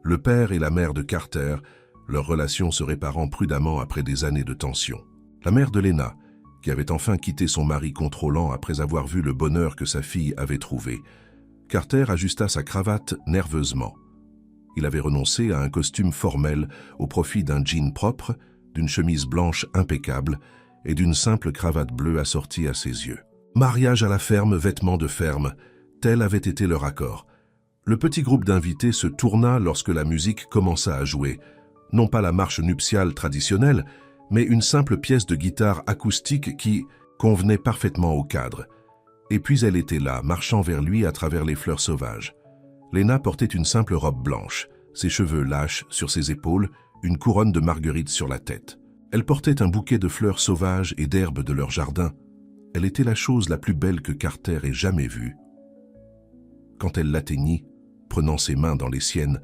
Le père et la mère de Carter, leur relation se réparant prudemment après des années de tension. La mère de Lena, qui avait enfin quitté son mari contrôlant après avoir vu le bonheur que sa fille avait trouvé. Carter ajusta sa cravate nerveusement. Il avait renoncé à un costume formel au profit d'un jean propre, d'une chemise blanche impeccable et d'une simple cravate bleue assortie à ses yeux. Mariage à la ferme, vêtements de ferme, tel avait été leur accord. Le petit groupe d'invités se tourna lorsque la musique commença à jouer, non pas la marche nuptiale traditionnelle, mais une simple pièce de guitare acoustique qui convenait parfaitement au cadre. Et puis elle était là, marchant vers lui à travers les fleurs sauvages. Lena portait une simple robe blanche, ses cheveux lâches sur ses épaules, une couronne de marguerites sur la tête. Elle portait un bouquet de fleurs sauvages et d'herbes de leur jardin. Elle était la chose la plus belle que Carter ait jamais vue. Quand elle l'atteignit, prenant ses mains dans les siennes,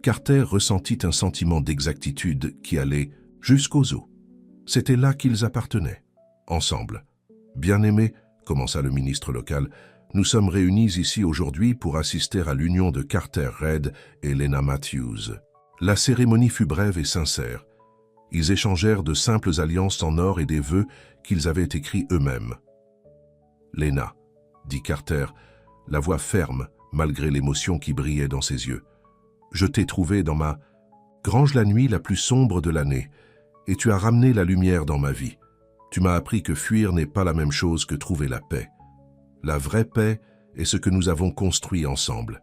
Carter ressentit un sentiment d'exactitude qui allait jusqu'aux os. C'était là qu'ils appartenaient, ensemble. « Bien-aimé », commença le ministre local, « nous sommes réunis ici aujourd'hui pour assister à l'union de Carter Reid et Lena Matthews. » La cérémonie fut brève et sincère. Ils échangèrent de simples alliances en or et des vœux qu'ils avaient écrits eux-mêmes. « Lena », dit Carter, la voix ferme malgré l'émotion qui brillait dans ses yeux. « Je t'ai trouvé dans ma grange la nuit la plus sombre de l'année, et tu as ramené la lumière dans ma vie. Tu m'as appris que fuir n'est pas la même chose que trouver la paix. La vraie paix est ce que nous avons construit ensemble,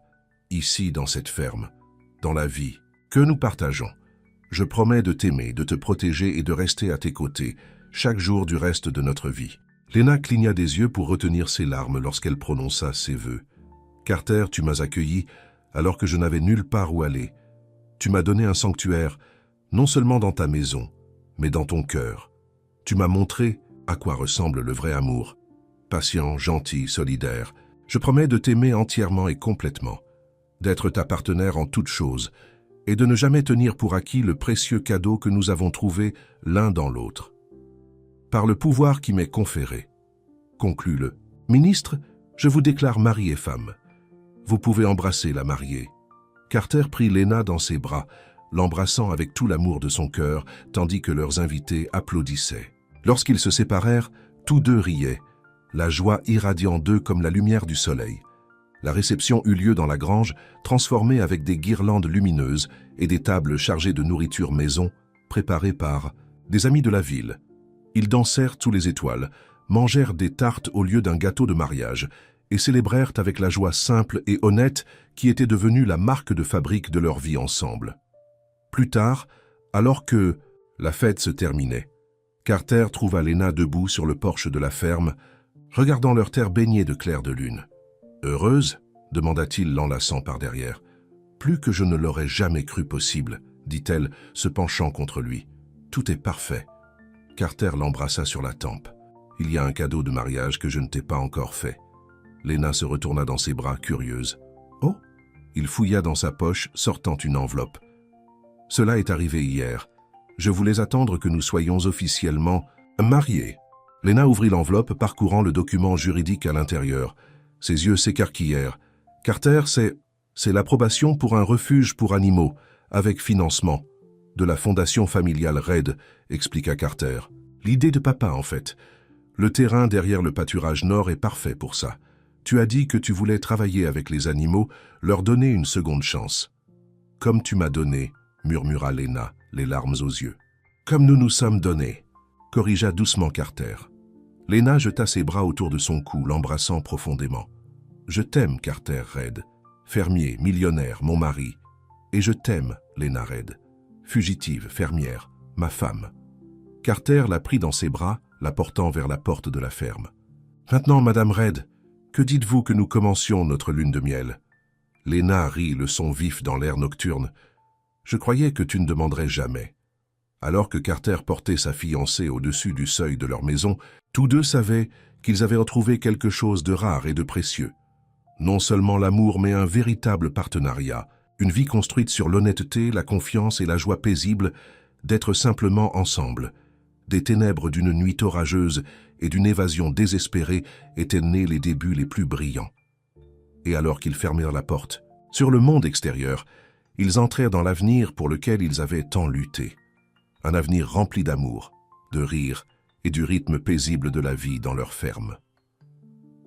ici dans cette ferme, dans la vie que nous partageons. Je promets de t'aimer, de te protéger et de rester à tes côtés, chaque jour du reste de notre vie. » Lena cligna des yeux pour retenir ses larmes lorsqu'elle prononça ses vœux. « Carter, tu m'as accueilli alors que je n'avais nulle part où aller. Tu m'as donné un sanctuaire, non seulement dans ta maison, mais dans ton cœur. Tu m'as montré à quoi ressemble le vrai amour. Patient, gentil, solidaire. Je promets de t'aimer entièrement et complètement, d'être ta partenaire en toutes choses, et de ne jamais tenir pour acquis le précieux cadeau que nous avons trouvé l'un dans l'autre. Par le pouvoir qui m'est conféré, conclut-le. Ministre, je vous déclare mari et femme. Vous pouvez embrasser la mariée. » Carter prit Lena dans ses bras, l'embrassant avec tout l'amour de son cœur, tandis que leurs invités applaudissaient. Lorsqu'ils se séparèrent, tous deux riaient, la joie irradiant d'eux comme la lumière du soleil. La réception eut lieu dans la grange, transformée avec des guirlandes lumineuses et des tables chargées de nourriture maison, préparées par des amis de la ville. Ils dansèrent sous les étoiles, mangèrent des tartes au lieu d'un gâteau de mariage et célébrèrent avec la joie simple et honnête qui était devenue la marque de fabrique de leur vie ensemble. Plus tard, alors que la fête se terminait, Carter trouva Lena debout sur le porche de la ferme, regardant leur terre baignée de clairs de lune. « Heureuse ?» demanda-t-il l'enlaçant par derrière. « Plus que je ne l'aurais jamais cru possible, » dit-elle, se penchant contre lui. « Tout est parfait. » Carter l'embrassa sur la tempe. « Il y a un cadeau de mariage que je ne t'ai pas encore fait. » Lena se retourna dans ses bras, curieuse. « Oh !» Il fouilla dans sa poche, sortant une enveloppe. « Cela est arrivé hier. Je voulais attendre que nous soyons officiellement mariés. » Lena ouvrit l'enveloppe, parcourant le document juridique à l'intérieur. Ses yeux s'écarquillèrent. « Carter, c'est l'approbation pour un refuge pour animaux, avec financement. De la fondation familiale Reid, expliqua Carter. L'idée de papa, en fait. Le terrain derrière le pâturage nord est parfait pour ça. Tu as dit que tu voulais travailler avec les animaux, leur donner une seconde chance. Comme tu m'as donné, murmura Lena, les larmes aux yeux. Comme nous nous sommes donnés, corrigea doucement Carter. Lena jeta ses bras autour de son cou, l'embrassant profondément. Je t'aime, Carter Reid, fermier, millionnaire, mon mari. Et je t'aime, Lena Reid, fugitive, fermière, ma femme. Carter la prit dans ses bras, la portant vers la porte de la ferme. Maintenant, Madame Reid, que dites-vous que nous commencions notre lune de miel? Lena rit, le son vif dans l'air nocturne. Je croyais que tu ne demanderais jamais. Alors que Carter portait sa fiancée au-dessus du seuil de leur maison, tous deux savaient qu'ils avaient retrouvé quelque chose de rare et de précieux. Non seulement l'amour, mais un véritable partenariat, une vie construite sur l'honnêteté, la confiance et la joie paisible d'être simplement ensemble. Des ténèbres d'une nuit orageuse et d'une évasion désespérée étaient nés les débuts les plus brillants. Et alors qu'ils fermèrent la porte, sur le monde extérieur, ils entrèrent dans l'avenir pour lequel ils avaient tant lutté. Un avenir rempli d'amour, de rire et du rythme paisible de la vie dans leur ferme.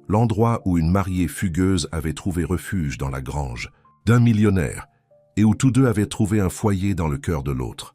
l'endroit où une mariée fugueuse avait trouvé refuge dans la grange d'un millionnaire et où tous deux avaient trouvé un foyer dans le cœur de l'autre.